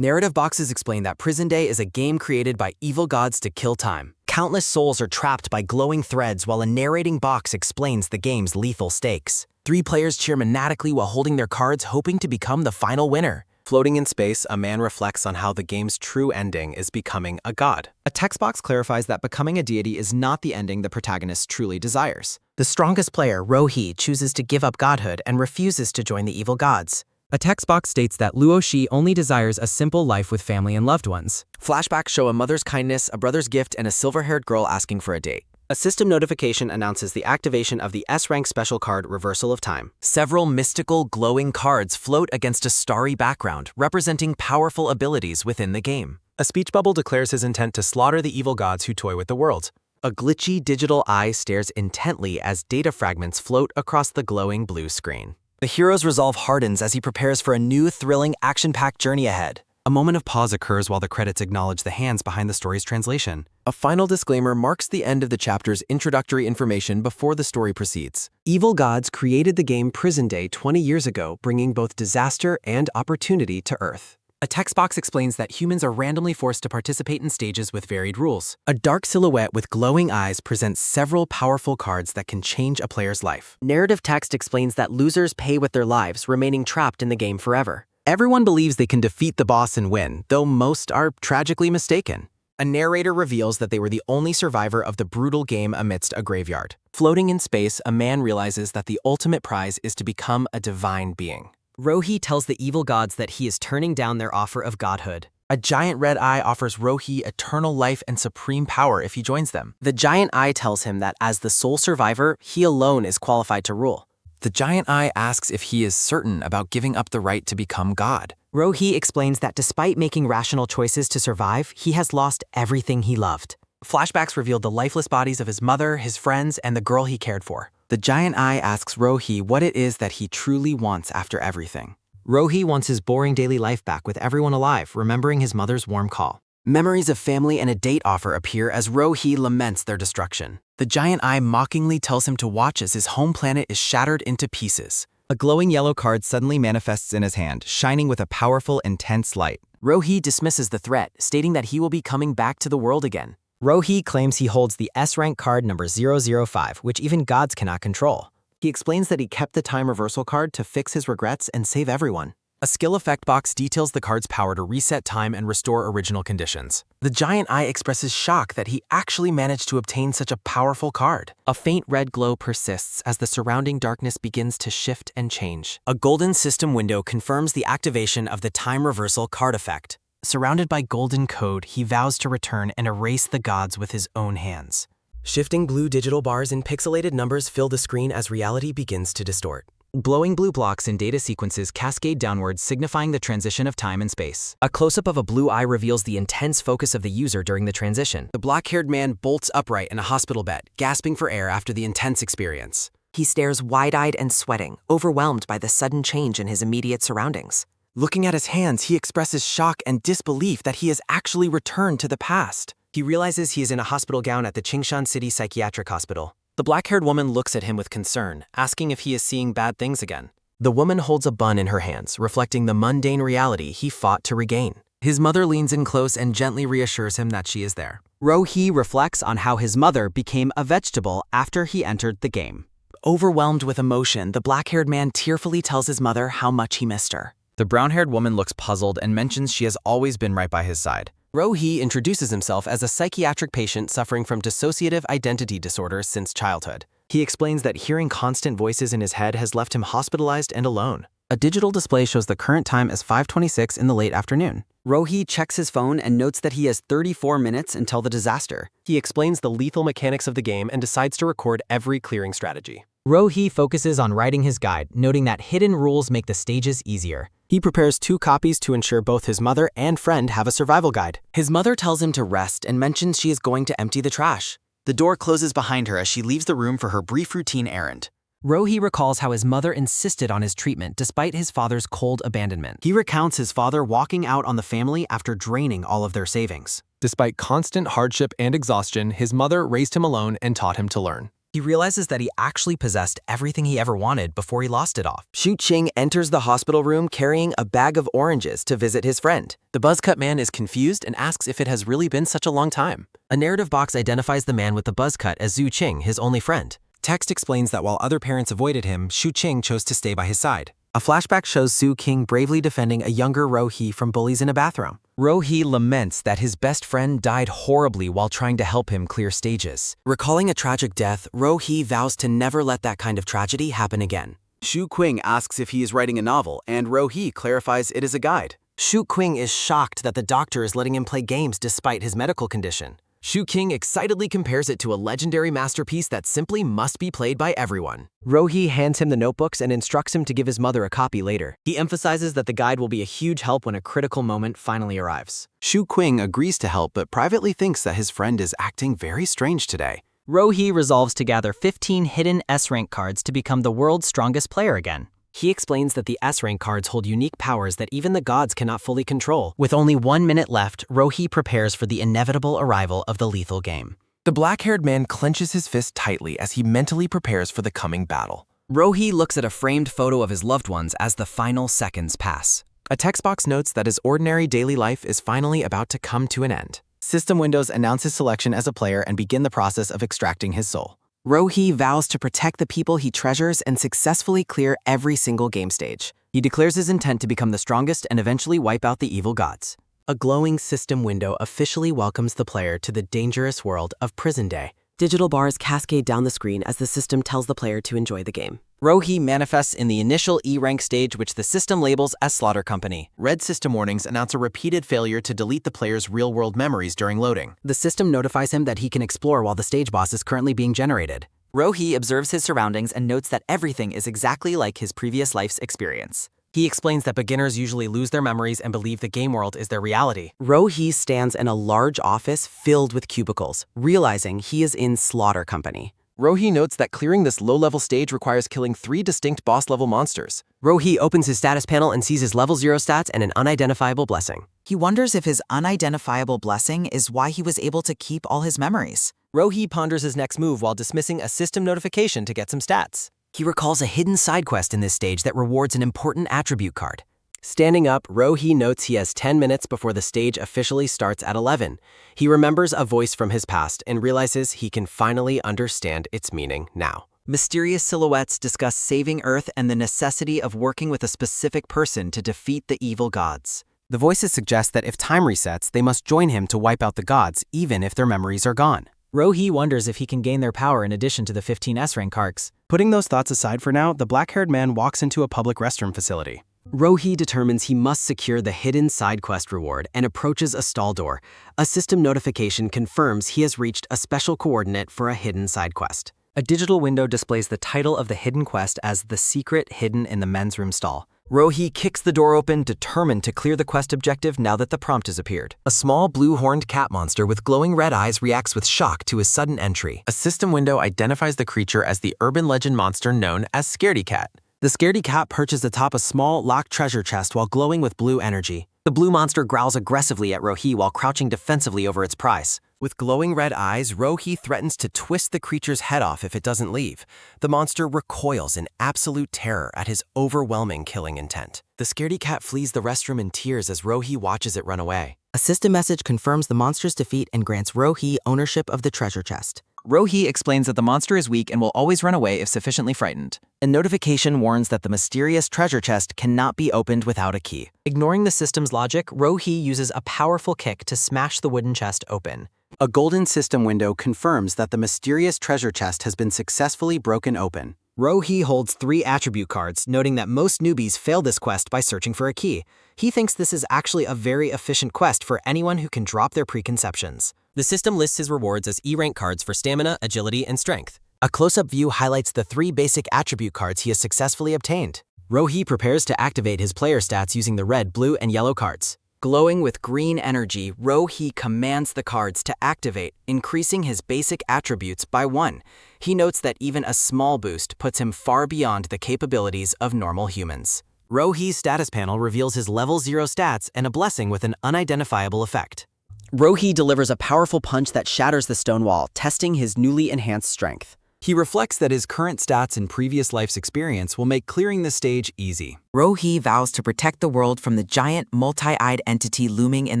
Narrative boxes explain that Prison Day is a game created by evil gods to kill time. Countless souls are trapped by glowing threads while a narrating box explains the game's lethal stakes. 3 players cheer maniacally while holding their cards, hoping to become the final winner. Floating in space, a man reflects on how the game's true ending is becoming a god. A text box clarifies that becoming a deity is not the ending the protagonist truly desires. The strongest player, Rohi, chooses to give up godhood and refuses to join the evil gods. A text box states that Luoshi only desires a simple life with family and loved ones. Flashbacks show a mother's kindness, a brother's gift, and a silver-haired girl asking for a date. A system notification announces the activation of the S-rank special card Reversal of Time. Several mystical, glowing cards float against a starry background, representing powerful abilities within the game. A speech bubble declares his intent to slaughter the evil gods who toy with the world. A glitchy digital eye stares intently as data fragments float across the glowing blue screen. The hero's resolve hardens as he prepares for a new, thrilling, action-packed journey ahead. A moment of pause occurs while the credits acknowledge the hands behind the story's translation. A final disclaimer marks the end of the chapter's introductory information before the story proceeds. Evil gods created the game Prison Day 20 years ago, bringing both disaster and opportunity to Earth. A text box explains that humans are randomly forced to participate in stages with varied rules. A dark silhouette with glowing eyes presents several powerful cards that can change a player's life. Narrative text explains that losers pay with their lives, remaining trapped in the game forever. Everyone believes they can defeat the boss and win, though most are tragically mistaken. A narrator reveals that they were the only survivor of the brutal game amidst a graveyard. Floating in space, a man realizes that the ultimate prize is to become a divine being. Rohi tells the evil gods that he is turning down their offer of godhood. A giant red eye offers Rohi eternal life and supreme power if he joins them. The giant eye tells him that as the sole survivor, he alone is qualified to rule. The giant eye asks if he is certain about giving up the right to become God. Rohi explains that despite making rational choices to survive, he has lost everything he loved. Flashbacks revealed the lifeless bodies of his mother, his friends, and the girl he cared for. The giant eye asks Rohi what it is that he truly wants after everything. Rohi wants his boring daily life back with everyone alive, remembering his mother's warm call. Memories of family and a date offer appear as Rohi laments their destruction. The giant eye mockingly tells him to watch as his home planet is shattered into pieces. A glowing yellow card suddenly manifests in his hand, shining with a powerful, intense light. Rohi dismisses the threat, stating that he will be coming back to the world again. Rohi claims he holds the S-rank card number 005, which even gods cannot control. He explains that he kept the time reversal card to fix his regrets and save everyone. A skill effect box details the card's power to reset time and restore original conditions. The giant eye expresses shock that he actually managed to obtain such a powerful card. A faint red glow persists as the surrounding darkness begins to shift and change. A golden system window confirms the activation of the time reversal card effect. Surrounded by golden code, he vows to return and erase the gods with his own hands. Shifting blue digital bars in pixelated numbers fill the screen as reality begins to distort. Glowing blue blocks in data sequences cascade downwards, signifying the transition of time and space. A close-up of a blue eye reveals the intense focus of the user during the transition. The black-haired man bolts upright in a hospital bed, gasping for air after the intense experience. He stares wide-eyed and sweating, overwhelmed by the sudden change in his immediate surroundings. Looking at his hands, he expresses shock and disbelief that he has actually returned to the past. He realizes he is in a hospital gown at the Qingshan City Psychiatric Hospital. The black-haired woman looks at him with concern, asking if he is seeing bad things again. The woman holds a bun in her hands, reflecting the mundane reality he fought to regain. His mother leans in close and gently reassures him that she is there. Rohi reflects on how his mother became a vegetable after he entered the game. Overwhelmed with emotion, the black-haired man tearfully tells his mother how much he missed her. The brown-haired woman looks puzzled and mentions she has always been right by his side. Rohi introduces himself as a psychiatric patient suffering from dissociative identity disorder since childhood. He explains that hearing constant voices in his head has left him hospitalized and alone. A digital display shows the current time as 5:26 in the late afternoon. Rohi checks his phone and notes that he has 34 minutes until the disaster. He explains the lethal mechanics of the game and decides to record every clearing strategy. Rohi focuses on writing his guide, noting that hidden rules make the stages easier. He prepares 2 copies to ensure both his mother and friend have a survival guide. His mother tells him to rest and mentions she is going to empty the trash. The door closes behind her as she leaves the room for her brief routine errand. Rohi recalls how his mother insisted on his treatment despite his father's cold abandonment. He recounts his father walking out on the family after draining all of their savings. Despite constant hardship and exhaustion, his mother raised him alone and taught him to learn. He He realizes that he actually possessed everything he ever wanted before he lost it all. Shu Qing enters the hospital room carrying a bag of oranges to visit his friend. The buzzcut man is confused and asks if it has really been such a long time. A narrative box identifies the man with the buzz cut as Zhu Qing, his only friend. Text explains that while other parents avoided him, Shu Qing chose to stay by his side. A flashback shows Zhu Qing bravely defending a younger Ro-hee from bullies in a bathroom. Ro-hee laments that his best friend died horribly while trying to help him clear stages. Recalling a tragic death, Ro-hee vows to never let that kind of tragedy happen again. Shu Qing asks if he is writing a novel, and Ro-hee clarifies it is a guide. Shu Qing is shocked that the doctor is letting him play games despite his medical condition. Shu Qing excitedly compares it to a legendary masterpiece that simply must be played by everyone. Ro-hee hands him the notebooks and instructs him to give his mother a copy later. He emphasizes that the guide will be a huge help when a critical moment finally arrives. Shu Qing agrees to help but privately thinks that his friend is acting very strange today. Ro-hee resolves to gather 15 hidden S-rank cards to become the world's strongest player again. He explains that the S-rank cards hold unique powers that even the gods cannot fully control. With only 1 minute left, Ro-hee prepares for the inevitable arrival of the lethal game. The black-haired man clenches his fist tightly as he mentally prepares for the coming battle. Ro-hee looks at a framed photo of his loved ones as the final seconds pass. A text box notes that his ordinary daily life is finally about to come to an end. System windows announce his selection as a player and begin the process of extracting his soul. Ro-hee vows to protect the people he treasures and successfully clear every single game stage. He declares his intent to become the strongest and eventually wipe out the evil gods. A glowing system window officially welcomes the player to the dangerous world of Prison Day. Digital bars cascade down the screen as the system tells the player to enjoy the game. Ro-hee manifests in the initial E-rank stage, which the system labels as Slaughter Company. Red system warnings announce a repeated failure to delete the player's real-world memories during loading. The system notifies him that he can explore while the stage boss is currently being generated. Ro-hee observes his surroundings and notes that everything is exactly like his previous life's experience. He explains that beginners usually lose their memories and believe the game world is their reality. Ro-hee stands in a large office filled with cubicles, realizing he is in Slaughter Company. Ro-hee notes that clearing this low-level stage requires killing 3 distinct boss-level monsters. Ro-hee opens his status panel and sees his level 0 stats and an unidentifiable blessing. He wonders if his unidentifiable blessing is why he was able to keep all his memories. Ro-hee ponders his next move while dismissing a system notification to get some stats. He recalls a hidden side quest in this stage that rewards an important attribute card. Standing up, Ro-hee notes he has 10 minutes before the stage officially starts at 11. He remembers a voice from his past and realizes he can finally understand its meaning now. Mysterious silhouettes discuss saving Earth and the necessity of working with a specific person to defeat the evil gods. The voices suggest that if time resets, they must join him to wipe out the gods, even if their memories are gone. Ro-hee wonders if he can gain their power in addition to the 15 S-rank cards. Putting those thoughts aside for now, the black-haired man walks into a public restroom facility. Ro-hee determines he must secure the hidden side quest reward and approaches a stall door. A system notification confirms he has reached a special coordinate for a hidden side quest. A digital window displays the title of the hidden quest as The Secret Hidden in the Men's Room Stall. Ro-hee kicks the door open, determined to clear the quest objective now that the prompt has appeared. A small blue-horned cat monster with glowing red eyes reacts with shock to his sudden entry. A system window identifies the creature as the urban legend monster known as Scaredy Cat. The Scaredy Cat perches atop a small, locked treasure chest while glowing with blue energy. The blue monster growls aggressively at Ro-hee while crouching defensively over its prize. With glowing red eyes, Ro-hee threatens to twist the creature's head off if it doesn't leave. The monster recoils in absolute terror at his overwhelming killing intent. The Scaredy Cat flees the restroom in tears as Ro-hee watches it run away. A system message confirms the monster's defeat and grants Ro-hee ownership of the treasure chest. Ro-hee explains that the monster is weak and will always run away if sufficiently frightened. A notification warns that the mysterious treasure chest cannot be opened without a key. Ignoring the system's logic, Ro-hee uses a powerful kick to smash the wooden chest open. A golden system window confirms that the mysterious treasure chest has been successfully broken open. Ro-hee holds 3 attribute cards, noting that most newbies fail this quest by searching for a key. He thinks this is actually a very efficient quest for anyone who can drop their preconceptions. The system lists his rewards as E-rank cards for stamina, agility, and strength. A close-up view highlights the 3 basic attribute cards he has successfully obtained. Ro-hee prepares to activate his player stats using the red, blue, and yellow cards. Glowing with green energy, Ro-hee commands the cards to activate, increasing his basic attributes by 1. He notes that even a small boost puts him far beyond the capabilities of normal humans. Ro-hee's status panel reveals his level 0 stats and a blessing with an unidentifiable effect. Ro-hee delivers a powerful punch that shatters the stone wall, testing his newly enhanced strength. He reflects that his current stats and previous life's experience will make clearing the stage easy. Rohi vows to protect the world from the giant, multi-eyed entity looming in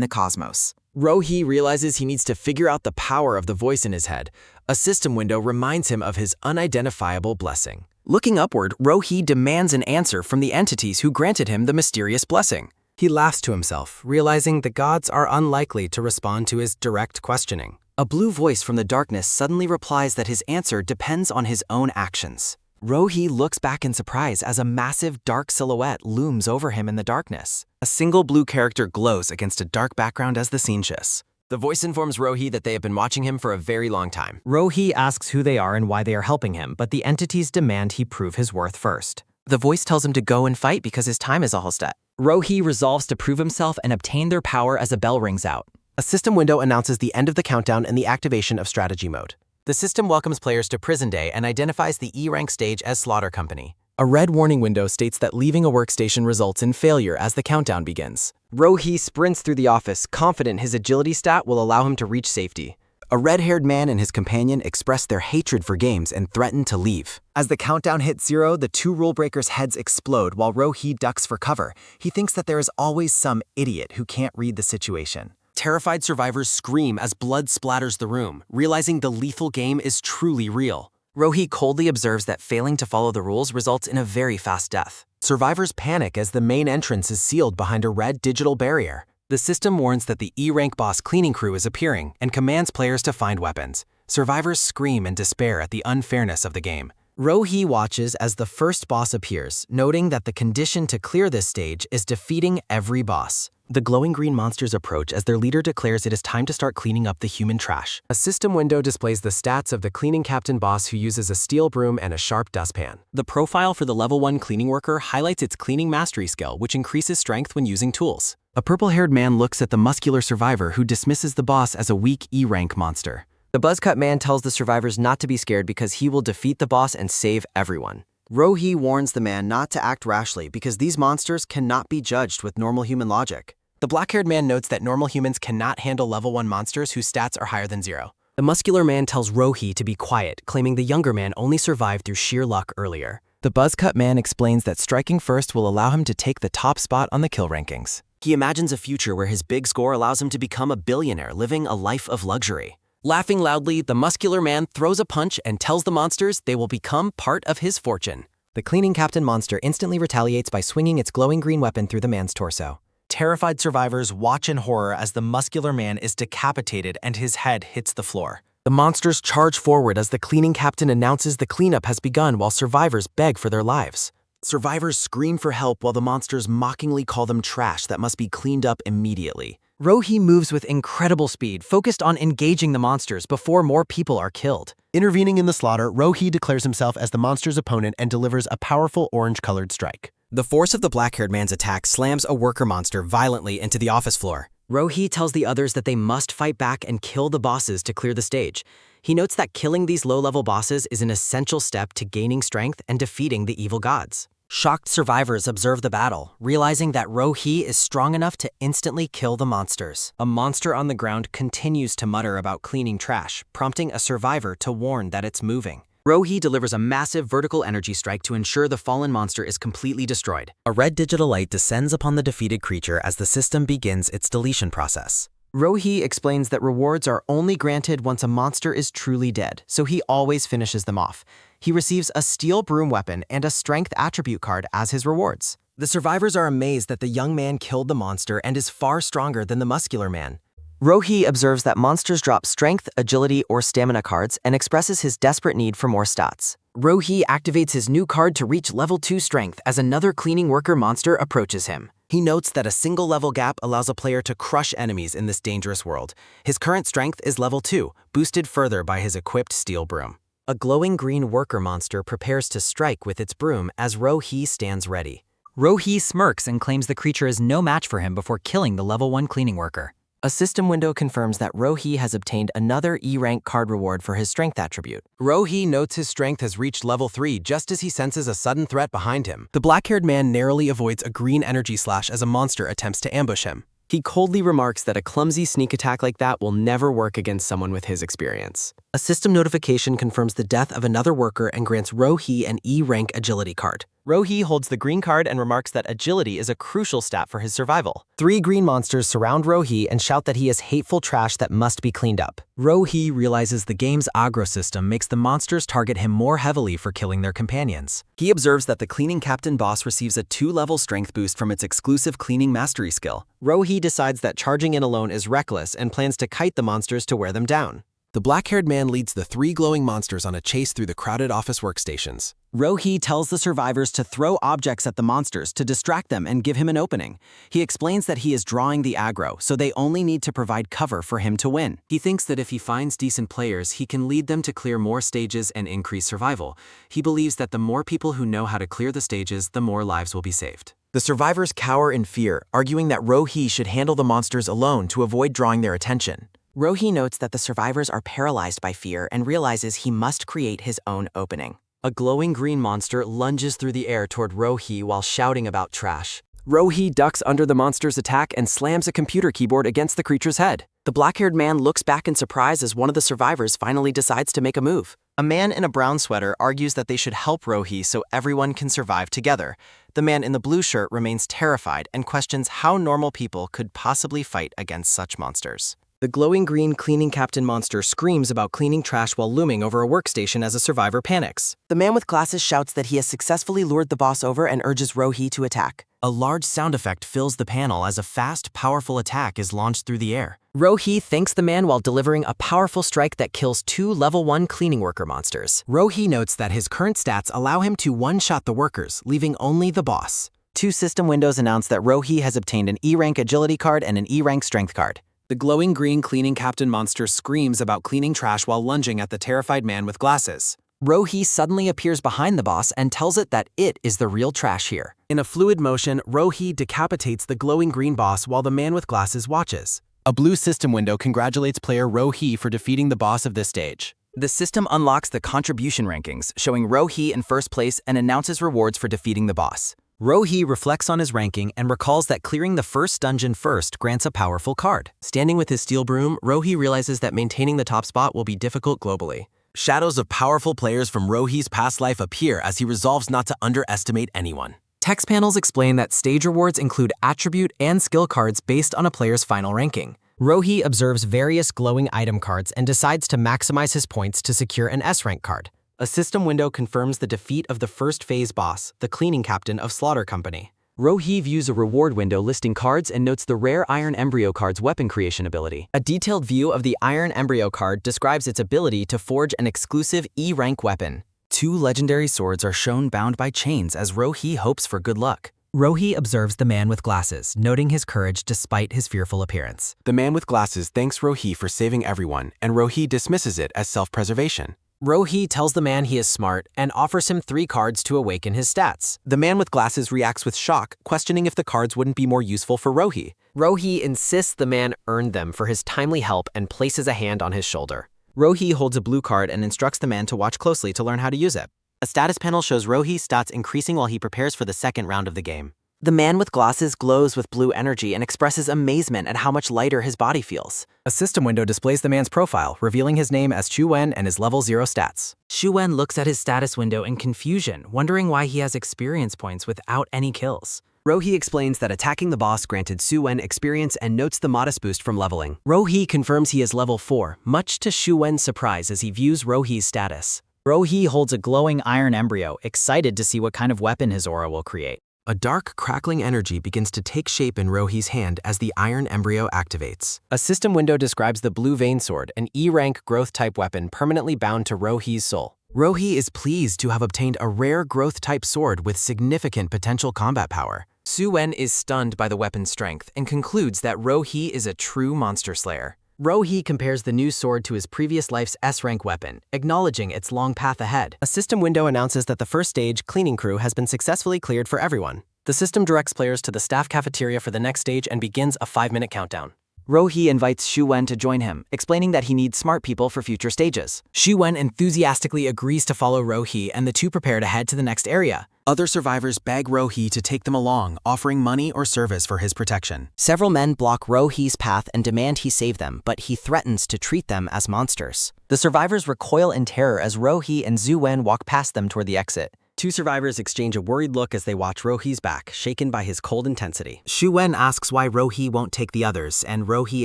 the cosmos. Rohi realizes he needs to figure out the power of the voice in his head. A system window reminds him of his unidentifiable blessing. Looking upward, Rohi demands an answer from the entities who granted him the mysterious blessing. He laughs to himself, realizing the gods are unlikely to respond to his direct questioning. A blue voice from the darkness suddenly replies that his answer depends on his own actions. Rohi looks back in surprise as a massive dark silhouette looms over him in the darkness. A single blue character glows against a dark background as the scene shifts. The voice informs Rohi that they have been watching him for a very long time. Rohi asks who they are and why they are helping him, but the entities demand he prove his worth first. The voice tells him to go and fight because his time is almost up. Rohi resolves to prove himself and obtain their power as a bell rings out. A system window announces the end of the countdown and the activation of strategy mode. The system welcomes players to Prison Day and identifies the E-rank stage as Slaughter Company. A red warning window states that leaving a workstation results in failure as the countdown begins. Rohi sprints through the office, confident his agility stat will allow him to reach safety. A red-haired man and his companion express their hatred for games and threaten to leave. As the countdown hits 0, the two rule breakers' heads explode while Rohi ducks for cover. He thinks that there is always some idiot who can't read the situation. Terrified survivors scream as blood splatters the room, realizing the lethal game is truly real. Rohi coldly observes that failing to follow the rules results in a very fast death. Survivors panic as the main entrance is sealed behind a red digital barrier. The system warns that the E-rank boss cleaning crew is appearing and commands players to find weapons. Survivors scream in despair at the unfairness of the game. Rohi watches as the first boss appears, noting that the condition to clear this stage is defeating every boss. The glowing green monsters approach as their leader declares it is time to start cleaning up the human trash. A system window displays the stats of the cleaning captain boss who uses a steel broom and a sharp dustpan. The profile for the level 1 cleaning worker highlights its cleaning mastery skill, which increases strength when using tools. A purple-haired man looks at the muscular survivor who dismisses the boss as a weak E-rank monster. The buzzcut man tells the survivors not to be scared because he will defeat the boss and save everyone. Rohi warns the man not to act rashly because these monsters cannot be judged with normal human logic. The black-haired man notes that normal humans cannot handle level 1 monsters whose stats are higher than 0. The muscular man tells Rohi to be quiet, claiming the younger man only survived through sheer luck earlier. The buzzcut man explains that striking first will allow him to take the top spot on the kill rankings. He imagines a future where his big score allows him to become a billionaire living a life of luxury. Laughing loudly, the muscular man throws a punch and tells the monsters they will become part of his fortune. The cleaning captain monster instantly retaliates by swinging its glowing green weapon through the man's torso. Terrified survivors watch in horror as the muscular man is decapitated and his head hits the floor. The monsters charge forward as the cleaning captain announces the cleanup has begun while survivors beg for their lives. Survivors scream for help while the monsters mockingly call them trash that must be cleaned up immediately. Rohi moves with incredible speed, focused on engaging the monsters before more people are killed. Intervening in the slaughter, Rohi declares himself as the monster's opponent and delivers a powerful orange-colored strike. The force of the black-haired man's attack slams a worker monster violently into the office floor. Rohi tells the others that they must fight back and kill the bosses to clear the stage. He notes that killing these low-level bosses is an essential step to gaining strength and defeating the evil gods. Shocked survivors observe the battle, realizing that Rohi is strong enough to instantly kill the monsters. A monster on the ground continues to mutter about cleaning trash, prompting a survivor to warn that it's moving. Rohi delivers a massive vertical energy strike to ensure the fallen monster is completely destroyed. A red digital light descends upon the defeated creature as the system begins its deletion process. Rohi explains that rewards are only granted once a monster is truly dead, so he always finishes them off. He receives a steel broom weapon and a strength attribute card as his rewards. The survivors are amazed that the young man killed the monster and is far stronger than the muscular man. Rohi observes that monsters drop strength, agility, or stamina cards and expresses his desperate need for more stats. Rohi activates his new card to reach level 2 strength as another cleaning worker monster approaches him. He notes that a single level gap allows a player to crush enemies in this dangerous world. His current strength is level 2, boosted further by his equipped steel broom. A glowing green worker monster prepares to strike with its broom as Rohi stands ready. Rohi smirks and claims the creature is no match for him before killing the level 1 cleaning worker. A system window confirms that Rohi has obtained another E-rank card reward for his strength attribute. Rohi notes his strength has reached level 3 just as he senses a sudden threat behind him. The black-haired man narrowly avoids a green energy slash as a monster attempts to ambush him. He coldly remarks that a clumsy sneak attack like that will never work against someone with his experience. A system notification confirms the death of another worker and grants Ro-hee an E-rank agility card. Ro-hee holds the green card and remarks that agility is a crucial stat for his survival. 3 green monsters surround Ro-hee and shout that he is hateful trash that must be cleaned up. Ro-hee realizes the game's aggro system makes the monsters target him more heavily for killing their companions. He observes that the Cleaning Captain boss receives a 2-level strength boost from its exclusive cleaning mastery skill. Ro-hee decides that charging in alone is reckless and plans to kite the monsters to wear them down. The black-haired man leads the 3 glowing monsters on a chase through the crowded office workstations. Ro-hee tells the survivors to throw objects at the monsters to distract them and give him an opening. He explains that he is drawing the aggro, so they only need to provide cover for him to win. He thinks that if he finds decent players, he can lead them to clear more stages and increase survival. He believes that the more people who know how to clear the stages, the more lives will be saved. The survivors cower in fear, arguing that Ro-hee should handle the monsters alone to avoid drawing their attention. Ro-hee notes that the survivors are paralyzed by fear and realizes he must create his own opening. A glowing green monster lunges through the air toward Ro-hee while shouting about trash. Ro-hee ducks under the monster's attack and slams a computer keyboard against the creature's head. The black-haired man looks back in surprise as one of the survivors finally decides to make a move. A man in a brown sweater argues that they should help Ro-hee so everyone can survive together. The man in the blue shirt remains terrified and questions how normal people could possibly fight against such monsters. The glowing green Cleaning Captain monster screams about cleaning trash while looming over a workstation as a survivor panics. The man with glasses shouts that he has successfully lured the boss over and urges Ro-hee to attack. A large sound effect fills the panel as a fast, powerful attack is launched through the air. Ro-hee thanks the man while delivering a powerful strike that kills 2 level 1 cleaning worker monsters. Ro-hee notes that his current stats allow him to one-shot the workers, leaving only the boss. 2 system windows announce that Ro-hee has obtained an E-rank agility card and an E-rank strength card. The glowing green Cleaning Captain monster screams about cleaning trash while lunging at the terrified man with glasses. Ro-hee suddenly appears behind the boss and tells it that it is the real trash here. In a fluid motion, Ro-hee decapitates the glowing green boss while the man with glasses watches. A blue system window congratulates player Ro-hee for defeating the boss of this stage. The system unlocks the contribution rankings, showing Ro-hee in first place and announces rewards for defeating the boss. Ro-hee reflects on his ranking and recalls that clearing the first dungeon first grants a powerful card. Standing with his steel broom, Ro-hee realizes that maintaining the top spot will be difficult globally. Shadows of powerful players from Ro-hee's past life appear as he resolves not to underestimate anyone. Text panels explain that stage rewards include attribute and skill cards based on a player's final ranking. Ro-hee observes various glowing item cards and decides to maximize his points to secure an S-rank card. A system window confirms the defeat of the first phase boss, the Cleaning Captain of Slaughter Company. Ro-hee views a reward window listing cards and notes the rare Iron Embryo card's weapon creation ability. A detailed view of the Iron Embryo card describes its ability to forge an exclusive E-rank weapon. 2 legendary swords are shown bound by chains as Ro-hee hopes for good luck. Ro-hee observes the man with glasses, noting his courage despite his fearful appearance. The man with glasses thanks Ro-hee for saving everyone, and Ro-hee dismisses it as self-preservation. Ro-hee tells the man he is smart and offers him 3 cards to awaken his stats. The man with glasses reacts with shock, questioning if the cards wouldn't be more useful for Ro-hee. Ro-hee insists the man earned them for his timely help and places a hand on his shoulder. Ro-hee holds a blue card and instructs the man to watch closely to learn how to use it. A status panel shows Ro-hee's stats increasing while he prepares for the second round of the game. The man with glasses glows with blue energy and expresses amazement at how much lighter his body feels. A system window displays the man's profile, revealing his name as Chu-wen and his level 0 stats. Chu-wen looks at his status window in confusion, wondering why he has experience points without any kills. Ro-hee explains that attacking the boss granted Chu-wen experience and notes the modest boost from leveling. Ro-hee confirms he is level 4, much to Chu-wen's surprise as he views Ro-hee's status. Ro-hee holds a glowing iron embryo, excited to see what kind of weapon his aura will create. A dark, crackling energy begins to take shape in Ro-hee's hand as the Iron Embryo activates. A system window describes the Blue Vein Sword, an E-rank growth-type weapon permanently bound to Ro-hee's soul. Ro-hee is pleased to have obtained a rare growth-type sword with significant potential combat power. Chu-wen is stunned by the weapon's strength and concludes that Ro-hee is a true monster slayer. Ro-hee compares the new sword to his previous life's S-rank weapon, acknowledging its long path ahead. A system window announces that the first stage, Cleaning Crew, has been successfully cleared for everyone. The system directs players to the staff cafeteria for the next stage and begins a 5-minute countdown. Rohee invites Shu Wen to join him, explaining that he needs smart people for future stages. Shu Wen enthusiastically agrees to follow Rohee, and the two prepare to head to the next area. Other survivors beg Rohee to take them along, offering money or service for his protection. Several men block Rohee's path and demand he save them, but he threatens to treat them as monsters. The survivors recoil in terror as Rohee and Zhu Wen walk past them toward the exit. Two survivors exchange a worried look as they watch Rohee's back, shaken by his cold intensity. Shu Wen asks why Rohee won't take the others, and Rohee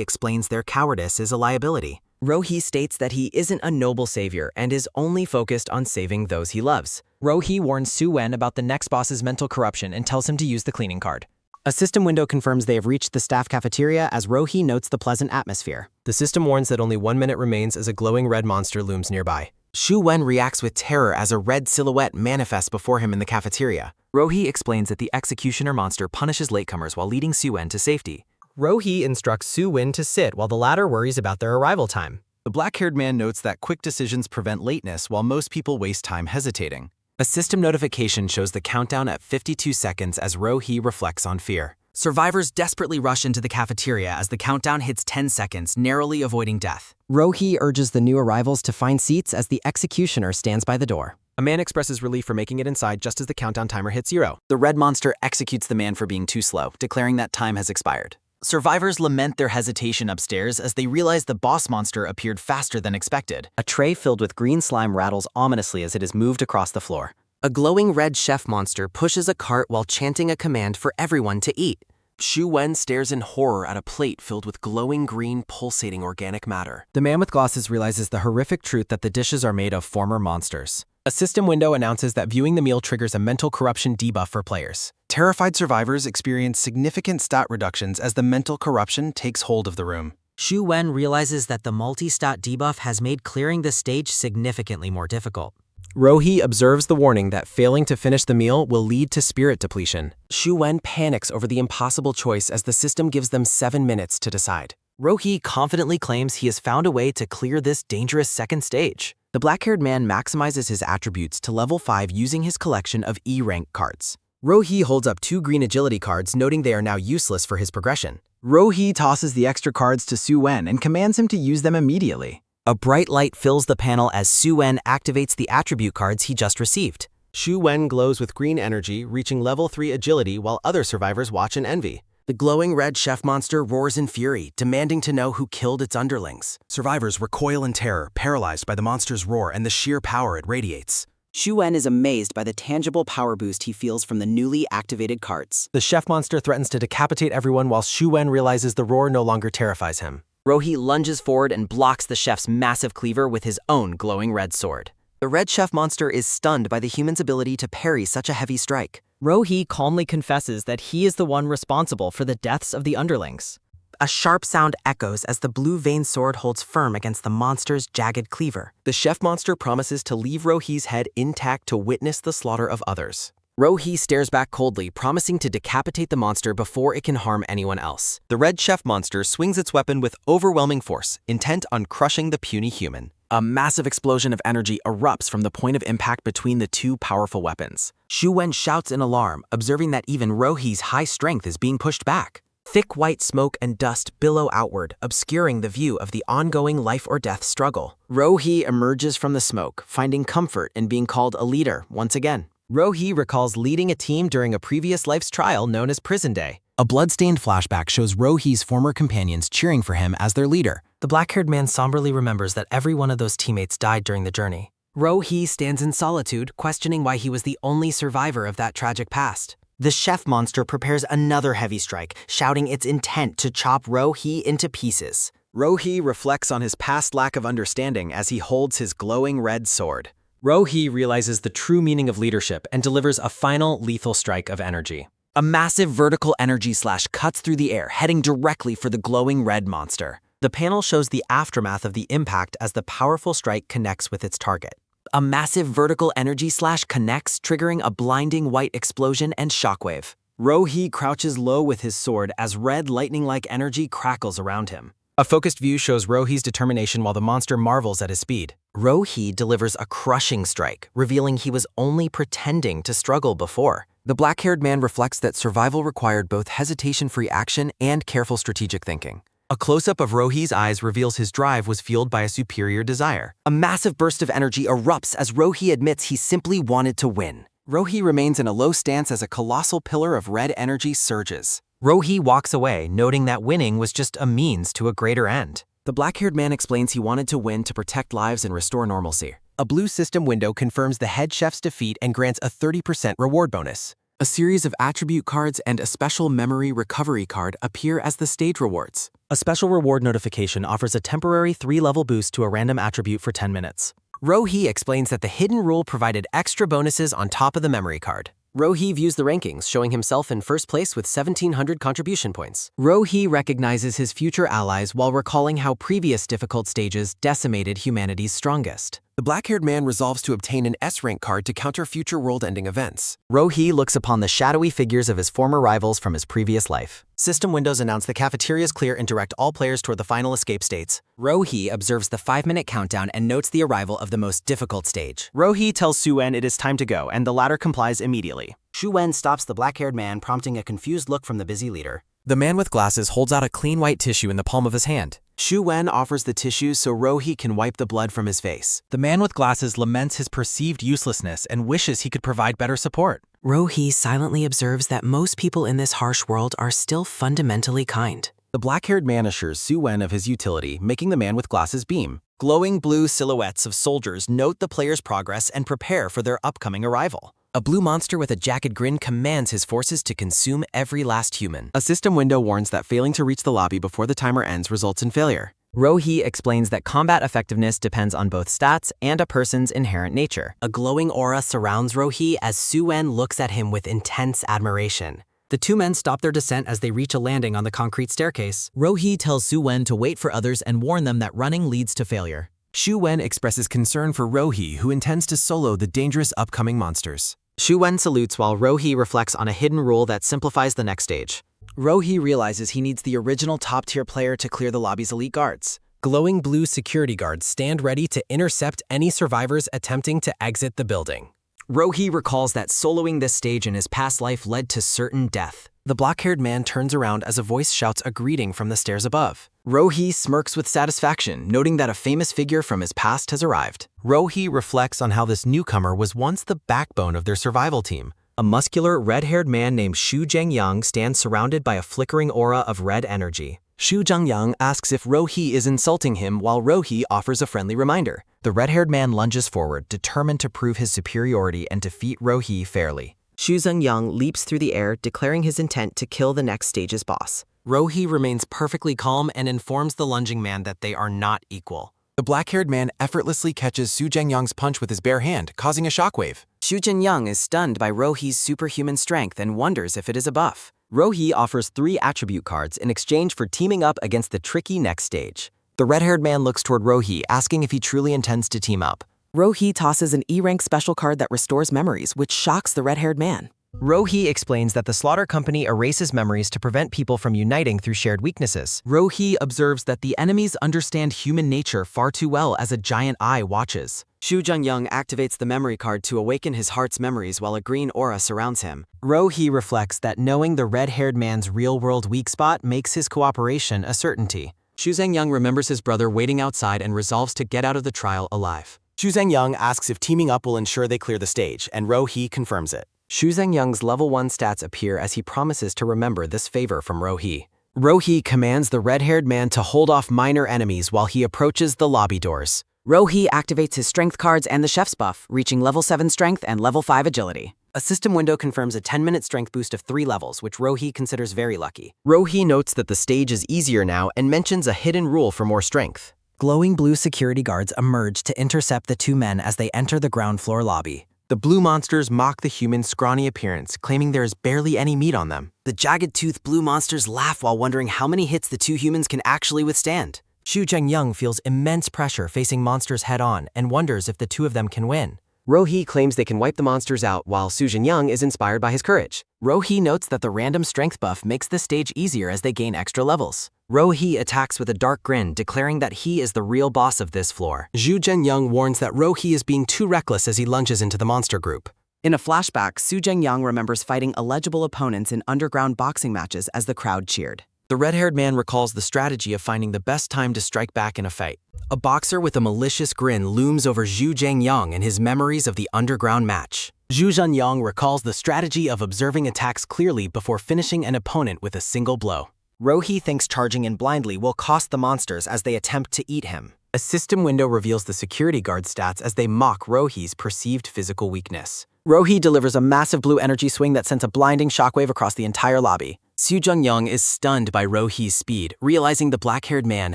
explains their cowardice is a liability. Rohee states that he isn't a noble savior and is only focused on saving those he loves. Rohee warns Shu Wen about the next boss's mental corruption and tells him to use the cleaning card. A system window confirms they have reached the staff cafeteria as Rohee notes the pleasant atmosphere. The system warns that only 1 minute remains as a glowing red monster looms nearby. Shu Wen reacts with terror as a red silhouette manifests before him in the cafeteria. Rohee explains that the executioner monster punishes latecomers while leading Shu Wen to safety. Rohee instructs Shu Wen to sit while the latter worries about their arrival time. The black-haired man notes that quick decisions prevent lateness while most people waste time hesitating. A system notification shows the countdown at 52 seconds as Rohee reflects on fear. Survivors desperately rush into the cafeteria as the countdown hits 10 seconds, narrowly avoiding death. Rohee urges the new arrivals to find seats as the executioner stands by the door. A man expresses relief for making it inside just as the countdown timer hits 0. The red monster executes the man for being too slow, declaring that time has expired. Survivors lament their hesitation upstairs as they realize the boss monster appeared faster than expected. A tray filled with green slime rattles ominously as it is moved across the floor. A glowing red chef monster pushes a cart while chanting a command for everyone to eat. Shu Wen stares in horror at a plate filled with glowing green, pulsating organic matter. The man with glasses realizes the horrific truth that the dishes are made of former monsters. A system window announces that viewing the meal triggers a mental corruption debuff for players. Terrified survivors experience significant stat reductions as the mental corruption takes hold of the room. Shu Wen realizes that the multi-stat debuff has made clearing the stage significantly more difficult. Rohee observes the warning that failing to finish the meal will lead to spirit depletion. Shu Wen panics over the impossible choice as the system gives them 7 minutes to decide. Rohee confidently claims he has found a way to clear this dangerous second stage. The black-haired man maximizes his attributes to level 5 using his collection of E-rank cards. Rohee holds up 2 green agility cards, noting they are now useless for his progression. Rohee tosses the extra cards to Shu Wen and commands him to use them immediately. A bright light fills the panel as Shu Wen activates the attribute cards he just received. Shu Wen glows with green energy, reaching level 3 agility while other survivors watch in envy. The glowing red chef monster roars in fury, demanding to know who killed its underlings. Survivors recoil in terror, paralyzed by the monster's roar and the sheer power it radiates. Shu Wen is amazed by the tangible power boost he feels from the newly activated cards. The chef monster threatens to decapitate everyone while Shu Wen realizes the roar no longer terrifies him. Rohee lunges forward and blocks the chef's massive cleaver with his own glowing red sword. The red chef monster is stunned by the human's ability to parry such a heavy strike. Rohee calmly confesses that he is the one responsible for the deaths of the underlings. A sharp sound echoes as the blue-veined sword holds firm against the monster's jagged cleaver. The chef monster promises to leave Rohee's head intact to witness the slaughter of others. Rohee stares back coldly, promising to decapitate the monster before it can harm anyone else. The red chef monster swings its weapon with overwhelming force, intent on crushing the puny human. A massive explosion of energy erupts from the point of impact between the two powerful weapons. Shu Wen shouts in alarm, observing that even Rohee's high strength is being pushed back. Thick white smoke and dust billow outward, obscuring the view of the ongoing life-or-death struggle. Rohee emerges from the smoke, finding comfort in being called a leader once again. Rohee recalls leading a team during a previous life's trial known as Prison Day. A blood-stained flashback shows Rohee's former companions cheering for him as their leader. The black-haired man somberly remembers that every one of those teammates died during the journey. Rohee stands in solitude, questioning why he was the only survivor of that tragic past. The chef monster prepares another heavy strike, shouting its intent to chop Rohee into pieces. Rohee reflects on his past lack of understanding as he holds his glowing red sword. Rohee realizes the true meaning of leadership and delivers a final lethal strike of energy. A massive vertical energy slash cuts through the air, heading directly for the glowing red monster. The panel shows the aftermath of the impact as the powerful strike connects with its target. A massive vertical energy slash connects, triggering a blinding white explosion and shockwave. Rohee crouches low with his sword as red lightning-like energy crackles around him. A focused view shows Rohee's determination while the monster marvels at his speed. Rohee delivers a crushing strike, revealing he was only pretending to struggle before. The black-haired man reflects that survival required both hesitation-free action and careful strategic thinking. A close-up of Rohi's eyes reveals his drive was fueled by a superior desire. A massive burst of energy erupts as Rohi admits he simply wanted to win. Rohi remains in a low stance as a colossal pillar of red energy surges. Rohi walks away, noting that winning was just a means to a greater end. The black-haired man explains he wanted to win to protect lives and restore normalcy. A blue system window confirms the head chef's defeat and grants a 30% reward bonus. A series of attribute cards and a special memory recovery card appear as the stage rewards. A special reward notification offers a temporary 3-level boost to a random attribute for 10 minutes. Rohi explains that the hidden rule provided extra bonuses on top of the memory card. Rohi views the rankings, showing himself in first place with 1,700 contribution points. Rohi recognizes his future allies while recalling how previous difficult stages decimated humanity's strongest. The black-haired man resolves to obtain an S-rank card to counter future world-ending events. Rohi looks upon the shadowy figures of his former rivals from his previous life. System windows announce the cafeteria is clear and direct all players toward the final escape states. Rohi observes the 5-minute countdown and notes the arrival of the most difficult stage. Rohi tells Su-wen it is time to go, and the latter complies immediately. Shu-wen stops the black-haired man, prompting a confused look from the busy leader. The man with glasses holds out a clean white tissue in the palm of his hand. Shu-wen offers the tissue so Rohi can wipe the blood from his face. The man with glasses laments his perceived uselessness and wishes he could provide better support. Rohi silently observes that most people in this harsh world are still fundamentally kind. The black-haired man assures Su-wen of his utility, making the man with glasses beam. Glowing blue silhouettes of soldiers note the player's progress and prepare for their upcoming arrival. A blue monster with a jagged grin commands his forces to consume every last human. A system window warns that failing to reach the lobby before the timer ends results in failure. Rohi explains that combat effectiveness depends on both stats and a person's inherent nature. A glowing aura surrounds Rohi as Su-wen looks at him with intense admiration. The two men stop their descent as they reach a landing on the concrete staircase. Rohi tells Su-wen to wait for others and warn them that running leads to failure. Shu-wen expresses concern for Rohi, who intends to solo the dangerous upcoming monsters. Shu-wen salutes while Rohi reflects on a hidden rule that simplifies the next stage. Rohi realizes he needs the original top-tier player to clear the lobby's elite guards. Glowing blue security guards stand ready to intercept any survivors attempting to exit the building. Rohi recalls that soloing this stage in his past life led to certain death. The black-haired man turns around as a voice shouts a greeting from the stairs above. Rohi smirks with satisfaction, noting that a famous figure from his past has arrived. Rohi reflects on how this newcomer was once the backbone of their survival team. A muscular, red-haired man named Shu Zhengyang stands surrounded by a flickering aura of red energy. Shu Zhengyang asks if Rohi is insulting him while Rohi offers a friendly reminder. The red-haired man lunges forward, determined to prove his superiority and defeat Rohi fairly. Shu Zhengyang leaps through the air, declaring his intent to kill the next stage's boss. Rohi remains perfectly calm and informs the lunging man that they are not equal. The black-haired man effortlessly catches Su Zhengyang's punch with his bare hand, causing a shockwave. Shu Zhengyang is stunned by Rohi's superhuman strength and wonders if it is a buff. Rohi offers 3 attribute cards in exchange for teaming up against the tricky next stage. The red-haired man looks toward Rohi, asking if he truly intends to team up. Rohi tosses an E-rank special card that restores memories, which shocks the red-haired man. Rohi explains that the Slaughter Company erases memories to prevent people from uniting through shared weaknesses. Rohi observes that the enemies understand human nature far too well as a giant eye watches. Shu Zhengyang activates the memory card to awaken his heart's memories while a green aura surrounds him. Rohi reflects that knowing the red-haired man's real-world weak spot makes his cooperation a certainty. Shu Zhengyang remembers his brother waiting outside and resolves to get out of the trial alive. Shu Zhengyang asks if teaming up will ensure they clear the stage, and Rohi confirms it. Shu Zhengyang's level 1 stats appear as he promises to remember this favor from Rohi. Rohi commands the red-haired man to hold off minor enemies while he approaches the lobby doors. Rohi activates his strength cards and the chef's buff, reaching level 7 strength and level 5 agility. A system window confirms a 10-minute strength boost of 3 levels, which Rohi considers very lucky. Rohi notes that the stage is easier now and mentions a hidden rule for more strength. Glowing blue security guards emerge to intercept the two men as they enter the ground floor lobby. The blue monsters mock the human's scrawny appearance, claiming there is barely any meat on them. The jagged-toothed blue monsters laugh while wondering how many hits the two humans can actually withstand. Shu Zhengyang feels immense pressure facing monsters head-on and wonders if the two of them can win. Rohi claims they can wipe the monsters out while Su Zhengyang is inspired by his courage. Rohi notes that the random strength buff makes the stage easier as they gain extra levels. Rohi attacks with a dark grin, declaring that he is the real boss of this floor. Zhu Zhengyang warns that Rohi is being too reckless as he lunges into the monster group. In a flashback, Su Zhengyang remembers fighting illegible opponents in underground boxing matches as the crowd cheered. The The red-haired man recalls the strategy of finding the best time to strike back in a fight. A boxer with a malicious grin looms over Zhu Zhangyang and his memories of the underground match. Zhu Zhangyang recalls the strategy of observing attacks clearly before finishing an opponent with a single blow. Rohi thinks charging in blindly will cost the monsters as they attempt to eat him. A system window reveals the security guard stats as they mock Rohi's perceived physical weakness. Rohi delivers a massive blue energy swing that sends a blinding shockwave across the entire lobby. Xu Zhengyang is stunned by Rohi's speed, realizing the black-haired man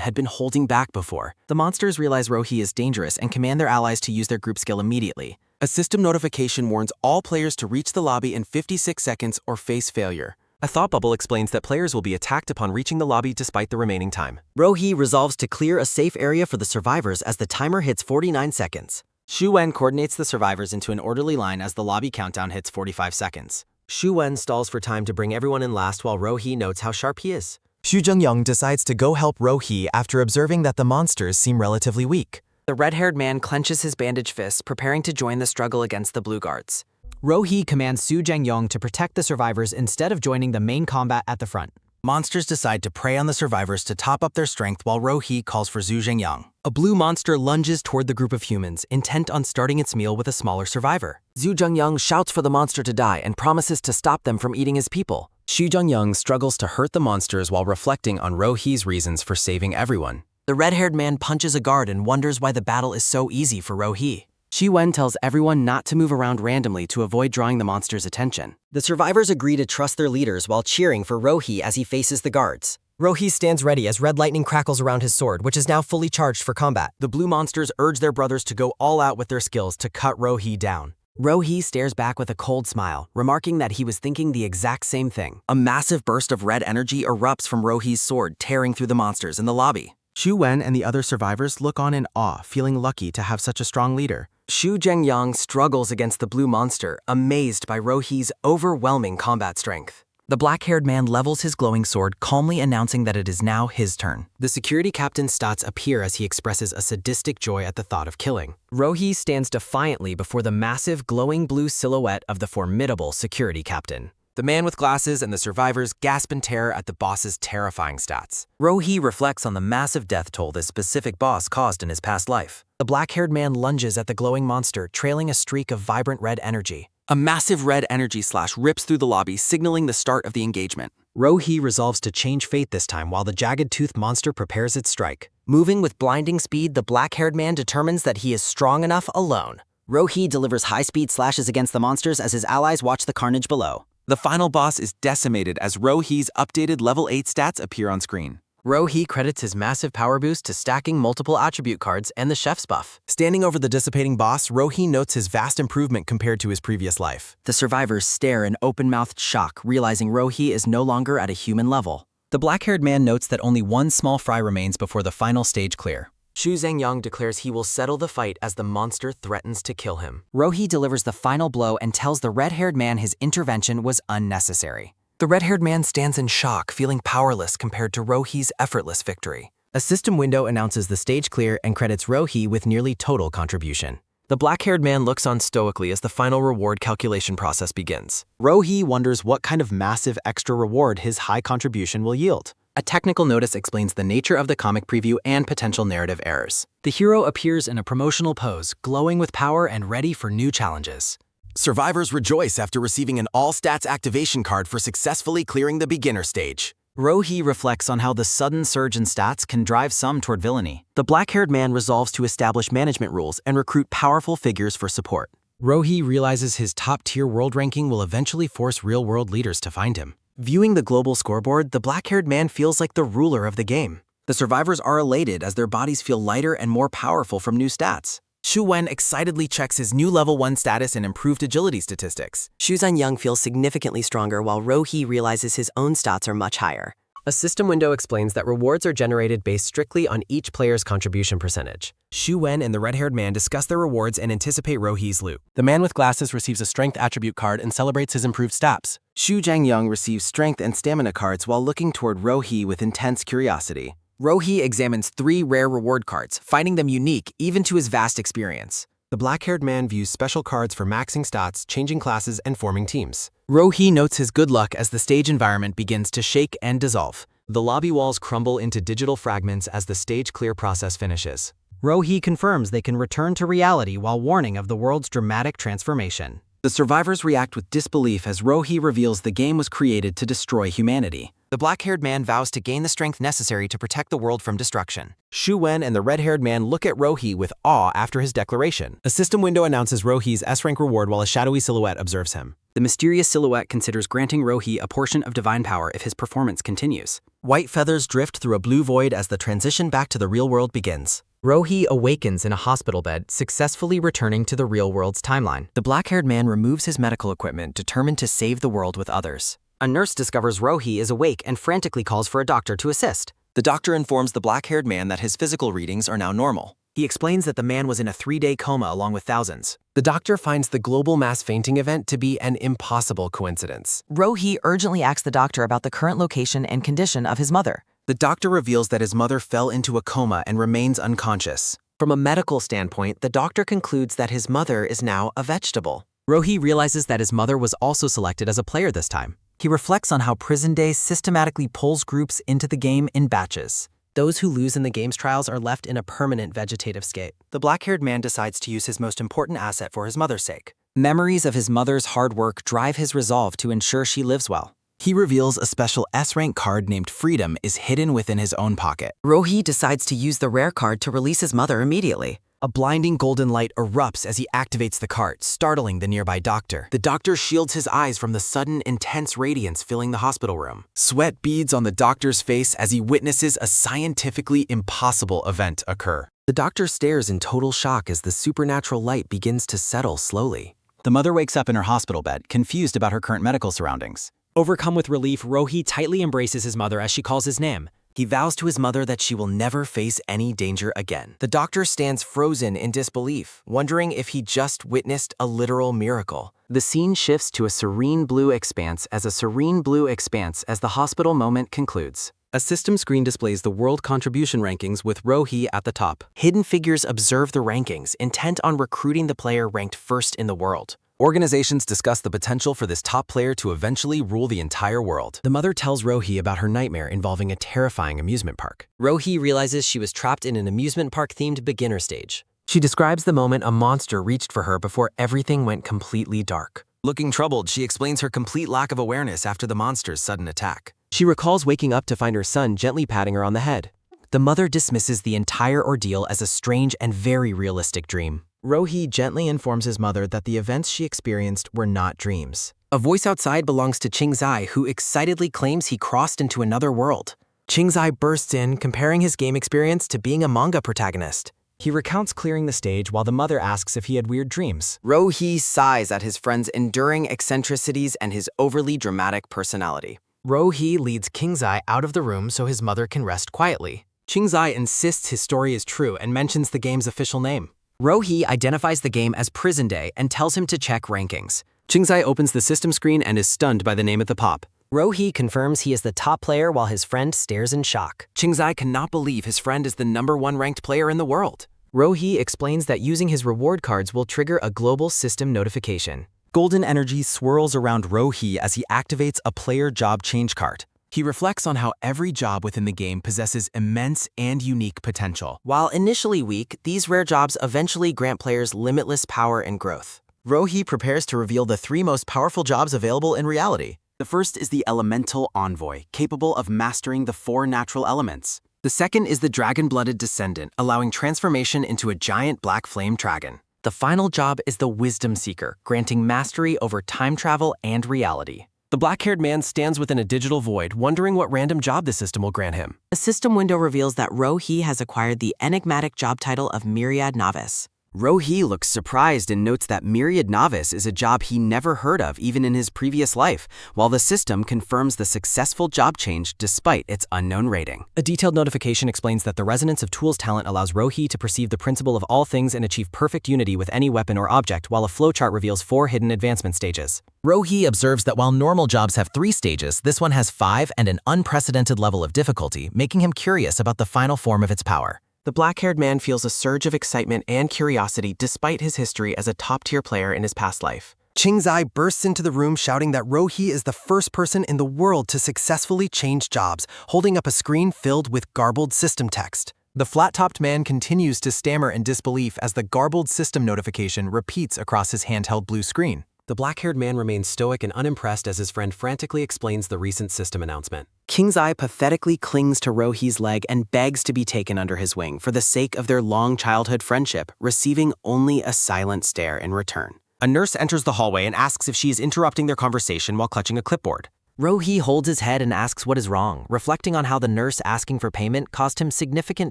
had been holding back before. The monsters realize Rohi is dangerous and command their allies to use their group skill immediately. A system notification warns all players to reach the lobby in 56 seconds or face failure. A thought bubble explains that players will be attacked upon reaching the lobby despite the remaining time. Rohi resolves to clear a safe area for the survivors as the timer hits 49 seconds. Xu Wen coordinates the survivors into an orderly line as the lobby countdown hits 45 seconds. Xu Wen stalls for time to bring everyone in last while Rohi notes how sharp he is. Xu Zhengyang decides to go help Rohi after observing that the monsters seem relatively weak. The red-haired man clenches his bandaged fists, preparing to join the struggle against the blue guards. Rohi commands Xu Zhengyang to protect the survivors instead of joining the main combat at the front. Monsters decide to prey on the survivors to top up their strength while Rohi calls for Zhu Zhengyang. A blue monster lunges toward the group of humans, intent on starting its meal with a smaller survivor. Zhu Zhengyang shouts for the monster to die and promises to stop them from eating his people. Xu Zhengyang struggles to hurt the monsters while reflecting on Rohi's reasons for saving everyone. The red-haired man punches a guard and wonders why the battle is so easy for Rohi. Xi Wen tells everyone not to move around randomly to avoid drawing the monster's attention. The survivors agree to trust their leaders while cheering for Rohi as he faces the guards. Rohi stands ready as red lightning crackles around his sword, which is now fully charged for combat. The blue monsters urge their brothers to go all out with their skills to cut Rohi down. Rohi stares back with a cold smile, remarking that he was thinking the exact same thing. A massive burst of red energy erupts from Rohi's sword, tearing through the monsters in the lobby. Xu Wen and the other survivors look on in awe, feeling lucky to have such a strong leader. Xu Zhengyang struggles against the blue monster, amazed by Rohi's overwhelming combat strength. The black-haired man levels his glowing sword, calmly announcing that it is now his turn. The security captain's stats appear as he expresses a sadistic joy at the thought of killing. Rohi stands defiantly before the massive glowing blue silhouette of the formidable security captain. The man with glasses and the survivors gasp in terror at the boss's terrifying stats. Rohi reflects on the massive death toll this specific boss caused in his past life. The black-haired man lunges at the glowing monster, trailing a streak of vibrant red energy. A massive red energy slash rips through the lobby, signaling the start of the engagement. Rohi resolves to change fate this time while the jagged-toothed monster prepares its strike. Moving with blinding speed, the black-haired man determines that he is strong enough alone. Rohi delivers high-speed slashes against the monsters as his allies watch the carnage below. The final boss is decimated as Rohi's updated level 8 stats appear on screen. Rohi credits his massive power boost to stacking multiple attribute cards and the chef's buff. Standing over the dissipating boss, Rohi notes his vast improvement compared to his previous life. The survivors stare in open-mouthed shock, realizing Rohi is no longer at a human level. The black-haired man notes that only one small fry remains before the final stage clear. Xu Zhengyang declares he will settle the fight as the monster threatens to kill him. Rohi delivers the final blow and tells the red-haired man his intervention was unnecessary. The red-haired man stands in shock, feeling powerless compared to Rohi's effortless victory. A system window announces the stage clear and credits Rohi with nearly total contribution. The black-haired man looks on stoically as the final reward calculation process begins. Rohi wonders what kind of massive extra reward his high contribution will yield. A technical notice explains the nature of the comic preview and potential narrative errors. The hero appears in a promotional pose, glowing with power and ready for new challenges. Survivors rejoice after receiving an all-stats activation card for successfully clearing the beginner stage. Rohi reflects on how the sudden surge in stats can drive some toward villainy. The black-haired man resolves to establish management rules and recruit powerful figures for support. Rohi realizes his top-tier world ranking will eventually force real-world leaders to find him. Viewing the global scoreboard, the black-haired man feels like the ruler of the game. The survivors are elated as their bodies feel lighter and more powerful from new stats. Xu Wen excitedly checks his new level 1 status and improved agility statistics. Xu Zhengyang feels significantly stronger while Rohi realizes his own stats are much higher. A system window explains that rewards are generated based strictly on each player's contribution percentage. Xu Wen and the red-haired man discuss their rewards and anticipate Rohi's loot. The man with glasses receives a strength attribute card and celebrates his improved stats. Xu Zhengyang receives strength and stamina cards while looking toward Rohi with intense curiosity. Rohi examines 3 rare reward cards, finding them unique even to his vast experience. The black-haired man views special cards for maxing stats, changing classes, and forming teams. Rohi notes his good luck as the stage environment begins to shake and dissolve. The lobby walls crumble into digital fragments as the stage clear process finishes. Rohi confirms they can return to reality while warning of the world's dramatic transformation. The survivors react with disbelief as Rohi reveals the game was created to destroy humanity. The black-haired man vows to gain the strength necessary to protect the world from destruction. Shu Wen and the red-haired man look at Rohi with awe after his declaration. A system window announces Rohi's S-rank reward while a shadowy silhouette observes him. The mysterious silhouette considers granting Rohi a portion of divine power if his performance continues. White feathers drift through a blue void as the transition back to the real world begins. Rohi awakens in a hospital bed, successfully returning to the real world's timeline. The black-haired man removes his medical equipment, determined to save the world with others. A nurse discovers Rohi is awake and frantically calls for a doctor to assist. The doctor informs the black-haired man that his physical readings are now normal. He explains that the man was in a 3-day coma along with thousands. The doctor finds the global mass fainting event to be an impossible coincidence. Rohi urgently asks the doctor about the current location and condition of his mother. The doctor reveals that his mother fell into a coma and remains unconscious. From a medical standpoint, the doctor concludes that his mother is now a vegetable. Rohi realizes that his mother was also selected as a player this time. He reflects on how Prison Day systematically pulls groups into the game in batches. Those who lose in the game's trials are left in a permanent vegetative state. The black-haired man decides to use his most important asset for his mother's sake. Memories of his mother's hard work drive his resolve to ensure she lives well. He reveals a special S-rank card named Freedom is hidden within his own pocket. Rohi decides to use the rare card to release his mother immediately. A blinding golden light erupts as he activates the card, startling the nearby doctor. The doctor shields his eyes from the sudden, intense radiance filling the hospital room. Sweat beads on the doctor's face as he witnesses a scientifically impossible event occur. The doctor stares in total shock as the supernatural light begins to settle slowly. The mother wakes up in her hospital bed, confused about her current medical surroundings. Overcome with relief, Rohi tightly embraces his mother as she calls his name. He vows to his mother that she will never face any danger again. The doctor stands frozen in disbelief, wondering if he just witnessed a literal miracle. The scene shifts to a serene blue expanse as the hospital moment concludes. A system screen displays the world contribution rankings with Rohi at the top. Hidden figures observe the rankings, intent on recruiting the player ranked first in the world. Organizations discuss the potential for this top player to eventually rule the entire world. The mother tells Rohi about her nightmare involving a terrifying amusement park. Rohi realizes she was trapped in an amusement park-themed beginner stage. She describes the moment a monster reached for her before everything went completely dark. Looking troubled, she explains her complete lack of awareness after the monster's sudden attack. She recalls waking up to find her son gently patting her on the head. The mother dismisses the entire ordeal as a strange and very realistic dream. Rohi gently informs his mother that the events she experienced were not dreams. A voice outside belongs to Qingzai, who excitedly claims he crossed into another world. Qingzai bursts in, comparing his game experience to being a manga protagonist. He recounts clearing the stage while the mother asks if he had weird dreams. Rohi sighs at his friend's enduring eccentricities and his overly dramatic personality. Rohi leads Qingzai out of the room so his mother can rest quietly. Qingzai insists his story is true and mentions the game's official name. Rohi identifies the game as Prison Day and tells him to check rankings. Qingzai opens the system screen and is stunned by the name at the top. Rohi confirms he is the top player while his friend stares in shock. Qingzai cannot believe his friend is the #1 ranked player in the world. Rohi explains that using his reward cards will trigger a global system notification. Golden energy swirls around Rohi as he activates a player job change card. He reflects on how every job within the game possesses immense and unique potential. While initially weak, these rare jobs eventually grant players limitless power and growth. Rohi prepares to reveal the 3 most powerful jobs available in reality. The first is the Elemental Envoy, capable of mastering the 4 natural elements. The second is the Dragon-Blooded Descendant, allowing transformation into a giant black flame dragon. The final job is the Wisdom Seeker, granting mastery over time travel and reality. The black-haired man stands within a digital void, wondering what random job the system will grant him. A system window reveals that Rohi has acquired the enigmatic job title of Myriad Novice. Rohi looks surprised and notes that Myriad Novice is a job he never heard of even in his previous life, while the system confirms the successful job change despite its unknown rating. A detailed notification explains that the resonance of tools talent allows Rohi to perceive the principle of all things and achieve perfect unity with any weapon or object, while a flowchart reveals 4 hidden advancement stages. Rohi observes that while normal jobs have 3 stages, this one has 5 and an unprecedented level of difficulty, making him curious about the final form of its power. The black-haired man feels a surge of excitement and curiosity despite his history as a top-tier player in his past life. Qingzai bursts into the room shouting that Rohi is the first person in the world to successfully change jobs, holding up a screen filled with garbled system text. The flat-topped man continues to stammer in disbelief as the garbled system notification repeats across his handheld blue screen. The black-haired man remains stoic and unimpressed as his friend frantically explains the recent system announcement. Qingzai pathetically clings to Rohi's leg and begs to be taken under his wing for the sake of their long childhood friendship, receiving only a silent stare in return. A nurse enters the hallway and asks if she is interrupting their conversation while clutching a clipboard. Rohi holds his head and asks what is wrong, reflecting on how the nurse asking for payment caused him significant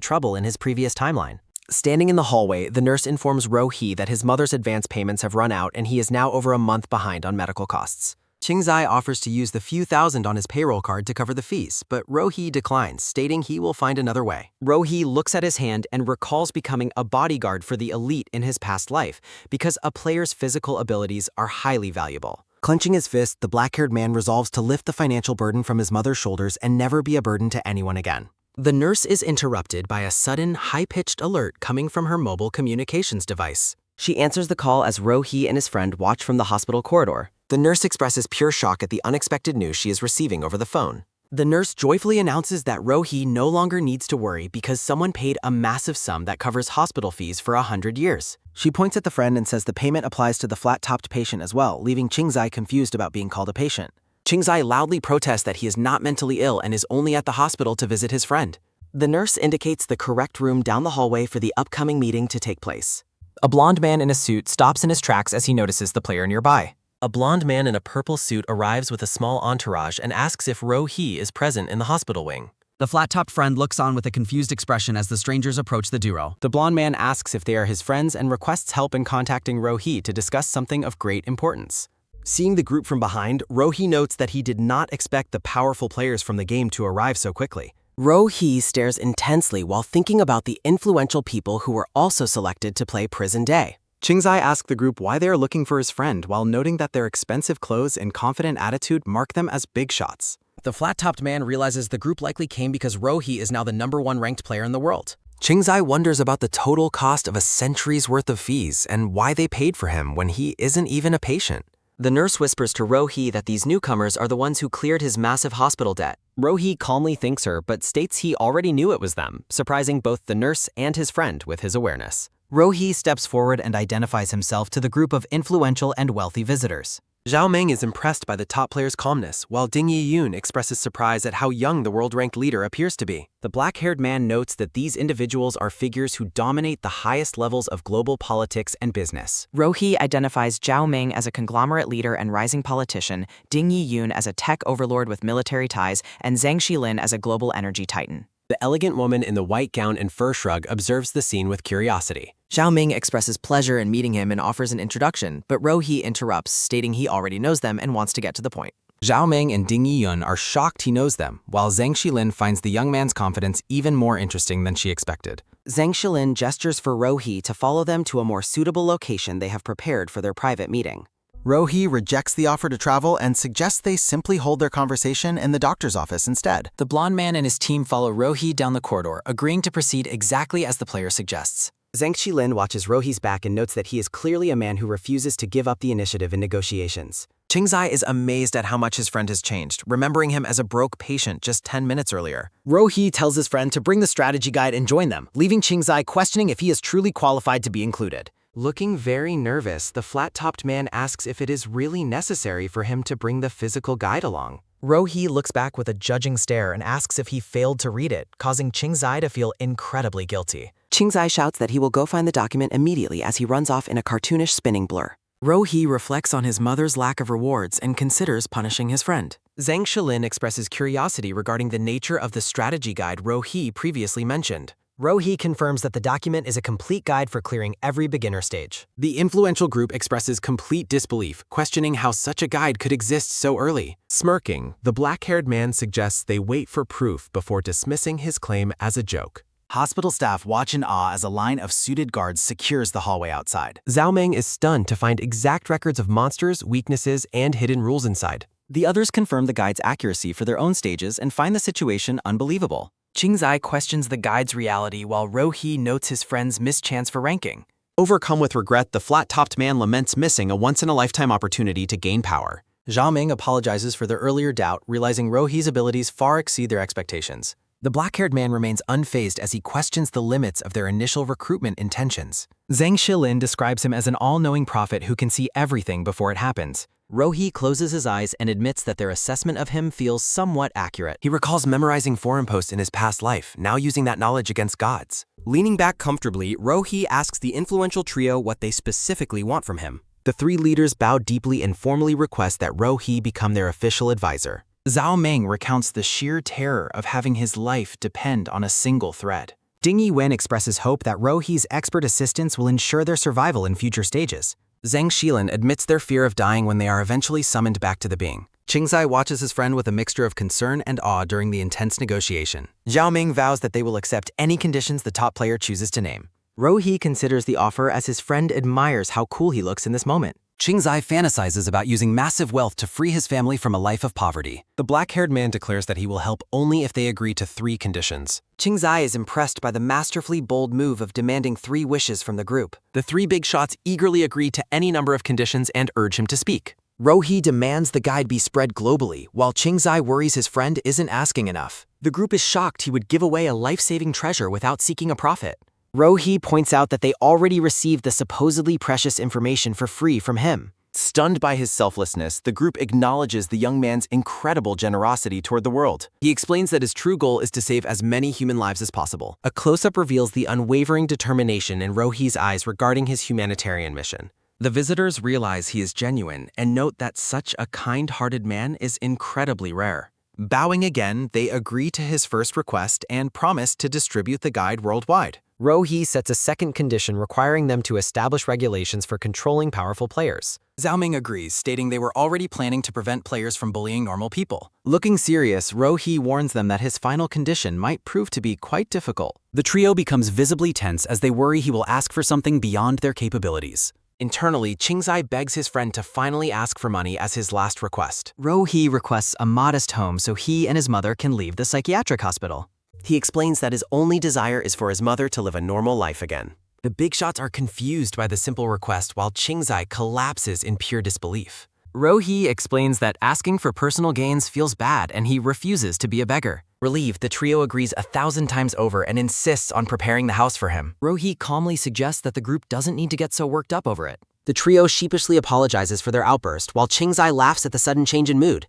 trouble in his previous timeline. Standing in the hallway, the nurse informs Rohi that his mother's advance payments have run out and he is now over a month behind on medical costs. Qingzai offers to use the few thousand on his payroll card to cover the fees, but Rohi declines, stating he will find another way. Rohi looks at his hand and recalls becoming a bodyguard for the elite in his past life, because a player's physical abilities are highly valuable. Clenching his fist, the black-haired man resolves to lift the financial burden from his mother's shoulders and never be a burden to anyone again. The nurse is interrupted by a sudden, high-pitched alert coming from her mobile communications device. She answers the call as Rohi and his friend watch from the hospital corridor. The nurse expresses pure shock at the unexpected news she is receiving over the phone. The nurse joyfully announces that Rohi no longer needs to worry because someone paid a massive sum that covers hospital fees for 100 years. She points at the friend and says the payment applies to the flat-topped patient as well, leaving Qingzai confused about being called a patient. Qingzai loudly protests that he is not mentally ill and is only at the hospital to visit his friend. The nurse indicates the correct room down the hallway for the upcoming meeting to take place. A blonde man in a suit stops in his tracks as he notices the player nearby. A blonde man in a purple suit arrives with a small entourage and asks if Rohi is present in the hospital wing. The flat-topped friend looks on with a confused expression as the strangers approach the duo. The blonde man asks if they are his friends and requests help in contacting Rohi to discuss something of great importance. Seeing the group from behind, Rohi notes that he did not expect the powerful players from the game to arrive so quickly. Rohi stares intensely while thinking about the influential people who were also selected to play Prison Day. Qingzai asks the group why they are looking for his friend while noting that their expensive clothes and confident attitude mark them as big shots. The flat-topped man realizes the group likely came because Rohi is now the #1 ranked player in the world. Qingzai wonders about the total cost of a century's worth of fees and why they paid for him when he isn't even a patient. The nurse whispers to Rohi that these newcomers are the ones who cleared his massive hospital debt. Rohi calmly thanks her but states he already knew it was them, surprising both the nurse and his friend with his awareness. Rohi steps forward and identifies himself to the group of influential and wealthy visitors. Zhao Meng is impressed by the top player's calmness, while Ding Yiyun expresses surprise at how young the world-ranked leader appears to be. The black-haired man notes that these individuals are figures who dominate the highest levels of global politics and business. Rohi identifies Zhao Ming as a conglomerate leader and rising politician, Ding Yiyun as a tech overlord with military ties, and Zhang Xilin as a global energy titan. The elegant woman in the white gown and fur shrug observes the scene with curiosity. Zhao Ming expresses pleasure in meeting him and offers an introduction, but Rohi interrupts, stating he already knows them and wants to get to the point. Zhao Meng and Ding Yiyun are shocked he knows them, while Zhang Xilin finds the young man's confidence even more interesting than she expected. Zhang Xilin gestures for Rohi to follow them to a more suitable location they have prepared for their private meeting. Rohi rejects the offer to travel and suggests they simply hold their conversation in the doctor's office instead. The blonde man and his team follow Rohi down the corridor, agreeing to proceed exactly as the player suggests. Zhang Xilin watches Rohi's back and notes that he is clearly a man who refuses to give up the initiative in negotiations. Qingzai is amazed at how much his friend has changed, remembering him as a broke patient just 10 minutes earlier. Rohi tells his friend to bring the strategy guide and join them, leaving Qingzai questioning if he is truly qualified to be included. Looking very nervous, the flat-topped man asks if it is really necessary for him to bring the physical guide along. Rohi looks back with a judging stare and asks if he failed to read it, causing Qingzai to feel incredibly guilty. Qingzai shouts that he will go find the document immediately as he runs off in a cartoonish spinning blur. Rohi reflects on his mother's lack of rewards and considers punishing his friend. Zhang Xilin expresses curiosity regarding the nature of the strategy guide Rohi previously mentioned. Rohi confirms that the document is a complete guide for clearing every beginner stage. The influential group expresses complete disbelief, questioning how such a guide could exist so early. Smirking, the black-haired man suggests they wait for proof before dismissing his claim as a joke. Hospital staff watch in awe as a line of suited guards secures the hallway outside. Zhao Meng is stunned to find exact records of monsters, weaknesses, and hidden rules inside. The others confirm the guide's accuracy for their own stages and find the situation unbelievable. Qingzai questions the guide's reality while Rohi notes his friend's mischance for ranking. Overcome with regret, the flat-topped man laments missing a once-in-a-lifetime opportunity to gain power. Zhao Ming apologizes for their earlier doubt, realizing Rohi's abilities far exceed their expectations. The black-haired man remains unfazed as he questions the limits of their initial recruitment intentions. Zhang Shilin describes him as an all-knowing prophet who can see everything before it happens. Rohi closes his eyes and admits that their assessment of him feels somewhat accurate. He recalls memorizing forum posts in his past life, now using that knowledge against gods. Leaning back comfortably, Rohi asks the influential trio what they specifically want from him. The three leaders bow deeply and formally request that Rohi become their official advisor. Zhao Ming recounts the sheer terror of having his life depend on a single thread. Ding Yiwen expresses hope that Rohi's expert assistance will ensure their survival in future stages. Zhang Shilin admits their fear of dying when they are eventually summoned back to the being. Qingzai watches his friend with a mixture of concern and awe during the intense negotiation. Zhao Ming vows that they will accept any conditions the top player chooses to name. Rohi considers the offer as his friend admires how cool he looks in this moment. Qingzai fantasizes about using massive wealth to free his family from a life of poverty. The black-haired man declares that he will help only if they agree to 3 conditions. Qingzai is impressed by the masterfully bold move of demanding 3 wishes from the group. The 3 big shots eagerly agree to any number of conditions and urge him to speak. Rohi demands the guide be spread globally, while Qingzai worries his friend isn't asking enough. The group is shocked he would give away a life-saving treasure without seeking a profit. Rohi points out that they already received the supposedly precious information for free from him. Stunned by his selflessness, the group acknowledges the young man's incredible generosity toward the world. He explains that his true goal is to save as many human lives as possible. A close-up reveals the unwavering determination in Rohi's eyes regarding his humanitarian mission. The visitors realize he is genuine and note that such a kind-hearted man is incredibly rare. Bowing again, they agree to his first request and promise to distribute the guide worldwide. Rohi sets a second condition requiring them to establish regulations for controlling powerful players. Zhao Ming agrees, stating they were already planning to prevent players from bullying normal people. Looking serious, Rohi warns them that his final condition might prove to be quite difficult. The trio becomes visibly tense as they worry he will ask for something beyond their capabilities. Internally, Qingzai begs his friend to finally ask for money as his last request. Rohi requests a modest home so he and his mother can leave the psychiatric hospital. He explains that his only desire is for his mother to live a normal life again. The big shots are confused by the simple request while Qingzai collapses in pure disbelief. Rohi explains that asking for personal gains feels bad and he refuses to be a beggar. Relieved, the trio agrees 1,000 times over and insists on preparing the house for him. Rohi calmly suggests that the group doesn't need to get so worked up over it. The trio sheepishly apologizes for their outburst while Qingzai laughs at the sudden change in mood.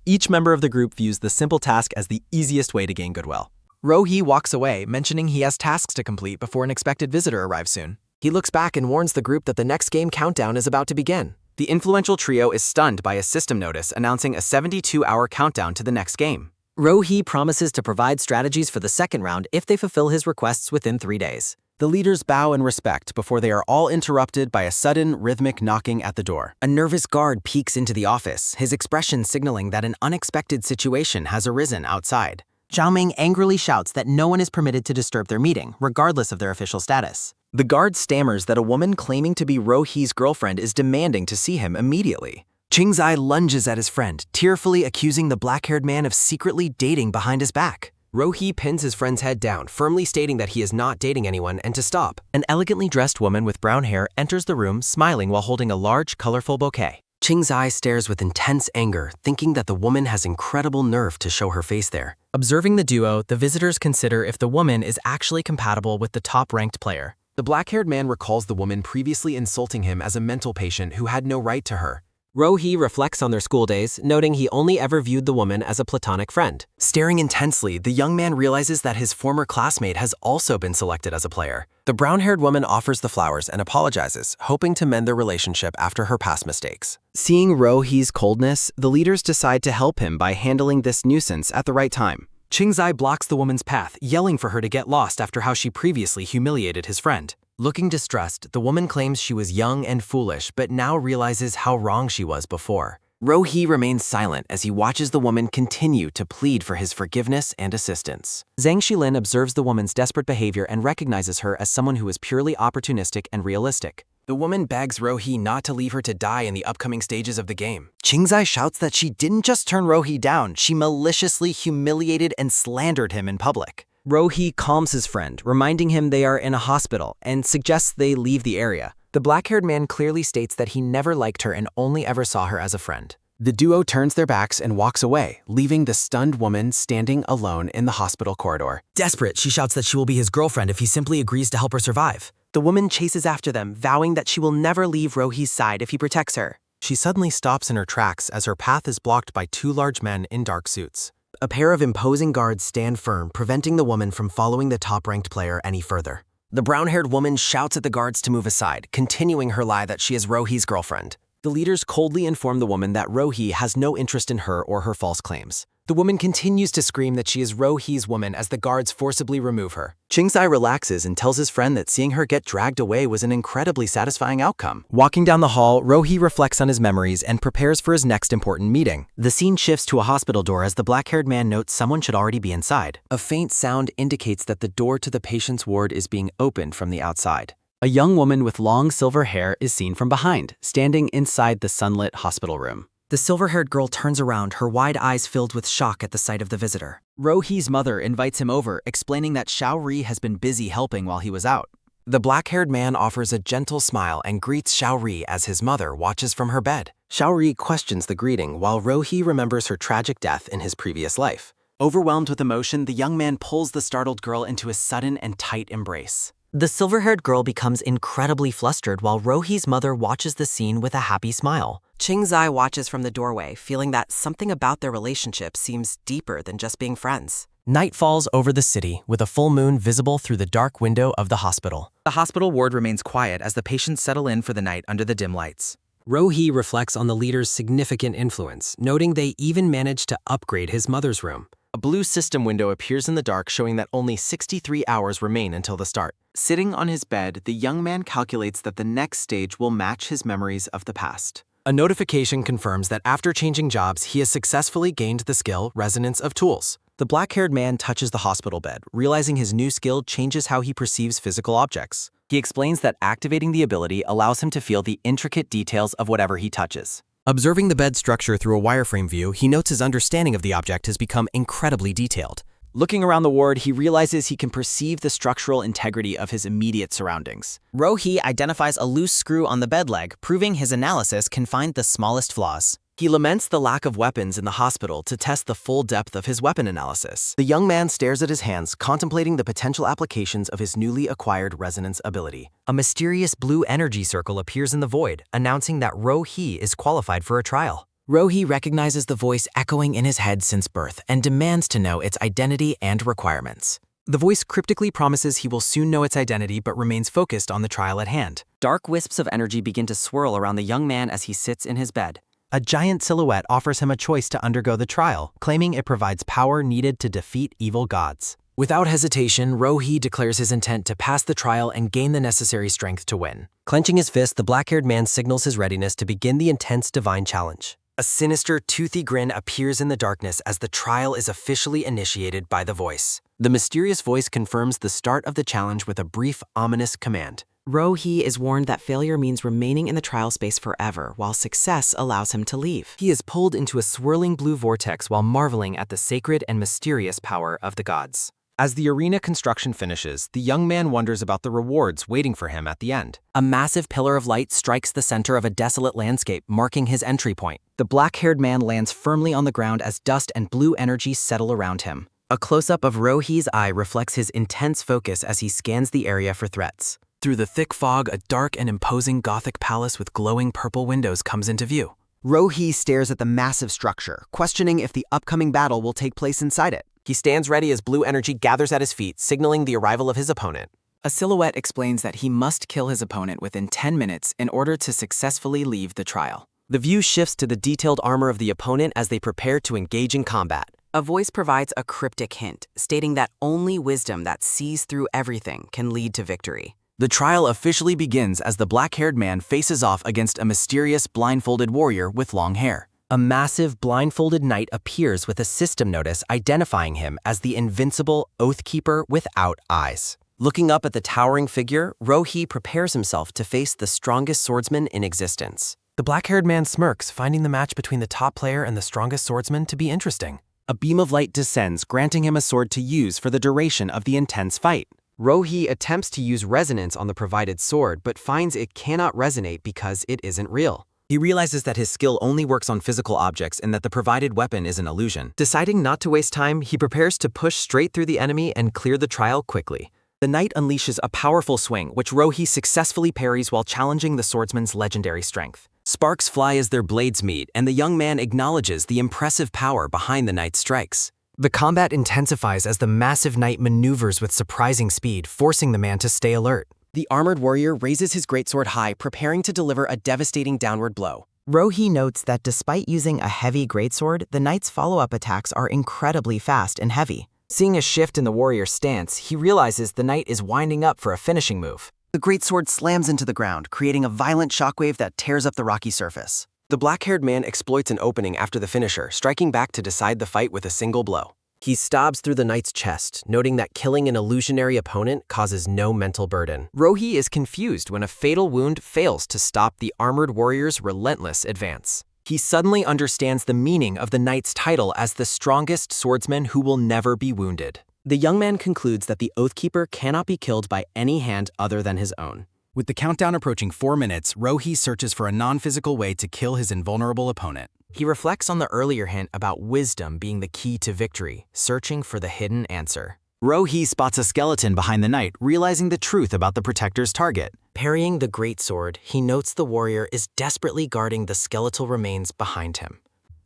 Each member of the group views the simple task as the easiest way to gain goodwill. Rohi walks away, mentioning he has tasks to complete before an expected visitor arrives soon. He looks back and warns the group that the next game countdown is about to begin. The influential trio is stunned by a system notice announcing a 72-hour countdown to the next game. Rohi promises to provide strategies for the second round if they fulfill his requests within 3 days. The leaders bow in respect before they are all interrupted by a sudden, rhythmic knocking at the door. A nervous guard peeks into the office, his expression signaling that an unexpected situation has arisen outside. Zhao Ming angrily shouts that no one is permitted to disturb their meeting, regardless of their official status. The guard stammers that a woman claiming to be Rohi's girlfriend is demanding to see him immediately. Qingzai lunges at his friend, tearfully accusing the black-haired man of secretly dating behind his back. Rohi pins his friend's head down, firmly stating that he is not dating anyone and to stop. An elegantly dressed woman with brown hair enters the room, smiling while holding a large, colorful bouquet. Qingzai stares with intense anger, thinking that the woman has incredible nerve to show her face there. Observing the duo, the visitors consider if the woman is actually compatible with the top-ranked player. The black-haired man recalls the woman previously insulting him as a mental patient who had no right to her. Rohi reflects on their school days, noting he only ever viewed the woman as a platonic friend. Staring intensely, the young man realizes that his former classmate has also been selected as a player. The brown-haired woman offers the flowers and apologizes, hoping to mend their relationship after her past mistakes. Seeing Rohi's coldness, the leaders decide to help him by handling this nuisance at the right time. Qingzai blocks the woman's path, yelling for her to get lost after how she previously humiliated his friend. Looking distressed, the woman claims she was young and foolish, but now realizes how wrong she was before. Rohi remains silent as he watches the woman continue to plead for his forgiveness and assistance. Zhang Shilin observes the woman's desperate behavior and recognizes her as someone who is purely opportunistic and realistic. The woman begs Rohi not to leave her to die in the upcoming stages of the game. Qingzai shouts that she didn't just turn Rohi down, she maliciously humiliated and slandered him in public. Rohee calms his friend, reminding him they are in a hospital, and suggests they leave the area. The black-haired man clearly states that he never liked her and only ever saw her as a friend. The duo turns their backs and walks away, leaving the stunned woman standing alone in the hospital corridor. Desperate, she shouts that she will be his girlfriend if he simply agrees to help her survive. The woman chases after them, vowing that she will never leave Rohee's side if he protects her. She suddenly stops in her tracks as her path is blocked by two large men in dark suits. A pair of imposing guards stand firm, preventing the woman from following the top-ranked player any further. The brown-haired woman shouts at the guards to move aside, continuing her lie that she is Rohee's girlfriend. The leaders coldly inform the woman that Rohee has no interest in her or her false claims. The woman continues to scream that she is Rohee's woman as the guards forcibly remove her. Chingzai relaxes and tells his friend that seeing her get dragged away was an incredibly satisfying outcome. Walking down the hall, Rohee reflects on his memories and prepares for his next important meeting. The scene shifts to a hospital door as the black-haired man notes someone should already be inside. A faint sound indicates that the door to the patient's ward is being opened from the outside. A young woman with long silver hair is seen from behind, standing inside the sunlit hospital room. The silver-haired girl turns around, her wide eyes filled with shock at the sight of the visitor. Rohee's mother invites him over, explaining that Xiaori has been busy helping while he was out. The black-haired man offers a gentle smile and greets Xiaori as his mother watches from her bed. Xiaori questions the greeting while Rohee remembers her tragic death in his previous life. Overwhelmed with emotion, the young man pulls the startled girl into a sudden and tight embrace. The silver-haired girl becomes incredibly flustered while Rohee's mother watches the scene with a happy smile. Chingzai watches from the doorway, feeling that something about their relationship seems deeper than just being friends. Night falls over the city, with a full moon visible through the dark window of the hospital. The hospital ward remains quiet as the patients settle in for the night under the dim lights. Rohee reflects on the leader's significant influence, noting they even managed to upgrade his mother's room. A blue system window appears in the dark, showing that only 63 hours remain until the start. Sitting on his bed, the young man calculates that the next stage will match his memories of the past. A notification confirms that after changing jobs, he has successfully gained the skill Resonance of Tools. The black-haired man touches the hospital bed, realizing his new skill changes how he perceives physical objects. He explains that activating the ability allows him to feel the intricate details of whatever he touches. Observing the bed structure through a wireframe view, he notes his understanding of the object has become incredibly detailed. Looking around the ward, he realizes he can perceive the structural integrity of his immediate surroundings. Rohee identifies a loose screw on the bed leg, proving his analysis can find the smallest flaws. He laments the lack of weapons in the hospital to test the full depth of his weapon analysis. The young man stares at his hands, contemplating the potential applications of his newly acquired resonance ability. A mysterious blue energy circle appears in the void, announcing that Rohee is qualified for a trial. Rohee recognizes the voice echoing in his head since birth and demands to know its identity and requirements. The voice cryptically promises he will soon know its identity but remains focused on the trial at hand. Dark wisps of energy begin to swirl around the young man as he sits in his bed. A giant silhouette offers him a choice to undergo the trial, claiming it provides power needed to defeat evil gods. Without hesitation, Rohee declares his intent to pass the trial and gain the necessary strength to win. Clenching his fist, the black-haired man signals his readiness to begin the intense divine challenge. A sinister, toothy grin appears in the darkness as the trial is officially initiated by the voice. The mysterious voice confirms the start of the challenge with a brief, ominous command. Rohee is warned that failure means remaining in the trial space forever, while success allows him to leave. He is pulled into a swirling blue vortex while marveling at the sacred and mysterious power of the gods. As the arena construction finishes, the young man wonders about the rewards waiting for him at the end. A massive pillar of light strikes the center of a desolate landscape, marking his entry point. The black-haired man lands firmly on the ground as dust and blue energy settle around him. A close-up of Rohee's eye reflects his intense focus as he scans the area for threats. Through the thick fog, a dark and imposing Gothic palace with glowing purple windows comes into view. Rohee stares at the massive structure, questioning if the upcoming battle will take place inside it. He stands ready as blue energy gathers at his feet, signaling the arrival of his opponent. A silhouette explains that he must kill his opponent within 10 minutes in order to successfully leave the trial. The view shifts to the detailed armor of the opponent as they prepare to engage in combat. A voice provides a cryptic hint, stating that only wisdom that sees through everything can lead to victory. The trial officially begins as the black-haired man faces off against a mysterious blindfolded warrior with long hair. A massive blindfolded knight appears with a system notice identifying him as the invincible Oathkeeper without eyes. Looking up at the towering figure, Rohee prepares himself to face the strongest swordsman in existence. The black-haired man smirks, finding the match between the top player and the strongest swordsman to be interesting. A beam of light descends, granting him a sword to use for the duration of the intense fight. Rohi attempts to use resonance on the provided sword, but finds it cannot resonate because it isn't real. He realizes that his skill only works on physical objects and that the provided weapon is an illusion. Deciding not to waste time, he prepares to push straight through the enemy and clear the trial quickly. The knight unleashes a powerful swing, which Rohi successfully parries while challenging the swordsman's legendary strength. Sparks fly as their blades meet, and the young man acknowledges the impressive power behind the knight's strikes. The combat intensifies as the massive knight maneuvers with surprising speed, forcing the man to stay alert. The armored warrior raises his greatsword high, preparing to deliver a devastating downward blow. Rohi notes that despite using a heavy greatsword, the knight's follow-up attacks are incredibly fast and heavy. Seeing a shift in the warrior's stance, he realizes the knight is winding up for a finishing move. The greatsword slams into the ground, creating a violent shockwave that tears up the rocky surface. The black-haired man exploits an opening after the finisher, striking back to decide the fight with a single blow. He stabs through the knight's chest, noting that killing an illusionary opponent causes no mental burden. Rohi is confused when a fatal wound fails to stop the armored warrior's relentless advance. He suddenly understands the meaning of the knight's title as the strongest swordsman who will never be wounded. The young man concludes that the Oathkeeper cannot be killed by any hand other than his own. With the countdown approaching 4 minutes, Rohi searches for a non-physical way to kill his invulnerable opponent. He reflects on the earlier hint about wisdom being the key to victory, searching for the hidden answer. Rohi spots a skeleton behind the knight, realizing the truth about the protector's target. Parrying the greatsword, he notes the warrior is desperately guarding the skeletal remains behind him.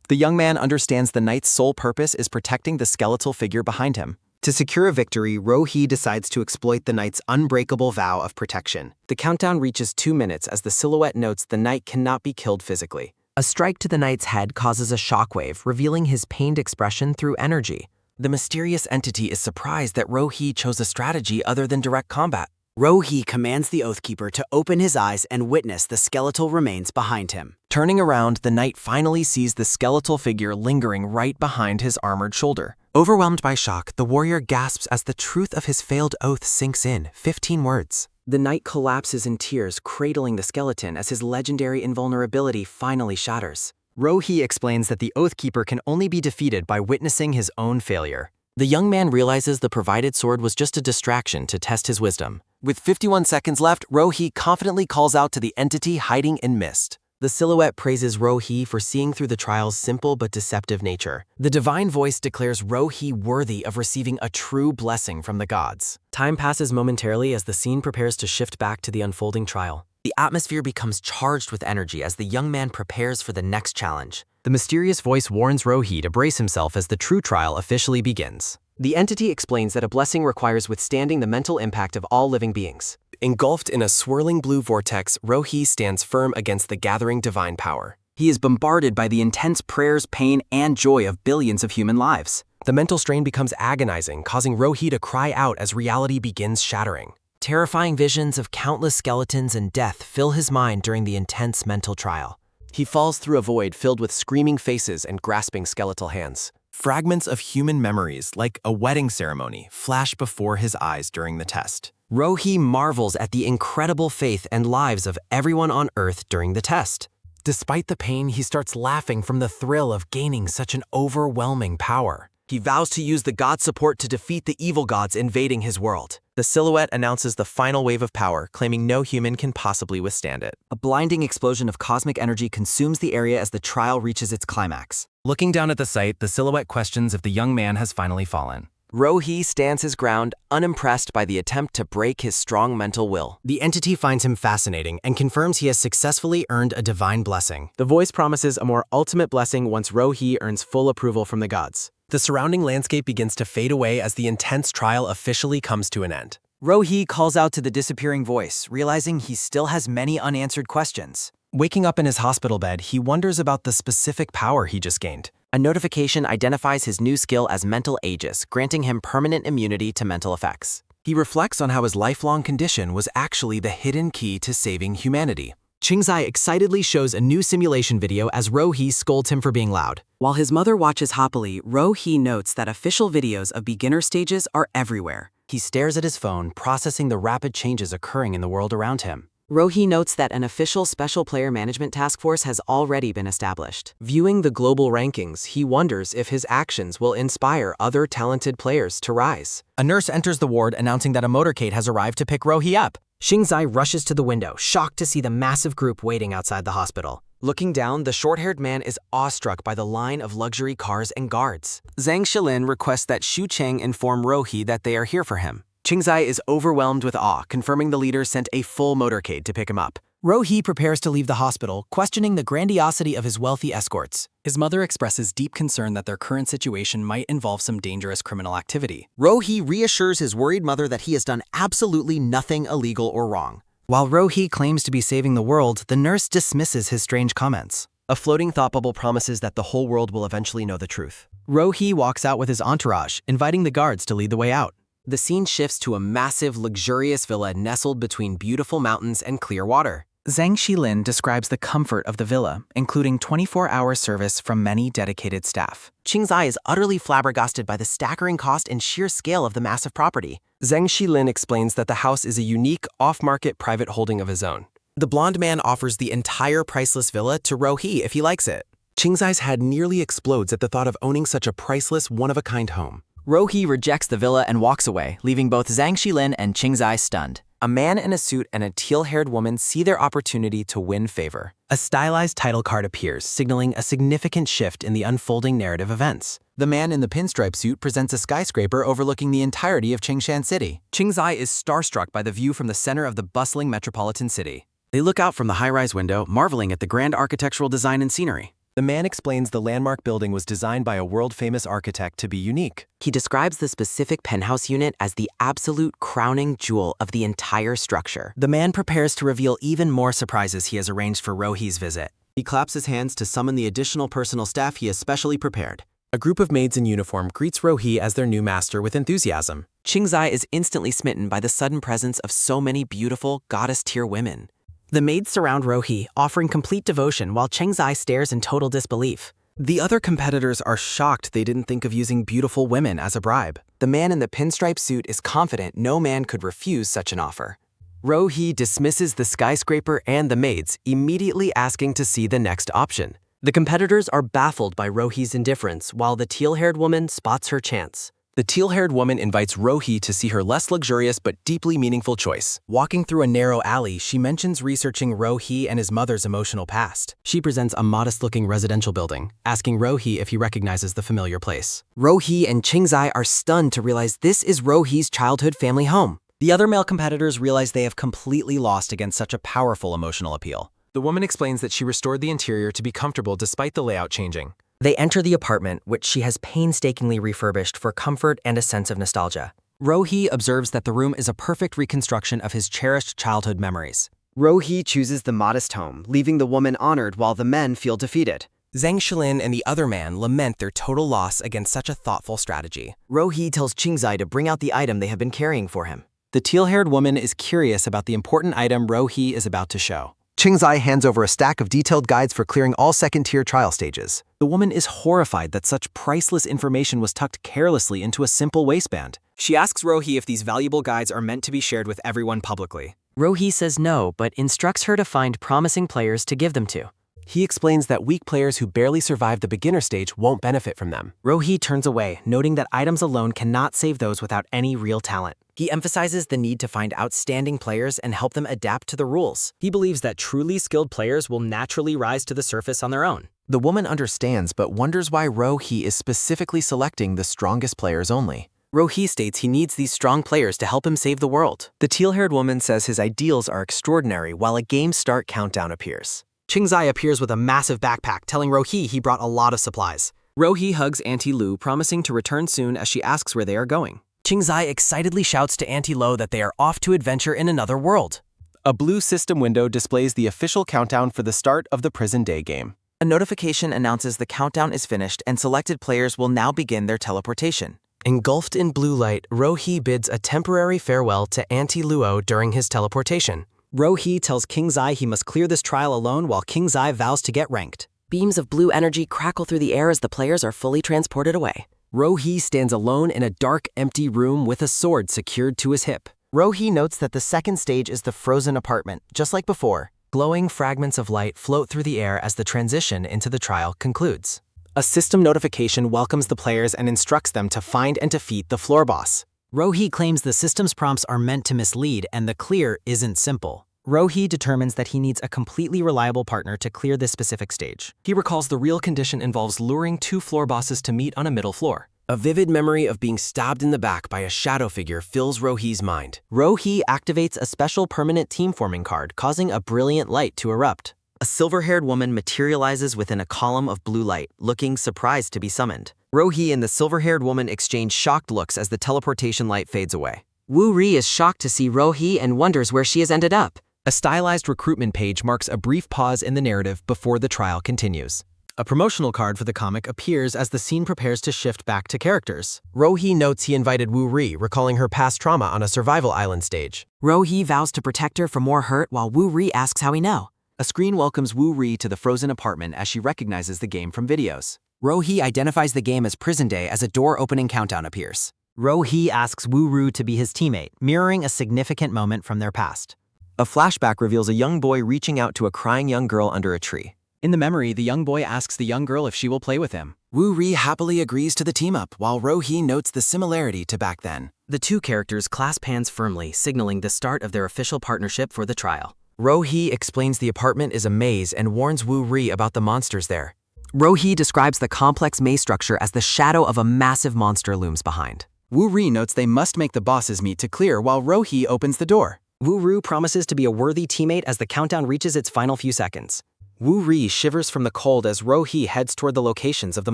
The young man understands the knight's sole purpose is protecting the skeletal figure behind him. To secure a victory, Rohi decides to exploit the knight's unbreakable vow of protection. The countdown reaches 2 minutes as the silhouette notes the knight cannot be killed physically. A strike to the knight's head causes a shockwave, revealing his pained expression through energy. The mysterious entity is surprised that Rohi chose a strategy other than direct combat. Rohi commands the Oathkeeper to open his eyes and witness the skeletal remains behind him. Turning around, the knight finally sees the skeletal figure lingering right behind his armored shoulder. Overwhelmed by shock, the warrior gasps as the truth of his failed oath sinks in, 15 words. The knight collapses in tears, cradling the skeleton as his legendary invulnerability finally shatters. Rohi explains that the Oathkeeper can only be defeated by witnessing his own failure. The young man realizes the provided sword was just a distraction to test his wisdom. With 51 seconds left, Rohi confidently calls out to the entity hiding in mist. The silhouette praises Rohi for seeing through the trial's simple but deceptive nature. The divine voice declares Rohi worthy of receiving a true blessing from the gods. Time passes momentarily as the scene prepares to shift back to the unfolding trial. The atmosphere becomes charged with energy as the young man prepares for the next challenge. The mysterious voice warns Rohi to brace himself as the true trial officially begins. The entity explains that a blessing requires withstanding the mental impact of all living beings. Engulfed in a swirling blue vortex, Rohi stands firm against the gathering divine power. He is bombarded by the intense prayers, pain, and joy of billions of human lives. The mental strain becomes agonizing, causing Rohi to cry out as reality begins shattering. Terrifying visions of countless skeletons and death fill his mind during the intense mental trial. He falls through a void filled with screaming faces and grasping skeletal hands. Fragments of human memories, like a wedding ceremony, flash before his eyes during the test. Rohi marvels at the incredible faith and lives of everyone on Earth during the test. Despite the pain, he starts laughing from the thrill of gaining such an overwhelming power. He vows to use the god's support to defeat the evil gods invading his world. The silhouette announces the final wave of power, claiming no human can possibly withstand it. A blinding explosion of cosmic energy consumes the area as the trial reaches its climax. Looking down at the sight, the silhouette questions if the young man has finally fallen. Rohi stands his ground, unimpressed by the attempt to break his strong mental will. The entity finds him fascinating and confirms he has successfully earned a divine blessing. The voice promises a more ultimate blessing once Rohi earns full approval from the gods. The surrounding landscape begins to fade away as the intense trial officially comes to an end. Rohi calls out to the disappearing voice, realizing he still has many unanswered questions. Waking up in his hospital bed, he wonders about the specific power he just gained. A notification identifies his new skill as Mental Aegis, granting him permanent immunity to mental effects. He reflects on how his lifelong condition was actually the hidden key to saving humanity. Qingzai excitedly shows a new simulation video as Rohi scolds him for being loud. While his mother watches happily, Rohi notes that official videos of beginner stages are everywhere. He stares at his phone, processing the rapid changes occurring in the world around him. Rohi notes that an official special player management task force has already been established. Viewing the global rankings, he wonders if his actions will inspire other talented players to rise. A nurse enters the ward announcing that a motorcade has arrived to pick Rohi up. Xingzai rushes to the window, shocked to see the massive group waiting outside the hospital. Looking down, the short-haired man is awestruck by the line of luxury cars and guards. Zhang Shilin requests that Xu Cheng inform Rohi that they are here for him. Qingzai is overwhelmed with awe, confirming the leader sent a full motorcade to pick him up. Rohi prepares to leave the hospital, questioning the grandiosity of his wealthy escorts. His mother expresses deep concern that their current situation might involve some dangerous criminal activity. Rohi reassures his worried mother that he has done absolutely nothing illegal or wrong. While Rohi claims to be saving the world, the nurse dismisses his strange comments. A floating thought bubble promises that the whole world will eventually know the truth. Rohi walks out with his entourage, inviting the guards to lead the way out. The scene shifts to a massive, luxurious villa nestled between beautiful mountains and clear water. Zhang Shilin describes the comfort of the villa, including 24-hour service from many dedicated staff. Qingzai is utterly flabbergasted by the staggering cost and sheer scale of the massive property. Zhang Shilin explains that the house is a unique, off-market private holding of his own. The blonde man offers the entire priceless villa to Rohi if he likes it. Qingzai's head nearly explodes at the thought of owning such a priceless, one-of-a-kind home. Rohi rejects the villa and walks away, leaving both Zhang Shilin and Qingzai stunned. A man in a suit and a teal-haired woman see their opportunity to win favor. A stylized title card appears, signaling a significant shift in the unfolding narrative events. The man in the pinstripe suit presents a skyscraper overlooking the entirety of Qingshan City. Qingzai is starstruck by the view from the center of the bustling metropolitan city. They look out from the high-rise window, marveling at the grand architectural design and scenery. The man explains the landmark building was designed by a world-famous architect to be unique. He describes the specific penthouse unit as the absolute crowning jewel of the entire structure. The man prepares to reveal even more surprises he has arranged for Rohi's visit. He claps his hands to summon the additional personal staff he has specially prepared. A group of maids in uniform greets Rohi as their new master with enthusiasm. Qingzai is instantly smitten by the sudden presence of so many beautiful, goddess-tier women. The maids surround Rohi, offering complete devotion while Qingzai stares in total disbelief. The other competitors are shocked they didn't think of using beautiful women as a bribe. The man in the pinstripe suit is confident no man could refuse such an offer. Rohi dismisses the skyscraper and the maids, immediately asking to see the next option. The competitors are baffled by Rohi's indifference, while the teal-haired woman spots her chance. The teal-haired woman invites Rohi to see her less luxurious but deeply meaningful choice. Walking through a narrow alley, she mentions researching Rohi and his mother's emotional past. She presents a modest-looking residential building, asking Rohi if he recognizes the familiar place. Rohi and Qingzai are stunned to realize this is Rohi's childhood family home. The other male competitors realize they have completely lost against such a powerful emotional appeal. The woman explains that she restored the interior to be comfortable despite the layout changing. They enter the apartment, which she has painstakingly refurbished for comfort and a sense of nostalgia. Rohi observes that the room is a perfect reconstruction of his cherished childhood memories. Rohi chooses the modest home, leaving the woman honored while the men feel defeated. Zhang Shilin and the other man lament their total loss against such a thoughtful strategy. Rohi tells Qingzai to bring out the item they have been carrying for him. The teal-haired woman is curious about the important item Rohi is about to show. Qingzai hands over a stack of detailed guides for clearing all second-tier trial stages. The woman is horrified that such priceless information was tucked carelessly into a simple waistband. She asks Rohi if these valuable guides are meant to be shared with everyone publicly. Rohi says no, but instructs her to find promising players to give them to. He explains that weak players who barely survive the beginner stage won't benefit from them. Rohi turns away, noting that items alone cannot save those without any real talent. He emphasizes the need to find outstanding players and help them adapt to the rules. He believes that truly skilled players will naturally rise to the surface on their own. The woman understands but wonders why Rohi is specifically selecting the strongest players only. Rohi states he needs these strong players to help him save the world. The teal-haired woman says his ideals are extraordinary while a game start countdown appears. Qingzai appears with a massive backpack, telling Rohi he brought a lot of supplies. Rohi hugs Auntie Lu, promising to return soon as she asks where they are going. Qingzai excitedly shouts to Auntie Lo that they are off to adventure in another world. A blue system window displays the official countdown for the start of the prison day game. A notification announces the countdown is finished and selected players will now begin their teleportation. Engulfed in blue light, Rohi bids a temporary farewell to Auntie Luo during his teleportation. Rohi tells Qingzai he must clear this trial alone while Qingzai vows to get ranked. Beams of blue energy crackle through the air as the players are fully transported away. Rohi stands alone in a dark, empty room with a sword secured to his hip. Ro-hee notes that the second stage is the frozen apartment, just like before. Glowing fragments of light float through the air as the transition into the trial concludes. A system notification welcomes the players and instructs them to find and defeat the floor boss. Ro-hee claims the system's prompts are meant to mislead and the clear isn't simple. Ro-hee determines that he needs a completely reliable partner to clear this specific stage. He recalls the real condition involves luring 2 floor bosses to meet on a middle floor. A vivid memory of being stabbed in the back by a shadow figure fills Ro-hee's mind. Ro-hee activates a special permanent team-forming card, causing a brilliant light to erupt. A silver-haired woman materializes within a column of blue light, looking surprised to be summoned. Ro-hee and the silver-haired woman exchange shocked looks as the teleportation light fades away. Woo-ri is shocked to see Ro-hee and wonders where she has ended up. A stylized recruitment page marks a brief pause in the narrative before the trial continues. A promotional card for the comic appears as the scene prepares to shift back to characters. Ro-hee notes he invited Woo-ri, recalling her past trauma on a survival island stage. Ro-hee vows to protect her from more hurt while Woo-ri asks how he know. A screen welcomes Woo-ri to the frozen apartment as she recognizes the game from videos. Ro-hee identifies the game as Prison Day as a door-opening countdown appears. Ro-hee asks Woo-ru to be his teammate, mirroring a significant moment from their past. A flashback reveals a young boy reaching out to a crying young girl under a tree. In the memory, the young boy asks the young girl if she will play with him. Woo-ri happily agrees to the team-up, while Ro-hee notes the similarity to back then. The two characters clasp hands firmly, signaling the start of their official partnership for the trial. Ro-hee explains the apartment is a maze and warns Woo-ri about the monsters there. Ro-hee describes the complex maze structure as the shadow of a massive monster looms behind. Woo-ri notes they must make the bosses meet to clear while Ro-hee opens the door. Woo-ru promises to be a worthy teammate as the countdown reaches its final few seconds. Woo-ri shivers from the cold as Ro-hee heads toward the locations of the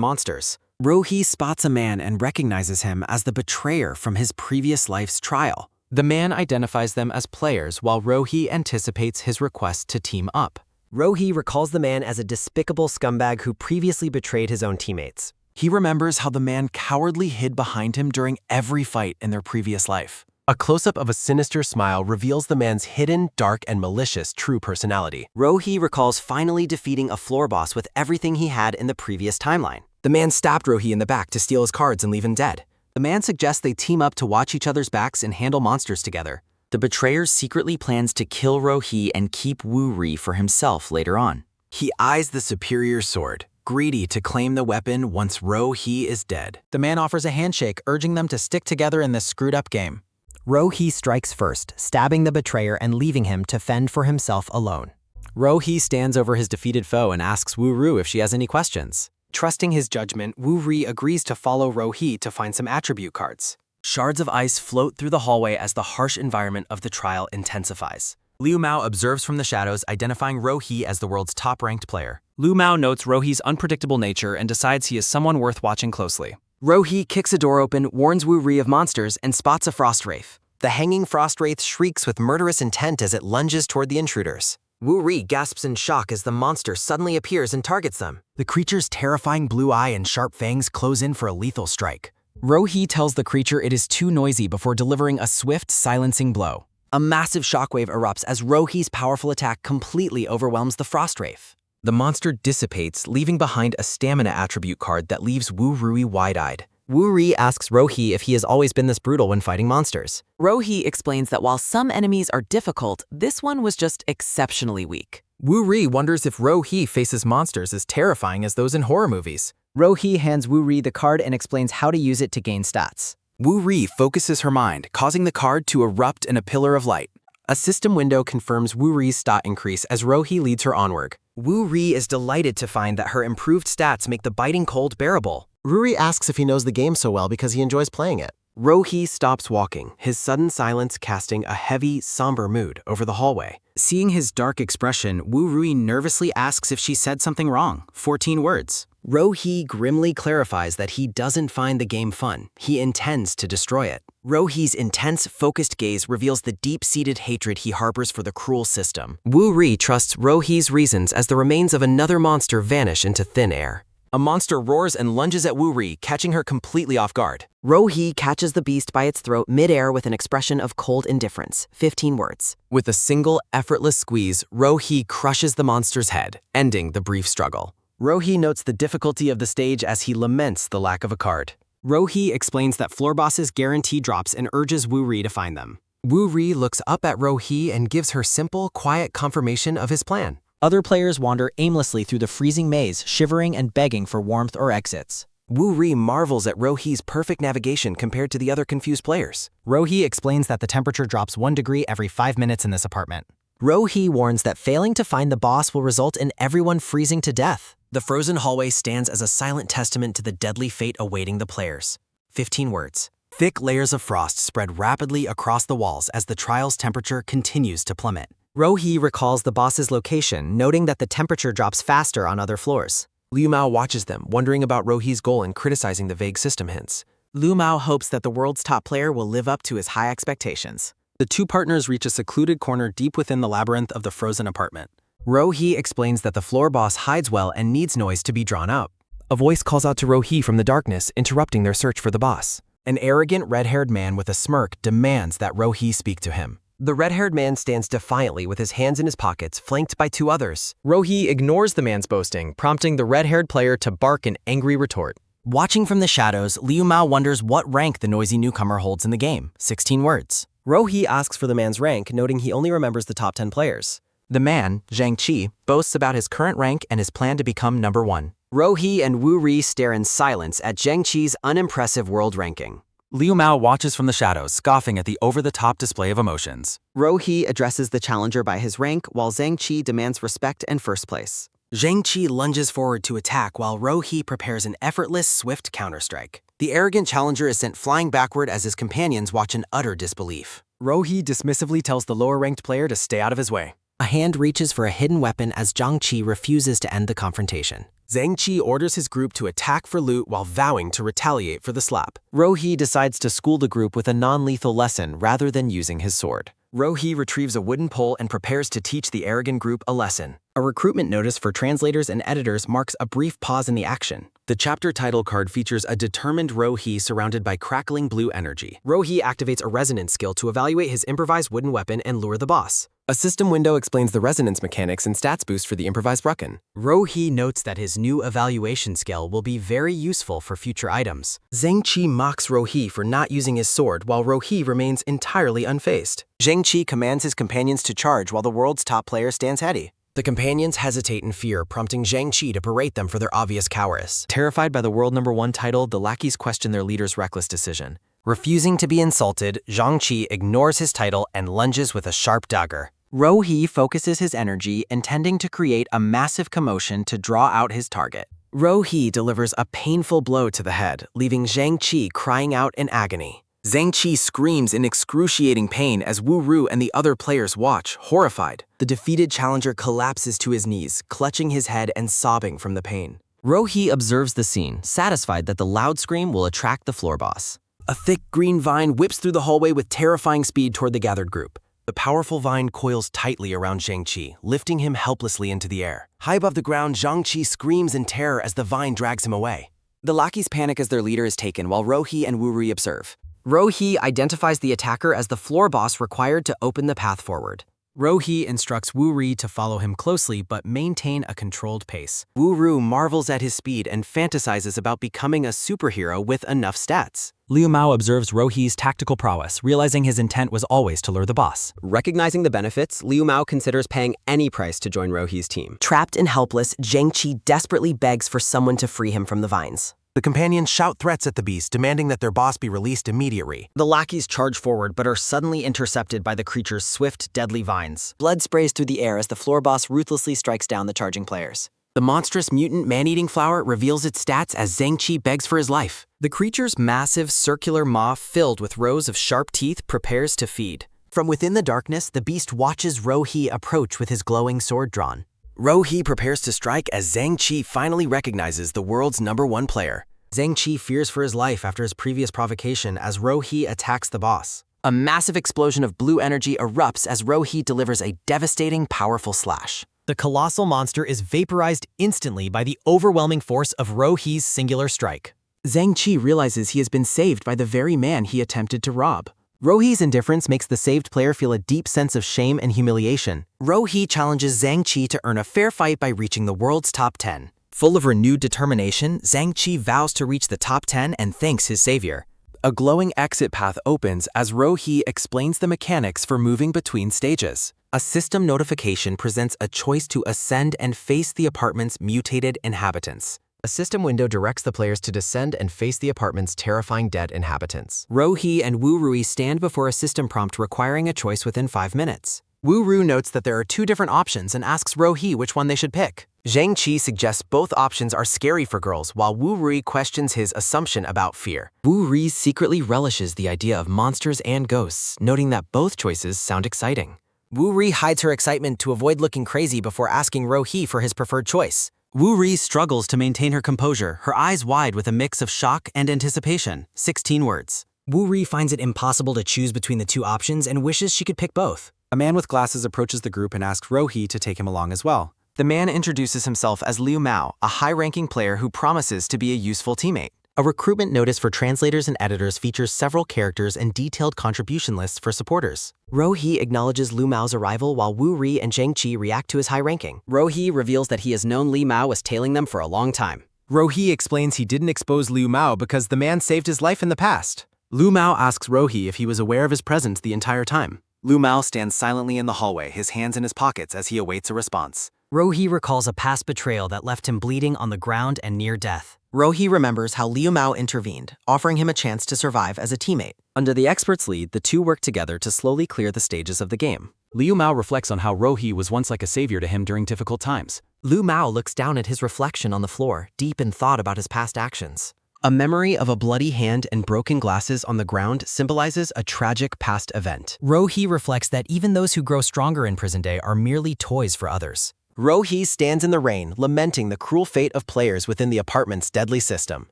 monsters. Ro-hee spots a man and recognizes him as the betrayer from his previous life's trial. The man identifies them as players while Ro-hee anticipates his request to team up. Ro-hee recalls the man as a despicable scumbag who previously betrayed his own teammates. He remembers how the man cowardly hid behind him during every fight in their previous life. A close-up of a sinister smile reveals the man's hidden, dark, and malicious true personality. Ro-hee recalls finally defeating a floor boss with everything he had in the previous timeline. The man stabbed Ro-hee in the back to steal his cards and leave him dead. The man suggests they team up to watch each other's backs and handle monsters together. The betrayer secretly plans to kill Ro-hee and keep Woo-ri for himself later on. He eyes the superior sword, greedy to claim the weapon once Ro-hee is dead. The man offers a handshake, urging them to stick together in this screwed-up game. Ro-hee strikes first, stabbing the betrayer and leaving him to fend for himself alone. Ro-hee stands over his defeated foe and asks Woo-ru if she has any questions. Trusting his judgment, Woo-ri agrees to follow Ro-hee to find some attribute cards. Shards of ice float through the hallway as the harsh environment of the trial intensifies. Liu Mao observes from the shadows, identifying Ro-hee as the world's top-ranked player. Liu Mao notes Ro-hee's unpredictable nature and decides he is someone worth watching closely. Ro-hee kicks a door open, warns Woo-ri of monsters, and spots a frost wraith. The hanging frost wraith shrieks with murderous intent as it lunges toward the intruders. Woo-ri gasps in shock as the monster suddenly appears and targets them. The creature's terrifying blue eye and sharp fangs close in for a lethal strike. Ro-hee tells the creature it is too noisy before delivering a swift, silencing blow. A massive shockwave erupts as Ro-hee's powerful attack completely overwhelms the frost wraith. The monster dissipates, leaving behind a stamina attribute card that leaves Woo-ri wide-eyed. Woo-ri asks Ro-hee if he has always been this brutal when fighting monsters. Ro-hee explains that while some enemies are difficult, this one was just exceptionally weak. Woo-ri wonders if Ro-hee faces monsters as terrifying as those in horror movies. Ro-hee hands Woo-ri the card and explains how to use it to gain stats. Woo-ri focuses her mind, causing the card to erupt in a pillar of light. A system window confirms Woo-ri's stat increase as Ro-hee leads her onward. Woo-ri is delighted to find that her improved stats make the biting cold bearable. Ro-hee asks if he knows the game so well because he enjoys playing it. Ro-hee stops walking, his sudden silence casting a heavy, somber mood over the hallway. Seeing his dark expression, Woo-ri nervously asks if she said something wrong. 14 words. Ro-hee grimly clarifies that he doesn't find the game fun. He intends to destroy it. Ro-hee's intense, focused gaze reveals the deep-seated hatred he harbors for the cruel system. Woo-ri trusts Ro-hee's reasons as the remains of another monster vanish into thin air. A monster roars and lunges at Woo-ri, catching her completely off guard. Ro-hee catches the beast by its throat mid-air with an expression of cold indifference. 15 words. With a single, effortless squeeze, Ro-hee crushes the monster's head, ending the brief struggle. Ro-hee notes the difficulty of the stage as he laments the lack of a card. Ro-hee explains that floor bosses guarantee drops and urges Woo-ri to find them. Wu Ri looks up at Ro-hee and gives her simple, quiet confirmation of his plan. Other players wander aimlessly through the freezing maze, shivering and begging for warmth or exits. Wu Ri marvels at Ro-hee's perfect navigation compared to the other confused players. Ro-hee explains that the temperature drops 1 degree every 5 minutes in this apartment. Ro-hee warns that failing to find the boss will result in everyone freezing to death. The frozen hallway stands as a silent testament to the deadly fate awaiting the players. 15 words. Thick layers of frost spread rapidly across the walls as the trial's temperature continues to plummet. Ro-hee recalls the boss's location, noting that the temperature drops faster on other floors. Liu Mao watches them, wondering about Ro-hee's goal and criticizing the vague system hints. Liu Mao hopes that the world's top player will live up to his high expectations. The two partners reach a secluded corner deep within the labyrinth of the frozen apartment. Ro-hee explains that the floor boss hides well and needs noise to be drawn up. A voice calls out to Ro-hee from the darkness, interrupting their search for the boss. An arrogant red-haired man with a smirk demands that Ro-hee speak to him. The red-haired man stands defiantly with his hands in his pockets, flanked by 2 others. Ro-hee ignores the man's boasting, prompting the red-haired player to bark an angry retort. Watching from the shadows, Liu Mao wonders what rank the noisy newcomer holds in the game. 16 words. Ro-hee asks for the man's rank, noting he only remembers the top 10 players. The man, Zhang Qi, boasts about his current rank and his plan to become number 1. Ro-hee and Wu Ri stare in silence at Zhang Qi's unimpressive world ranking. Liu Mao watches from the shadows, scoffing at the over-the-top display of emotions. Ro-hee addresses the challenger by his rank, while Zhang Qi demands respect and first place. Zhang Qi lunges forward to attack while Ro-hee prepares an effortless, swift counterstrike. The arrogant challenger is sent flying backward as his companions watch in utter disbelief. Ro-hee dismissively tells the lower-ranked player to stay out of his way. A hand reaches for a hidden weapon as Zhang Qi refuses to end the confrontation. Zhang Qi orders his group to attack for loot while vowing to retaliate for the slap. Ro-hee decides to school the group with a non-lethal lesson rather than using his sword. Ro-hee retrieves a wooden pole and prepares to teach the arrogant group a lesson. A recruitment notice for translators and editors marks a brief pause in the action. The chapter title card features a determined Ro-hee surrounded by crackling blue energy. Ro-hee activates a resonance skill to evaluate his improvised wooden weapon and lure the boss. A system window explains the resonance mechanics and stats boost for the improvised ruckin. Ro-hee notes that his new evaluation skill will be very useful for future items. Zhang Qi mocks Ro-hee for not using his sword while Ro-hee remains entirely unfazed. Zhang Qi commands his companions to charge while the world's top player stands heady. The companions hesitate in fear, prompting Zhang Qi to berate them for their obvious cowardice. Terrified by the world #1 title, the lackeys question their leader's reckless decision. Refusing to be insulted, Zhang Qi ignores his title and lunges with a sharp dagger. Ro-hee focuses his energy, intending to create a massive commotion to draw out his target. Ro-hee delivers a painful blow to the head, leaving Zhang Qi crying out in agony. Zhang Qi screams in excruciating pain as Wu Ru and the other players watch, horrified. The defeated challenger collapses to his knees, clutching his head and sobbing from the pain. Ro-hee observes the scene, satisfied that the loud scream will attract the floor boss. A thick green vine whips through the hallway with terrifying speed toward the gathered group. The powerful vine coils tightly around Zhang Qi, lifting him helplessly into the air. High above the ground, Zhang Qi screams in terror as the vine drags him away. The lackeys panic as their leader is taken while Ro-hee and Wu Ri observe. Ro-hee identifies the attacker as the floor boss required to open the path forward. Ro-hee instructs Wu Ri to follow him closely but maintain a controlled pace. Wu Ru marvels at his speed and fantasizes about becoming a superhero with enough stats. Liu Mao observes Ro-hee's tactical prowess, realizing his intent was always to lure the boss. Recognizing the benefits, Liu Mao considers paying any price to join Ro-hee's team. Trapped and helpless, Zhang Qi desperately begs for someone to free him from the vines. The companions shout threats at the beast, demanding that their boss be released immediately. The lackeys charge forward but are suddenly intercepted by the creature's swift, deadly vines. Blood sprays through the air as the floor boss ruthlessly strikes down the charging players. The monstrous mutant man-eating flower reveals its stats as Zhang Qi begs for his life. The creature's massive circular maw filled with rows of sharp teeth prepares to feed. From within the darkness, the beast watches Ro-hee approach with his glowing sword drawn. Ro-hee prepares to strike as Zhang Qi finally recognizes the world's #1 player. Zhang Qi fears for his life after his previous provocation as Ro-hee attacks the boss. A massive explosion of blue energy erupts as Ro-hee delivers a devastating, powerful slash. The colossal monster is vaporized instantly by the overwhelming force of Ro-hee's singular strike. Zhang Qi realizes he has been saved by the very man he attempted to rob. Ro-hee's indifference makes the saved player feel a deep sense of shame and humiliation. Ro-hee challenges Zhang Qi to earn a fair fight by reaching the world's top 10. Full of renewed determination, Zhang Qi vows to reach the top 10 and thanks his savior. A glowing exit path opens as Ro-hee explains the mechanics for moving between stages. A system notification presents a choice to ascend and face the apartment's mutated inhabitants. A system window directs the players to descend and face the apartment's terrifying dead inhabitants. Ro-hee and Woo-rui stand before a system prompt requiring a choice within 5 minutes. Woo-rui notes that there are 2 different options and asks Ro-hee which one they should pick. Zhang-chi suggests both options are scary for girls, while Woo-rui questions his assumption about fear. Woo-rui secretly relishes the idea of monsters and ghosts, noting that both choices sound exciting. Woo-rui hides her excitement to avoid looking crazy before asking Ro-hee for his preferred choice. Woo-rui struggles to maintain her composure, her eyes wide with a mix of shock and anticipation. 16 words. Woo-rui finds it impossible to choose between the 2 options and wishes she could pick both. A man with glasses approaches the group and asks Ro-hee to take him along as well. The man introduces himself as Liu Mao, a high-ranking player who promises to be a useful teammate. A recruitment notice for translators and editors features several characters and detailed contribution lists for supporters. Ro-hee acknowledges Liu Mao's arrival while Woo-rui and Zhang-chi react to his high ranking. Ro-hee reveals that he has known Li Mao was tailing them for a long time. Ro-hee explains he didn't expose Liu Mao because the man saved his life in the past. Liu Mao asks Ro-hee if he was aware of his presence the entire time. Liu Mao stands silently in the hallway, his hands in his pockets as he awaits a response. Ro-hee recalls a past betrayal that left him bleeding on the ground and near death. Ro-hee remembers how Liu Mao intervened, offering him a chance to survive as a teammate. Under the expert's lead, the 2 work together to slowly clear the stages of the game. Liu Mao reflects on how Ro-hee was once like a savior to him during difficult times. Liu Mao looks down at his reflection on the floor, deep in thought about his past actions. A memory of a bloody hand and broken glasses on the ground symbolizes a tragic past event. Ro-hee reflects that even those who grow stronger in prison day are merely toys for others. Ro-hee stands in the rain, lamenting the cruel fate of players within the apartment's deadly system.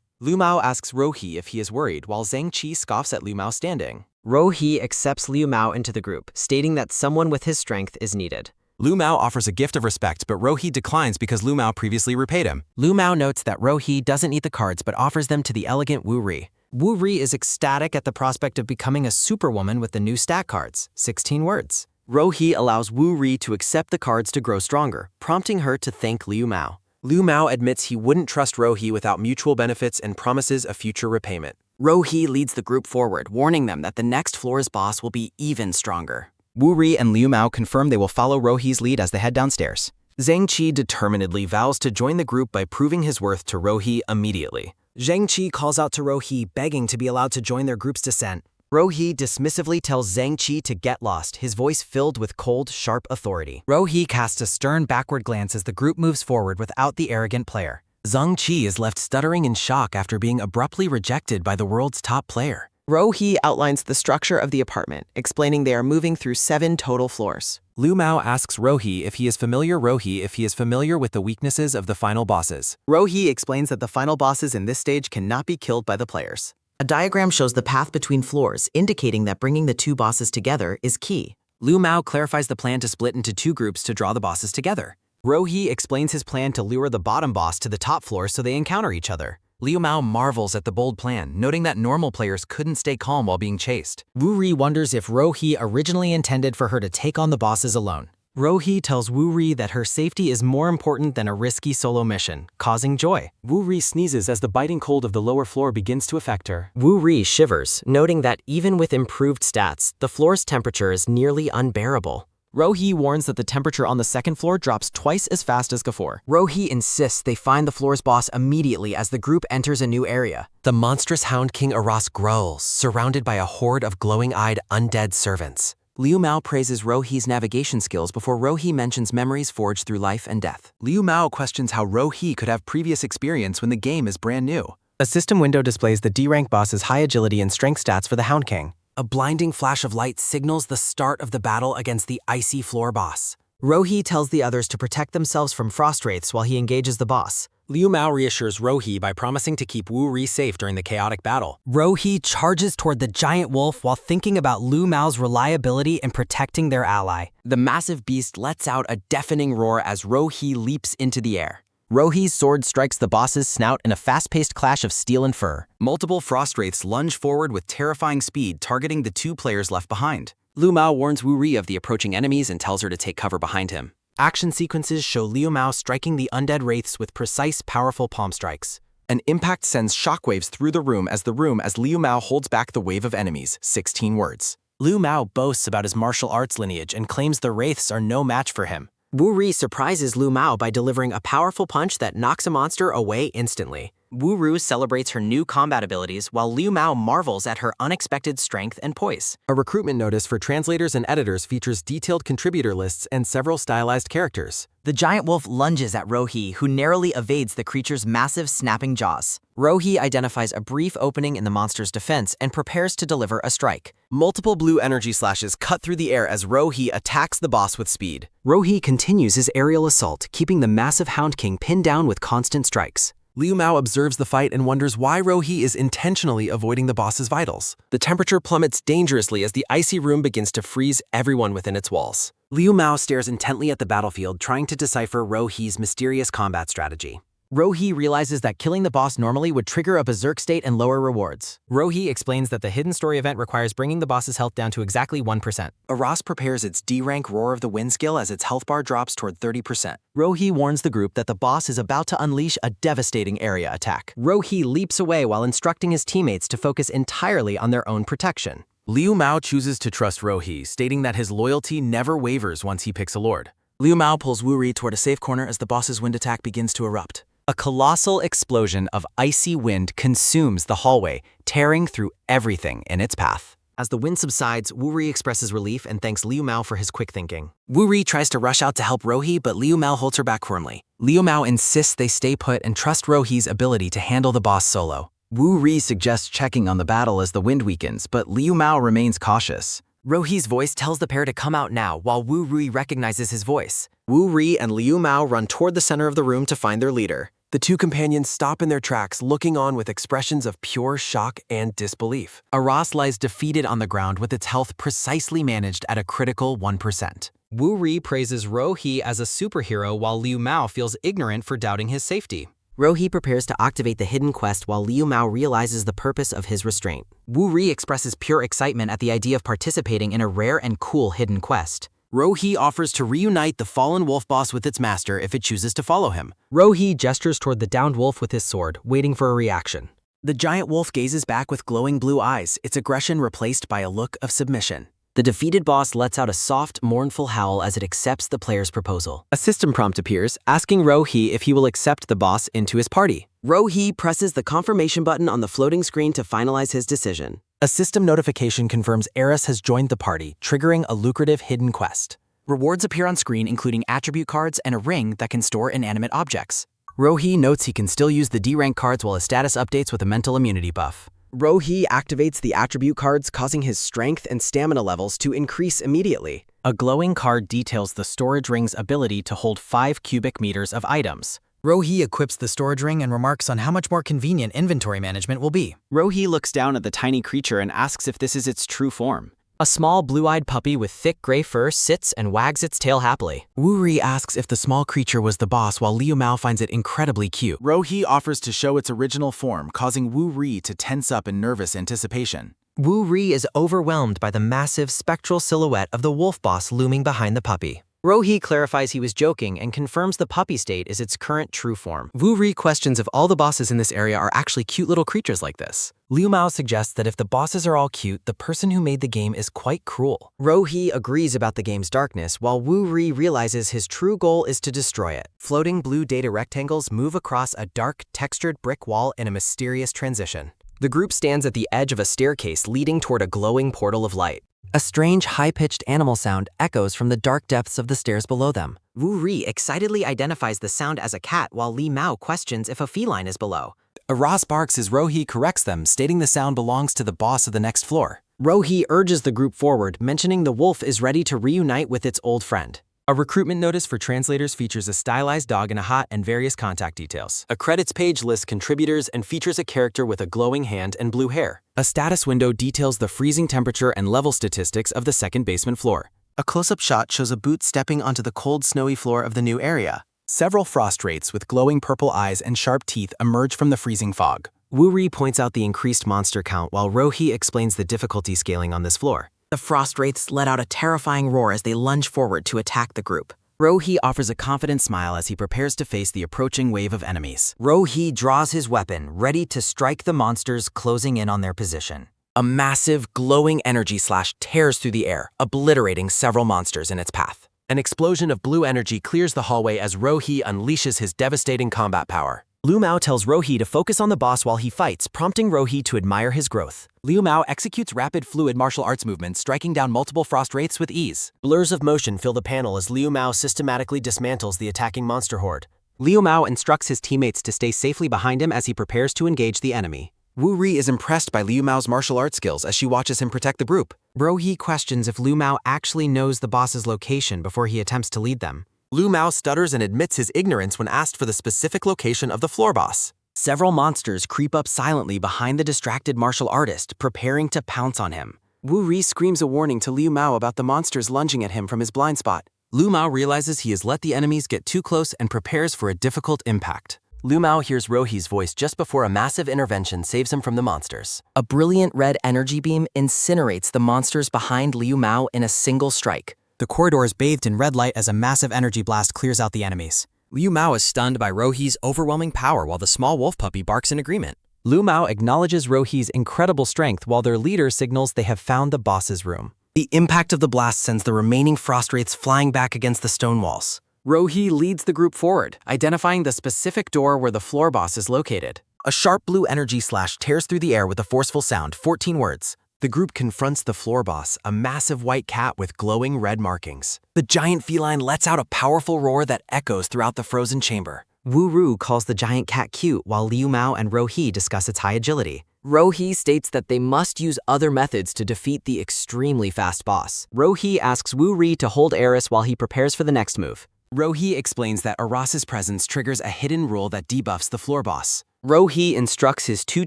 Liu Mao asks Ro-hee if he is worried, while Zhang-chi scoffs at Liu Mao standing. Ro-hee accepts Liu Mao into the group, stating that someone with his strength is needed. Liu Mao offers a gift of respect, but Ro-hee declines because Liu Mao previously repaid him. Liu Mao notes that Ro-hee doesn't need the cards but offers them to the elegant Woo-rui. Woo-rui is ecstatic at the prospect of becoming a superwoman with the new stat cards. 16 words. Ro-hee allows Woo-rui to accept the cards to grow stronger, prompting her to thank Liu Mao. Liu Mao admits he wouldn't trust Ro-hee without mutual benefits and promises a future repayment. Ro-hee leads the group forward, warning them that the next floor's boss will be even stronger. Woo-rui and Liu Mao confirm they will follow Ro-hee's lead as they head downstairs. Zhang-chi determinedly vows to join the group by proving his worth to Ro-hee immediately. Zhang-chi calls out to Ro-hee, begging to be allowed to join their group's descent. Ro-hee dismissively tells Zhang-chi to get lost, his voice filled with cold, sharp authority. Ro-hee casts a stern backward glance as the group moves forward without the arrogant player. Zhang-chi is left stuttering in shock after being abruptly rejected by the world's top player. Ro-hee outlines the structure of the apartment, explaining they are moving through 7 total floors. Liu Mao asks Ro-hee if he is familiar with the weaknesses of the final bosses. Ro-hee explains that the final bosses in this stage cannot be killed by the players. A diagram shows the path between floors, indicating that bringing the 2 bosses together is key. Liu Mao clarifies the plan to split into 2 groups to draw the bosses together. Ro-hee explains his plan to lure the bottom boss to the top floor so they encounter each other. Liu Mao marvels at the bold plan, noting that normal players couldn't stay calm while being chased. Woo-rui wonders if Ro-hee originally intended for her to take on the bosses alone. Ro-hee tells Woo-rui that her safety is more important than a risky solo mission, causing joy. Woo-rui sneezes as the biting cold of the lower floor begins to affect her. Woo-rui shivers, noting that even with improved stats, the floor's temperature is nearly unbearable. Ro-hee warns that the temperature on the 2nd floor drops twice as fast as before. Ro-hee insists they find the floor's boss immediately as the group enters a new area. The monstrous Hound King Aras growls, surrounded by a horde of glowing-eyed undead servants. Liu Mao praises Ro-hee's navigation skills before Ro-hee mentions memories forged through life and death. Liu Mao questions how Ro-hee could have previous experience when the game is brand new. A system window displays the D-rank boss's high agility and strength stats for the Hound King. A blinding flash of light signals the start of the battle against the icy floor boss. Ro-hee tells the others to protect themselves from frost wraiths while he engages the boss. Liu Mao reassures Ro-hee by promising to keep Woo-rui safe during the chaotic battle. Ro-hee charges toward the giant wolf while thinking about Liu Mao's reliability in protecting their ally. The massive beast lets out a deafening roar as Ro-hee leaps into the air. Ro-hee's sword strikes the boss's snout in a fast-paced clash of steel and fur. Multiple frost wraiths lunge forward with terrifying speed, targeting the 2 players left behind. Liu Mao warns Woo-rui of the approaching enemies and tells her to take cover behind him. Action sequences show Liu Mao striking the undead wraiths with precise, powerful palm strikes. An impact sends shockwaves through the room as Liu Mao holds back the wave of enemies. 16 words. Liu Mao boasts about his martial arts lineage and claims the wraiths are no match for him. Wu Ri surprises Liu Mao by delivering a powerful punch that knocks a monster away instantly. Wu Ru celebrates her new combat abilities while Liu Mao marvels at her unexpected strength and poise. A recruitment notice for translators and editors features detailed contributor lists and several stylized characters. The giant wolf lunges at Rohi, who narrowly evades the creature's massive snapping jaws. Rohi identifies a brief opening in the monster's defense and prepares to deliver a strike. Multiple blue energy slashes cut through the air as Rohi attacks the boss with speed. Rohi continues his aerial assault, keeping the massive Hound King pinned down with constant strikes. Liu Mao observes the fight and wonders why Rohi is intentionally avoiding the boss's vitals. The temperature plummets dangerously as the icy room begins to freeze everyone within its walls. Liu Mao stares intently at the battlefield, trying to decipher Rohi's mysterious combat strategy. Rohi realizes that killing the boss normally would trigger a berserk state and lower rewards. Rohi explains that the hidden story event requires bringing the boss's health down to exactly 1%. Aras prepares its D-rank Roar of the Wind skill as its health bar drops toward 30%. Rohi warns the group that the boss is about to unleash a devastating area attack. Rohi leaps away while instructing his teammates to focus entirely on their own protection. Liu Mao chooses to trust Rohi, stating that his loyalty never wavers once he picks a lord. Liu Mao pulls Wu Ri toward a safe corner as the boss's wind attack begins to erupt. A colossal explosion of icy wind consumes the hallway, tearing through everything in its path. As the wind subsides, Wu Ri expresses relief and thanks Liu Mao for his quick thinking. Wu Ri tries to rush out to help Rohi, but Liu Mao holds her back firmly. Liu Mao insists they stay put and trust Rohi's ability to handle the boss solo. Wu Ri suggests checking on the battle as the wind weakens, but Liu Mao remains cautious. Rohi's voice tells the pair to come out now while Wu Ri recognizes his voice. Wu Ri and Liu Mao run toward the center of the room to find their leader. The two companions stop in their tracks, looking on with expressions of pure shock and disbelief. Aras lies defeated on the ground with its health precisely managed at a critical 1%. Wu Ri praises Rohi as a superhero while Liu Mao feels ignorant for doubting his safety. Rohi prepares to activate the hidden quest while Liu Mao realizes the purpose of his restraint. Wu Ri expresses pure excitement at the idea of participating in a rare and cool hidden quest. Rohi offers to reunite the fallen wolf boss with its master if it chooses to follow him. Rohi gestures toward the downed wolf with his sword, waiting for a reaction. The giant wolf gazes back with glowing blue eyes, its aggression replaced by a look of submission. The defeated boss lets out a soft, mournful howl as it accepts the player's proposal. A system prompt appears, asking Rohi if he will accept the boss into his party. Rohi presses the confirmation button on the floating screen to finalize his decision. A system notification confirms Eris has joined the party, triggering a lucrative hidden quest. Rewards appear on screen, including attribute cards and a ring that can store inanimate objects. Rohi notes he can still use the D-rank cards while his status updates with a mental immunity buff. Rohi activates the attribute cards, causing his strength and stamina levels to increase immediately. A glowing card details the storage ring's ability to hold 5 cubic meters of items. Rohi equips the storage ring and remarks on how much more convenient inventory management will be. Rohi looks down at the tiny creature and asks if this is its true form. A small blue-eyed puppy with thick gray fur sits and wags its tail happily. Wu Ri asks if the small creature was the boss while Liu Mao finds it incredibly cute. Rohi offers to show its original form, causing Wu Ri to tense up in nervous anticipation. Wu Ri is overwhelmed by the massive spectral silhouette of the wolf boss looming behind the puppy. Rohi clarifies he was joking and confirms the puppy state is its current true form. Wu Ri questions if all the bosses in this area are actually cute little creatures like this. Liu Mao suggests that if the bosses are all cute, the person who made the game is quite cruel. Rohi agrees about the game's darkness, while Wu Ri realizes his true goal is to destroy it. Floating blue data rectangles move across a dark, textured brick wall in a mysterious transition. The group stands at the edge of a staircase leading toward a glowing portal of light. A strange, high-pitched animal sound echoes from the dark depths of the stairs below them. Wu Ri excitedly identifies the sound as a cat while Li Mao questions if a feline is below. Aras barks as Rohi corrects them, stating the sound belongs to the boss of the next floor. Rohi urges the group forward, mentioning the wolf is ready to reunite with its old friend. A recruitment notice for translators features a stylized dog in a hat and various contact details. A credits page lists contributors and features a character with a glowing hand and blue hair. A status window details the freezing temperature and level statistics of the second basement floor. A close-up shot shows a boot stepping onto the cold, snowy floor of the new area. Several frost wraiths with glowing purple eyes and sharp teeth emerge from the freezing fog. Wu Ri points out the increased monster count while Rohi explains the difficulty scaling on this floor. The frost wraiths let out a terrifying roar as they lunge forward to attack the group. Rohi offers a confident smile as he prepares to face the approaching wave of enemies. Rohi draws his weapon, ready to strike the monsters closing in on their position. A massive, glowing energy slash tears through the air, obliterating several monsters in its path. An explosion of blue energy clears the hallway as Rohi unleashes his devastating combat power. Liu Mao tells Rohi to focus on the boss while he fights, prompting Rohi to admire his growth. Liu Mao executes rapid fluid martial arts movements, striking down multiple frost wraiths with ease. Blurs of motion fill the panel as Liu Mao systematically dismantles the attacking monster horde. Liu Mao instructs his teammates to stay safely behind him as he prepares to engage the enemy. Wu Ri is impressed by Liu Mao's martial arts skills as she watches him protect the group. Rohi questions if Liu Mao actually knows the boss's location before he attempts to lead them. Liu Mao stutters and admits his ignorance when asked for the specific location of the floor boss. Several monsters creep up silently behind the distracted martial artist, preparing to pounce on him. Wu Ri screams a warning to Liu Mao about the monsters lunging at him from his blind spot. Liu Mao realizes he has let the enemies get too close and prepares for a difficult impact. Liu Mao hears Rohi's voice just before a massive intervention saves him from the monsters. A brilliant red energy beam incinerates the monsters behind Liu Mao in a single strike. The corridor is bathed in red light as a massive energy blast clears out the enemies. Liu Mao is stunned by Rohi's overwhelming power while the small wolf puppy barks in agreement. Liu Mao acknowledges Rohi's incredible strength while their leader signals they have found the boss's room. The impact of the blast sends the remaining frost wraiths flying back against the stone walls. Rohi leads the group forward, identifying the specific door where the floor boss is located. A sharp blue energy slash tears through the air with a forceful sound, 14 words. The group confronts the floor boss, a massive white cat with glowing red markings. The giant feline lets out a powerful roar that echoes throughout the frozen chamber. Wu Ru calls the giant cat cute while Liu Mao and Rohi discuss its high agility. Rohi states that they must use other methods to defeat the extremely fast boss. Rohi asks Wu Ri to hold Eris while he prepares for the next move. Rohi explains that Aras's presence triggers a hidden rule that debuffs the floor boss. Rohi instructs his two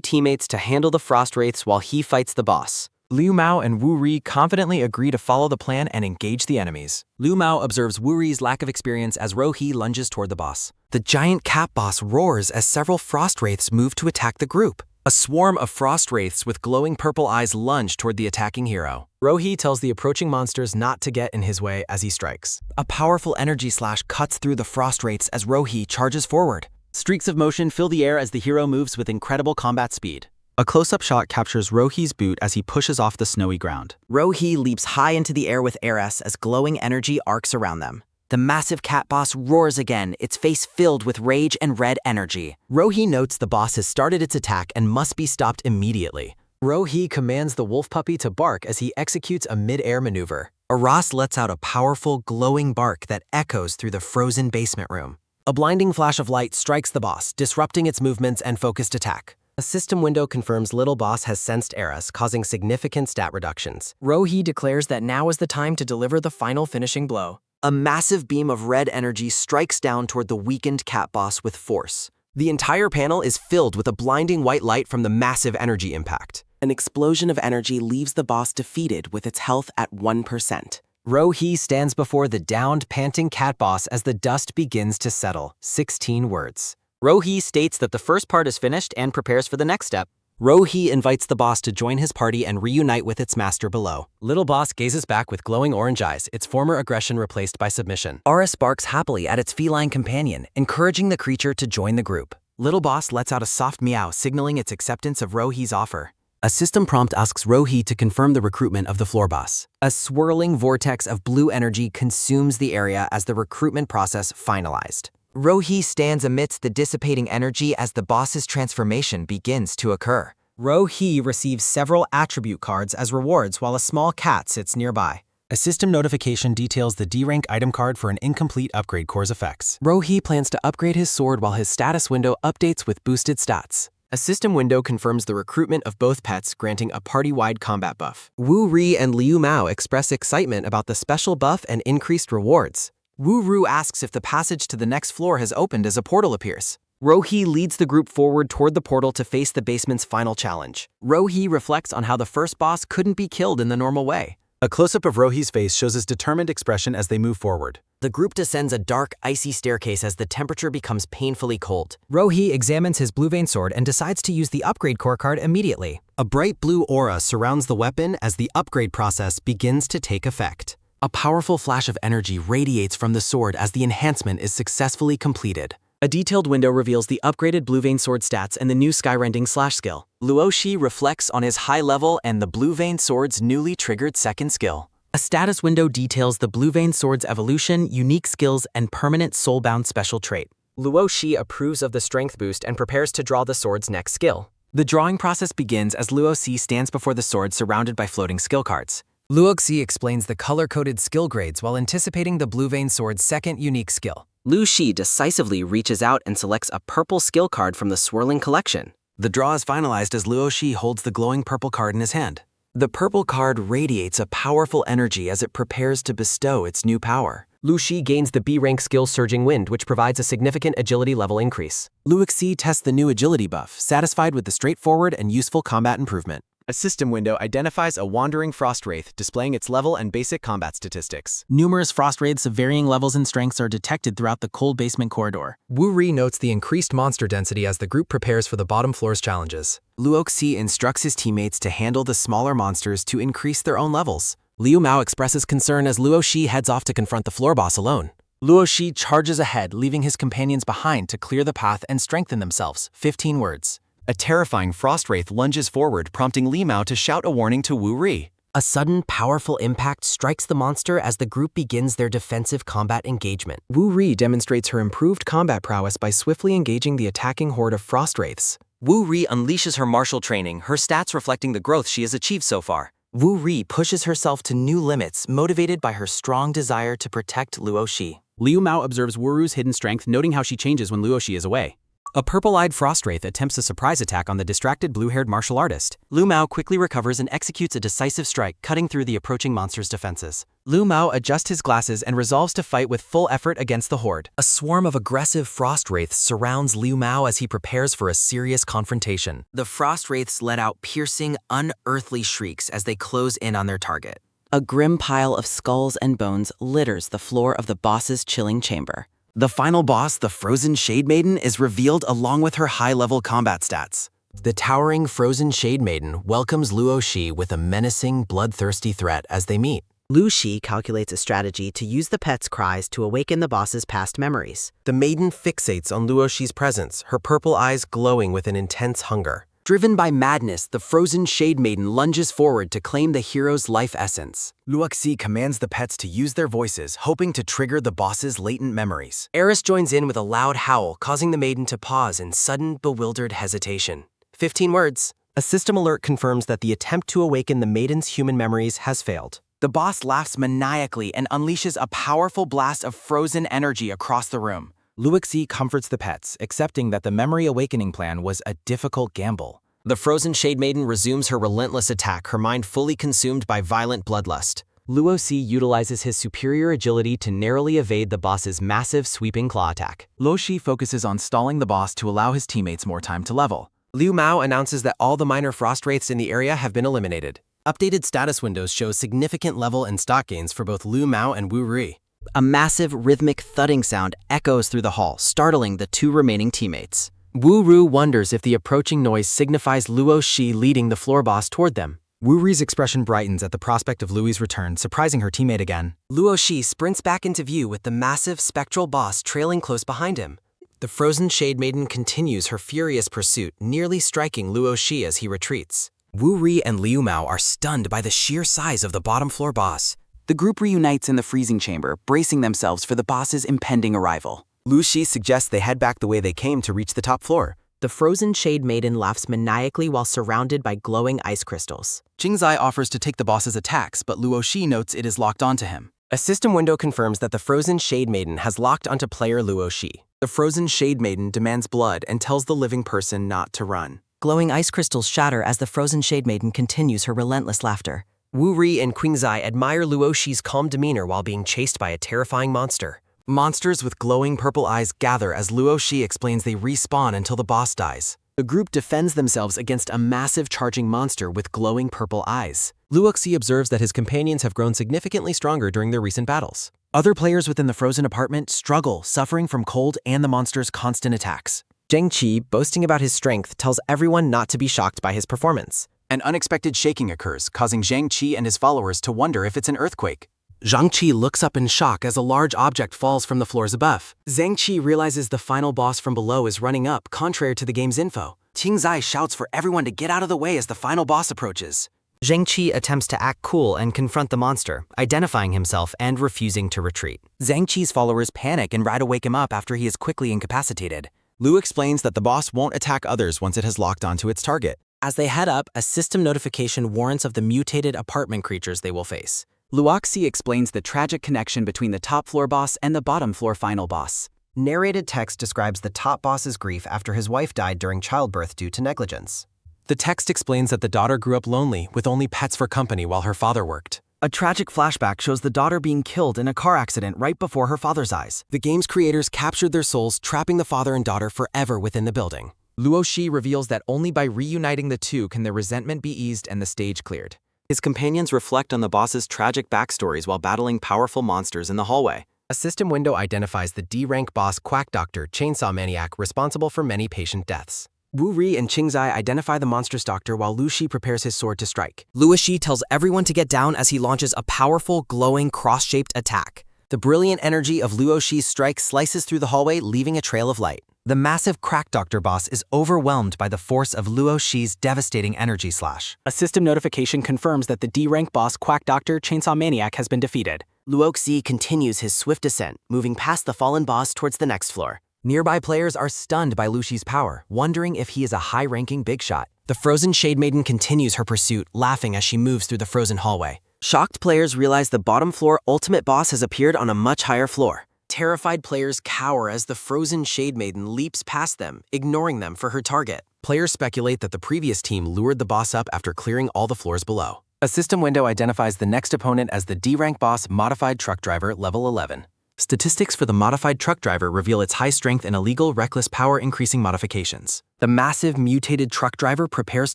teammates to handle the frost wraiths while he fights the boss. Liu Mao and Wu Ri confidently agree to follow the plan and engage the enemies. Liu Mao observes Wu Ri's lack of experience as Rohi lunges toward the boss. The giant cat boss roars as several frost wraiths move to attack the group. A swarm of frost wraiths with glowing purple eyes lunge toward the attacking hero. Rohi tells the approaching monsters not to get in his way as he strikes. A powerful energy slash cuts through the frost wraiths as Rohi charges forward. Streaks of motion fill the air as the hero moves with incredible combat speed. A close-up shot captures Rohi's boot as he pushes off the snowy ground. Rohi leaps high into the air with Eris as glowing energy arcs around them. The massive cat boss roars again, its face filled with rage and red energy. Rohi notes the boss has started its attack and must be stopped immediately. Rohi commands the wolf puppy to bark as he executes a mid-air maneuver. Aras lets out a powerful, glowing bark that echoes through the frozen basement room. A blinding flash of light strikes the boss, disrupting its movements and focused attack. A system window confirms Little Boss has sensed Eris, causing significant stat reductions. Rohi declares that now is the time to deliver the final finishing blow. A massive beam of red energy strikes down toward the weakened cat boss with force. The entire panel is filled with a blinding white light from the massive energy impact. An explosion of energy leaves the boss defeated with its health at 1%. Rohi stands before the downed, panting cat boss as the dust begins to settle. 16 words. Rohi states that the first part is finished and prepares for the next step. Rohi invites the boss to join his party and reunite with its master below. Little Boss gazes back with glowing orange eyes, its former aggression replaced by submission. Aras barks happily at its feline companion, encouraging the creature to join the group. Little Boss lets out a soft meow, signaling its acceptance of Rohi's offer. A system prompt asks Rohi to confirm the recruitment of the floor boss. A swirling vortex of blue energy consumes the area as the recruitment process finalized. Rohi stands amidst the dissipating energy as the boss's transformation begins to occur. Rohi receives several attribute cards as rewards while a small cat sits nearby. A system notification details the D-rank item card for an incomplete upgrade core's effects. Rohi plans to upgrade his sword while his status window updates with boosted stats. A system window confirms the recruitment of both pets, granting a party-wide combat buff. Wu Ri and Liu Mao express excitement about the special buff and increased rewards. Wu Ru asks if the passage to the next floor has opened as a portal appears. Rohi leads the group forward toward the portal to face the basement's final challenge. Rohi reflects on how the first boss couldn't be killed in the normal way. A close-up of Rohi's face shows his determined expression as they move forward. The group descends a dark, icy staircase as the temperature becomes painfully cold. Rohi examines his blue vein sword and decides to use the upgrade core card immediately. A bright blue aura surrounds the weapon as the upgrade process begins to take effect. A powerful flash of energy radiates from the sword as the enhancement is successfully completed. A detailed window reveals the upgraded Blue Vein Sword stats and the new Skyrending Slash skill. Luo Shi reflects on his high level and the Blue Vein Sword's newly triggered second skill. A status window details the Blue Vein Sword's evolution, unique skills, and permanent soulbound special trait. Luo Shi approves of the strength boost and prepares to draw the sword's next skill. The drawing process begins as Luo Shi stands before the sword surrounded by floating skill cards. Luo Shi explains the color-coded skill grades while anticipating the Blue Vein Sword's second unique skill. Lu Shi decisively reaches out and selects a purple skill card from the swirling collection. The draw is finalized as Luo Shi holds the glowing purple card in his hand. The purple card radiates a powerful energy as it prepares to bestow its new power. Lu Shi gains the B rank skill Surging Wind, which provides a significant agility level increase. Luo Shi tests the new agility buff, satisfied with the straightforward and useful combat improvement. A system window identifies a wandering frost wraith, displaying its level and basic combat statistics. Numerous frost wraiths of varying levels and strengths are detected throughout the cold basement corridor. Wu Ri notes the increased monster density as the group prepares for the bottom floor's challenges. Luo Shi instructs his teammates to handle the smaller monsters to increase their own levels. Liu Mao expresses concern as Luo Shi heads off to confront the floor boss alone. Luo Shi charges ahead, leaving his companions behind to clear the path and strengthen themselves. 15 words. A terrifying frost wraith lunges forward, prompting Li Mao to shout a warning to Wu Ri. A sudden, powerful impact strikes the monster as the group begins their defensive combat engagement. Wu Ri demonstrates her improved combat prowess by swiftly engaging the attacking horde of frost wraiths. Wu Ri unleashes her martial training, her stats reflecting the growth she has achieved so far. Wu Ri pushes herself to new limits, motivated by her strong desire to protect Luo Shi. Liu Mao observes Wu Ru's hidden strength, noting how she changes when Luo Shi is away. A purple-eyed frost wraith attempts a surprise attack on the distracted blue-haired martial artist. Lu Mao quickly recovers and executes a decisive strike, cutting through the approaching monster's defenses. Lu Mao adjusts his glasses and resolves to fight with full effort against the horde. A swarm of aggressive frost wraiths surrounds Liu Mao as he prepares for a serious confrontation. The frost wraiths let out piercing, unearthly shrieks as they close in on their target. A grim pile of skulls and bones litters the floor of the boss's chilling chamber. The final boss, the Frozen Shade Maiden, is revealed along with her high-level combat stats. The towering Frozen Shade Maiden welcomes Luo Shi with a menacing, bloodthirsty threat as they meet. Lu Shi calculates a strategy to use the pet's cries to awaken the boss's past memories. The maiden fixates on Luo Shi's presence, her purple eyes glowing with an intense hunger. Driven by madness, the Frozen Shade Maiden lunges forward to claim the hero's life essence. Luo Shi commands the pets to use their voices, hoping to trigger the boss's latent memories. Eris joins in with a loud howl, causing the maiden to pause in sudden, bewildered hesitation. 15 words. A system alert confirms that the attempt to awaken the maiden's human memories has failed. The boss laughs maniacally and unleashes a powerful blast of frozen energy across the room. Luo Shi comforts the pets, accepting that the memory awakening plan was a difficult gamble. The Frozen Shade Maiden resumes her relentless attack, her mind fully consumed by violent bloodlust. Luo Shi utilizes his superior agility to narrowly evade the boss's massive sweeping claw attack. Luo Shi focuses on stalling the boss to allow his teammates more time to level. Liu Mao announces that all the minor frost wraiths in the area have been eliminated. Updated status windows show significant level and stock gains for both Liu Mao and Wu Ri. A massive rhythmic thudding sound echoes through the hall, startling the two remaining teammates. Wu Ru wonders if the approaching noise signifies Luo Shi leading the floor boss toward them. Wu Ri's expression brightens at the prospect of Lui's return, surprising her teammate again. Luo Shi sprints back into view with the massive spectral boss trailing close behind him. The Frozen Shade Maiden continues her furious pursuit, nearly striking Luo Shi as he retreats. Wu Ri and Liu Mao are stunned by the sheer size of the bottom floor boss. The group reunites in the freezing chamber, bracing themselves for the boss's impending arrival. Lu Shi suggests they head back the way they came to reach the top floor. The Frozen Shade Maiden laughs maniacally while surrounded by glowing ice crystals. Jingzai offers to take the boss's attacks, but Luo Shi notes it is locked onto him. A system window confirms that the Frozen Shade Maiden has locked onto player Luo Shi. The Frozen Shade Maiden demands blood and tells the living person not to run. Glowing ice crystals shatter as the Frozen Shade Maiden continues her relentless laughter. Wu Ri and Qingzai admire Luo Shi's calm demeanor while being chased by a terrifying monster. Monsters with glowing purple eyes gather as Luo Shi explains they respawn until the boss dies. The group defends themselves against a massive charging monster with glowing purple eyes. Luo Shi observes that his companions have grown significantly stronger during their recent battles. Other players within the frozen apartment struggle, suffering from cold and the monster's constant attacks. Zheng Qi, boasting about his strength, tells everyone not to be shocked by his performance. An unexpected shaking occurs, causing Zhang Qi and his followers to wonder if it's an earthquake. Zhang Qi looks up in shock as a large object falls from the floors above. Zhang Qi realizes the final boss from below is running up, contrary to the game's info. Qingzai shouts for everyone to get out of the way as the final boss approaches. Zhang Qi attempts to act cool and confront the monster, identifying himself and refusing to retreat. Zhang Qi's followers panic and try to wake him up after he is quickly incapacitated. Lu explains that the boss won't attack others once it has locked onto its target. As they head up, a system notification warns of the mutated apartment creatures they will face. Luoxi explains the tragic connection between the top floor boss and the bottom floor final boss. Narrated text describes the top boss's grief after his wife died during childbirth due to negligence. The text explains that the daughter grew up lonely, with only pets for company while her father worked. A tragic flashback shows the daughter being killed in a car accident right before her father's eyes. The game's creators captured their souls, trapping the father and daughter forever within the building. Luo Shi reveals that only by reuniting the two can their resentment be eased and the stage cleared. His companions reflect on the boss's tragic backstories while battling powerful monsters in the hallway. A system window identifies the D-rank boss Quack Doctor Chainsaw Maniac responsible for many patient deaths. Wu Ri and Qingzai identify the monstrous doctor while Lu Shi prepares his sword to strike. Luo Shi tells everyone to get down as he launches a powerful, glowing, cross-shaped attack. The brilliant energy of Luo Shi's strike slices through the hallway, leaving a trail of light. The massive Crack Doctor boss is overwhelmed by the force of Luo Shi's devastating energy slash. A system notification confirms that the D-rank boss Quack Doctor Chainsaw Maniac has been defeated. Luoxi continues his swift descent, moving past the fallen boss towards the next floor. Nearby players are stunned by Lu Shi's power, wondering if he is a high-ranking big shot. The frozen Shade Maiden continues her pursuit, laughing as she moves through the frozen hallway. Shocked players realize the bottom floor ultimate boss has appeared on a much higher floor. Terrified players cower as the frozen Shade Maiden leaps past them, ignoring them for her target. Players speculate that the previous team lured the boss up after clearing all the floors below. A system window identifies the next opponent as the D-rank boss Modified Truck Driver Level 11. Statistics for the Modified Truck Driver reveal its high strength and illegal, reckless power-increasing modifications. The massive, mutated truck driver prepares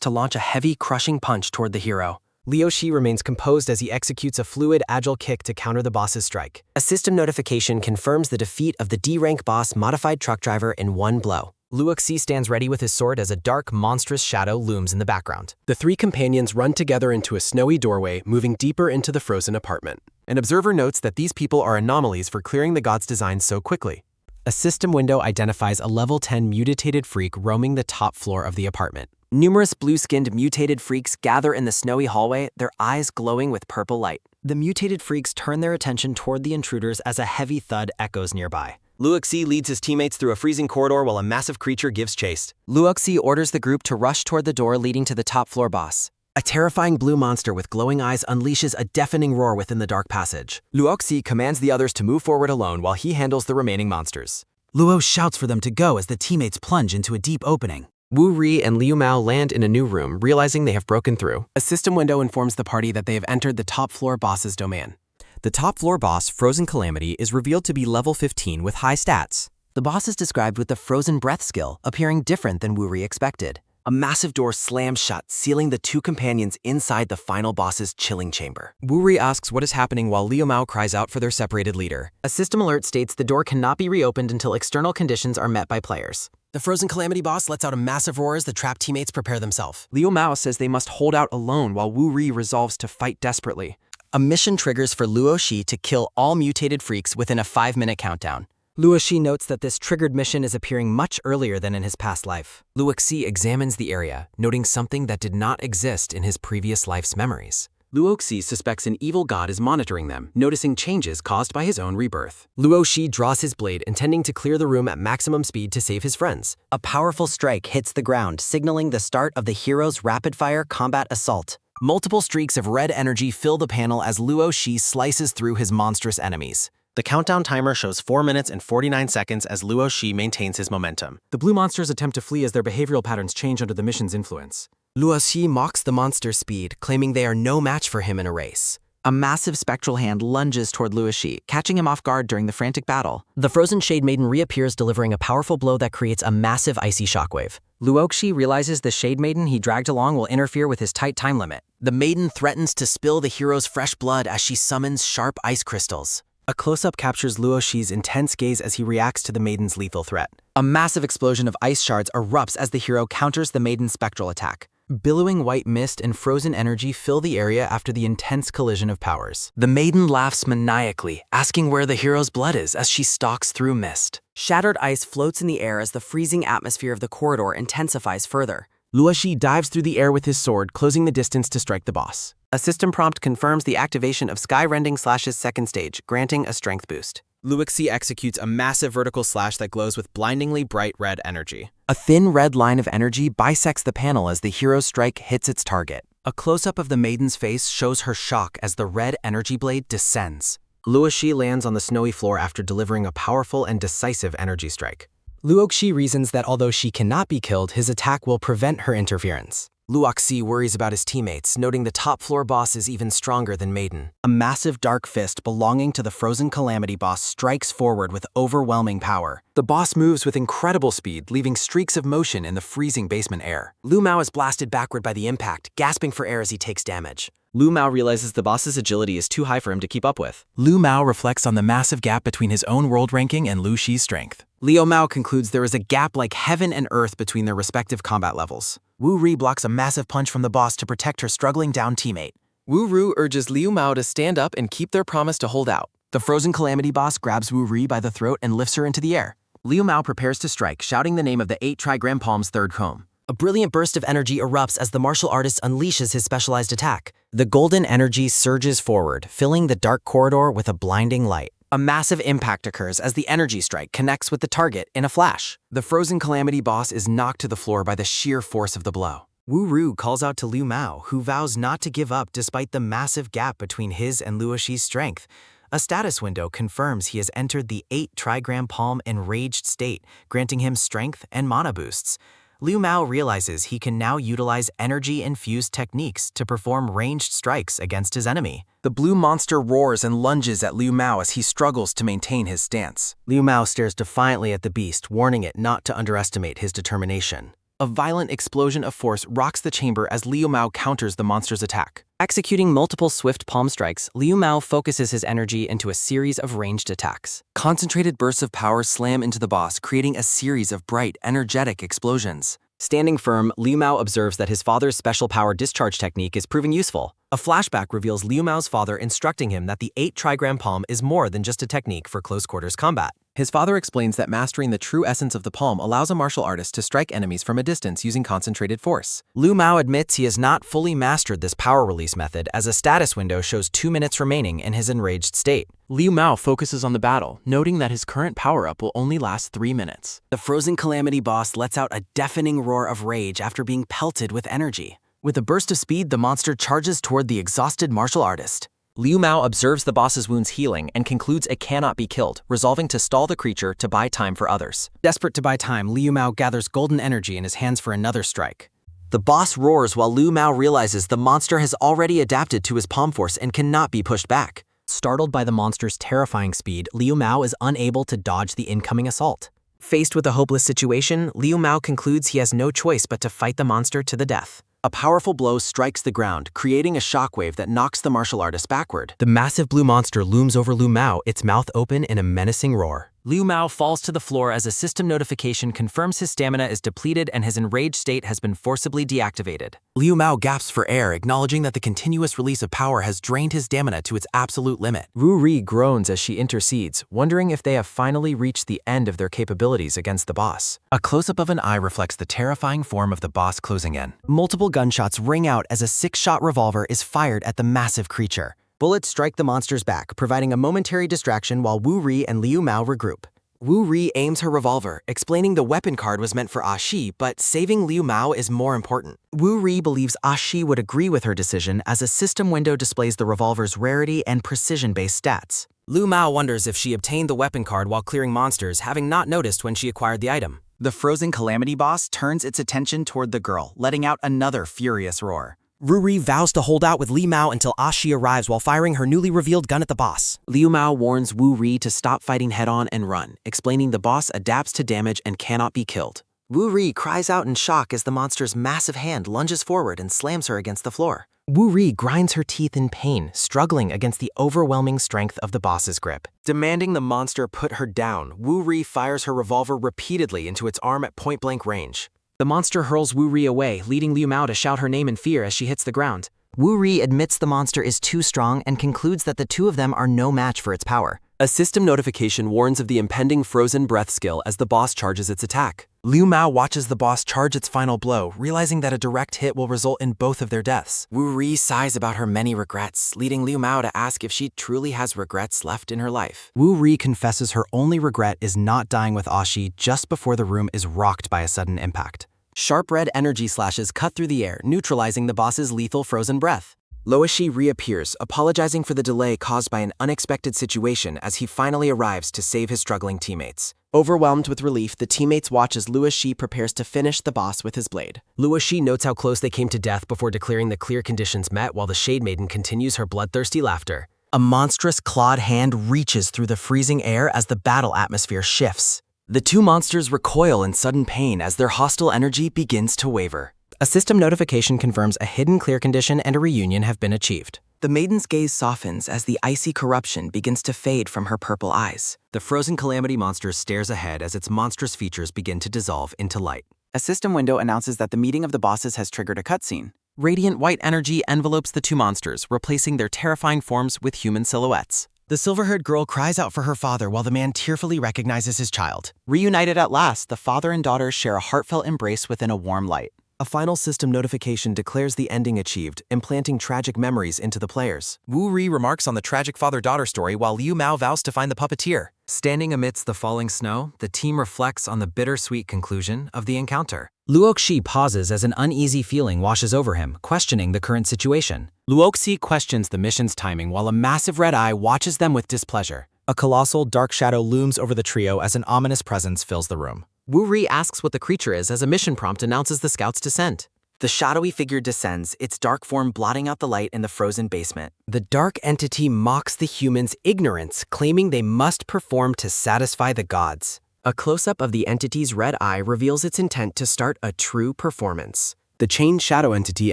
to launch a heavy, crushing punch toward the hero. Luo Shi remains composed as he executes a fluid, agile kick to counter the boss's strike. A system notification confirms the defeat of the D-rank boss Modified Truck Driver in one blow. Luoxi stands ready with his sword as a dark, monstrous shadow looms in the background. The three companions run together into a snowy doorway, moving deeper into the frozen apartment. An observer notes that these people are anomalies for clearing the god's design so quickly. A system window identifies a level 10 mutated freak roaming the top floor of the apartment. Numerous blue-skinned mutated freaks gather in the snowy hallway, their eyes glowing with purple light. The mutated freaks turn their attention toward the intruders as a heavy thud echoes nearby. Luoxi leads his teammates through a freezing corridor while a massive creature gives chase. Luoxi orders the group to rush toward the door leading to the top floor boss. A terrifying blue monster with glowing eyes unleashes a deafening roar within the dark passage. Luoxi commands the others to move forward alone while he handles the remaining monsters. Luo shouts for them to go as the teammates plunge into a deep opening. Wu Ri and Liu Mao land in a new room, realizing they have broken through. A system window informs the party that they have entered the top floor boss's domain. The top floor boss, Frozen Calamity, is revealed to be level 15 with high stats. The boss is described with the Frozen Breath skill, appearing different than Wu Ri expected. A massive door slams shut, sealing the two companions inside the final boss's chilling chamber. Wu Ri asks what is happening while Liu Mao cries out for their separated leader. A system alert states the door cannot be reopened until external conditions are met by players. The Frozen Calamity boss lets out a massive roar as the trapped teammates prepare themselves. Liu Mao says they must hold out alone while Wu Ri resolves to fight desperately. A mission triggers for Luo Shi to kill all mutated freaks within a 5-minute countdown. Luo Shi notes that this triggered mission is appearing much earlier than in his past life. Luoxi examines the area, noting something that did not exist in his previous life's memories. Luoxi suspects an evil god is monitoring them, noticing changes caused by his own rebirth. Luo Shi draws his blade, intending to clear the room at maximum speed to save his friends. A powerful strike hits the ground, signaling the start of the hero's rapid-fire combat assault. Multiple streaks of red energy fill the panel as Luo Shi slices through his monstrous enemies. The countdown timer shows 4 minutes and 49 seconds as Luo Shi maintains his momentum. The blue monsters attempt to flee as their behavioral patterns change under the mission's influence. Luo Shi mocks the monster's speed, claiming they are no match for him in a race. A massive spectral hand lunges toward Luo Shi, catching him off guard during the frantic battle. The Frozen Shade Maiden reappears, delivering a powerful blow that creates a massive icy shockwave. Luoxi realizes the Shade Maiden he dragged along will interfere with his tight time limit. The maiden threatens to spill the hero's fresh blood as she summons sharp ice crystals. A close-up captures Luo Shi's intense gaze as he reacts to the maiden's lethal threat. A massive explosion of ice shards erupts as the hero counters the maiden's spectral attack. Billowing white mist and frozen energy fill the area after the intense collision of powers. The maiden laughs maniacally, asking where the hero's blood is as she stalks through mist. Shattered ice floats in the air as the freezing atmosphere of the corridor intensifies further. Luoshi dives through the air with his sword, closing the distance to strike the boss. A system prompt confirms the activation of Sky Rending Slash's second stage, granting a strength boost. Luoxi executes a massive vertical slash that glows with blindingly bright red energy. A thin red line of energy bisects the panel as the hero's strike hits its target. A close-up of the maiden's face shows her shock as the red energy blade descends. Luoxi lands on the snowy floor after delivering a powerful and decisive energy strike. Luoxi reasons that although she cannot be killed, his attack will prevent her interference. Luoxi worries about his teammates, noting the top floor boss is even stronger than Maiden. A massive dark fist belonging to the frozen calamity boss strikes forward with overwhelming power. The boss moves with incredible speed, leaving streaks of motion in the freezing basement air. Lu Mao is blasted backward by the impact, gasping for air as he takes damage. Lu Mao realizes the boss's agility is too high for him to keep up with. Lu Mao reflects on the massive gap between his own world ranking and Lu Shi's strength. Liu Mao concludes there is a gap like heaven and earth between their respective combat levels. Wu Ri blocks a massive punch from the boss to protect her struggling down teammate. Wu Ru urges Liu Mao to stand up and keep their promise to hold out. The frozen calamity boss grabs Wu Ri by the throat and lifts her into the air. Liu Mao prepares to strike, shouting the name of the 8 trigram palm's third comb. A brilliant burst of energy erupts as the martial artist unleashes his specialized attack. The golden energy surges forward, filling the dark corridor with a blinding light. A massive impact occurs as the energy strike connects with the target in a flash. The frozen calamity boss is knocked to the floor by the sheer force of the blow. Wu Ru calls out to Liu Mao, who vows not to give up despite the massive gap between his and Luoshi's strength. A status window confirms he has entered the 8 trigram palm enraged state, granting him strength and mana boosts. Liu Mao realizes he can now utilize energy-infused techniques to perform ranged strikes against his enemy. The blue monster roars and lunges at Liu Mao as he struggles to maintain his stance. Liu Mao stares defiantly at the beast, warning it not to underestimate his determination. A violent explosion of force rocks the chamber as Liu Mao counters the monster's attack. Executing multiple swift palm strikes, Liu Mao focuses his energy into a series of ranged attacks. Concentrated bursts of power slam into the boss, creating a series of bright, energetic explosions. Standing firm, Liu Mao observes that his father's special power discharge technique is proving useful. A flashback reveals Liu Mao's father instructing him that the 8 trigram palm is more than just a technique for close-quarters combat. His father explains that mastering the true essence of the palm allows a martial artist to strike enemies from a distance using concentrated force. Liu Mao admits he has not fully mastered this power release method as a status window shows 2 minutes remaining in his enraged state. Liu Mao focuses on the battle, noting that his current power-up will only last 3 minutes. The frozen calamity boss lets out a deafening roar of rage after being pelted with energy. With a burst of speed, the monster charges toward the exhausted martial artist. Liu Mao observes the boss's wounds healing and concludes it cannot be killed, resolving to stall the creature to buy time for others. Desperate to buy time, Liu Mao gathers golden energy in his hands for another strike. The boss roars while Liu Mao realizes the monster has already adapted to his palm force and cannot be pushed back. Startled by the monster's terrifying speed, Liu Mao is unable to dodge the incoming assault. Faced with a hopeless situation, Liu Mao concludes he has no choice but to fight the monster to the death. A powerful blow strikes the ground, creating a shockwave that knocks the martial artist backward. The massive blue monster looms over Liu Mao, its mouth open in a menacing roar. Liu Mao falls to the floor as a system notification confirms his stamina is depleted and his enraged state has been forcibly deactivated. Liu Mao gasps for air, acknowledging that the continuous release of power has drained his stamina to its absolute limit. Wu Ri groans as she intercedes, wondering if they have finally reached the end of their capabilities against the boss. A close-up of an eye reflects the terrifying form of the boss closing in. Multiple gunshots ring out as a 6-shot revolver is fired at the massive creature. Bullets strike the monster's back, providing a momentary distraction while Wu Ri and Liu Mao regroup. Wu Ri aims her revolver, explaining the weapon card was meant for Ashi, but saving Liu Mao is more important. Wu Ri believes Ashi would agree with her decision as a system window displays the revolver's rarity and precision-based stats. Liu Mao wonders if she obtained the weapon card while clearing monsters, having not noticed when she acquired the item. The frozen calamity boss turns its attention toward the girl, letting out another furious roar. Wu Ri vows to hold out with Liu Mao until Ashi arrives while firing her newly revealed gun at the boss. Liu Mao warns Wu Ri to stop fighting head-on and run, explaining the boss adapts to damage and cannot be killed. Wu Ri cries out in shock as the monster's massive hand lunges forward and slams her against the floor. Wu Ri grinds her teeth in pain, struggling against the overwhelming strength of the boss's grip. Demanding the monster put her down, Wu Ri fires her revolver repeatedly into its arm at point-blank range. The monster hurls Wu Ri away, leading Liu Mao to shout her name in fear as she hits the ground. Wu Ri admits the monster is too strong and concludes that the two of them are no match for its power. A system notification warns of the impending frozen breath skill as the boss charges its attack. Liu Mao watches the boss charge its final blow, realizing that a direct hit will result in both of their deaths. Wu Ri sighs about her many regrets, leading Liu Mao to ask if she truly has regrets left in her life. Wu Ri confesses her only regret is not dying with Ashi just before the room is rocked by a sudden impact. Sharp red energy slashes cut through the air, neutralizing the boss's lethal frozen breath. Luoshi reappears, apologizing for the delay caused by an unexpected situation as he finally arrives to save his struggling teammates. Overwhelmed with relief, the teammates watch as Luoshi prepares to finish the boss with his blade. Luoshi notes how close they came to death before declaring the clear conditions met while the Shade Maiden continues her bloodthirsty laughter. A monstrous clawed hand reaches through the freezing air as the battle atmosphere shifts. The two monsters recoil in sudden pain as their hostile energy begins to waver. A system notification confirms a hidden clear condition and a reunion have been achieved. The maiden's gaze softens as the icy corruption begins to fade from her purple eyes. The frozen calamity monster stares ahead as its monstrous features begin to dissolve into light. A system window announces that the meeting of the bosses has triggered a cutscene. Radiant white energy envelopes the two monsters, replacing their terrifying forms with human silhouettes. The silver-haired girl cries out for her father while the man tearfully recognizes his child. Reunited at last, the father and daughter share a heartfelt embrace within a warm light. A final system notification declares the ending achieved, implanting tragic memories into the players. Wu Ri remarks on the tragic father-daughter story while Liu Mao vows to find the puppeteer. Standing amidst the falling snow, the team reflects on the bittersweet conclusion of the encounter. Luoxi pauses as an uneasy feeling washes over him, questioning the current situation. Luoxi questions the mission's timing while a massive red eye watches them with displeasure. A colossal dark shadow looms over the trio as an ominous presence fills the room. Wu Ri asks what the creature is as a mission prompt announces the scout's descent. The shadowy figure descends, its dark form blotting out the light in the frozen basement. The dark entity mocks the humans' ignorance, claiming they must perform to satisfy the gods. A close-up of the entity's red eye reveals its intent to start a true performance. The chained shadow entity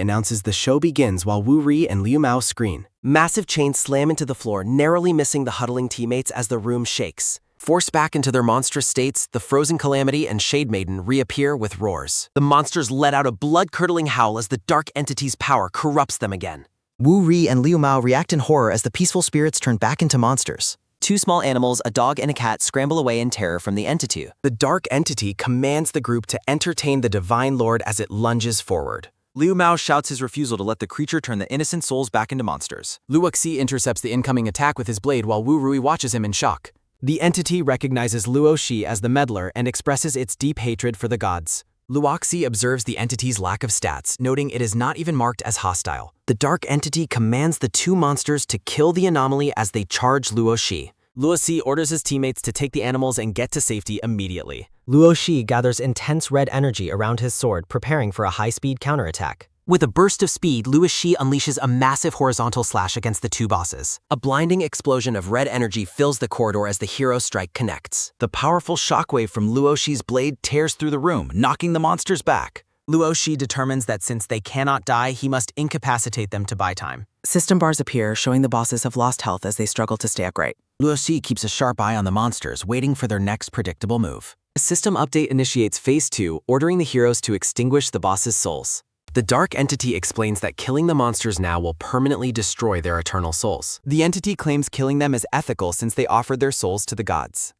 announces the show begins while Wu Ri and Liu Mao scream. Massive chains slam into the floor, narrowly missing the huddling teammates as the room shakes. Forced back into their monstrous states, the frozen Calamity and Shade Maiden reappear with roars. The monsters let out a blood-curdling howl as the dark entity's power corrupts them again. Wu Ri and Liu Mao react in horror as the peaceful spirits turn back into monsters. Two small animals, a dog and a cat, scramble away in terror from the entity. The dark entity commands the group to entertain the Divine Lord as it lunges forward. Liu Mao shouts his refusal to let the creature turn the innocent souls back into monsters. Luoxi intercepts the incoming attack with his blade while Wu Rui watches him in shock. The entity recognizes Luoxi as the meddler and expresses its deep hatred for the gods. Luoxi observes the entity's lack of stats, noting it is not even marked as hostile. The dark entity commands the two monsters to kill the anomaly as they charge Luoxi. Luoxi orders his teammates to take the animals and get to safety immediately. Luoxi gathers intense red energy around his sword, preparing for a high-speed counterattack. With a burst of speed, Luoxi unleashes a massive horizontal slash against the two bosses. A blinding explosion of red energy fills the corridor as the hero strike connects. The powerful shockwave from Luoxi's blade tears through the room, knocking the monsters back. Luoxi determines that since they cannot die, he must incapacitate them to buy time. System bars appear, showing the bosses have lost health as they struggle to stay upright. Luoxi keeps a sharp eye on the monsters, waiting for their next predictable move. A system update initiates Phase 2, ordering the heroes to extinguish the boss's souls. The dark entity explains that killing the monsters now will permanently destroy their eternal souls. The entity claims killing them is ethical since they offered their souls to the gods.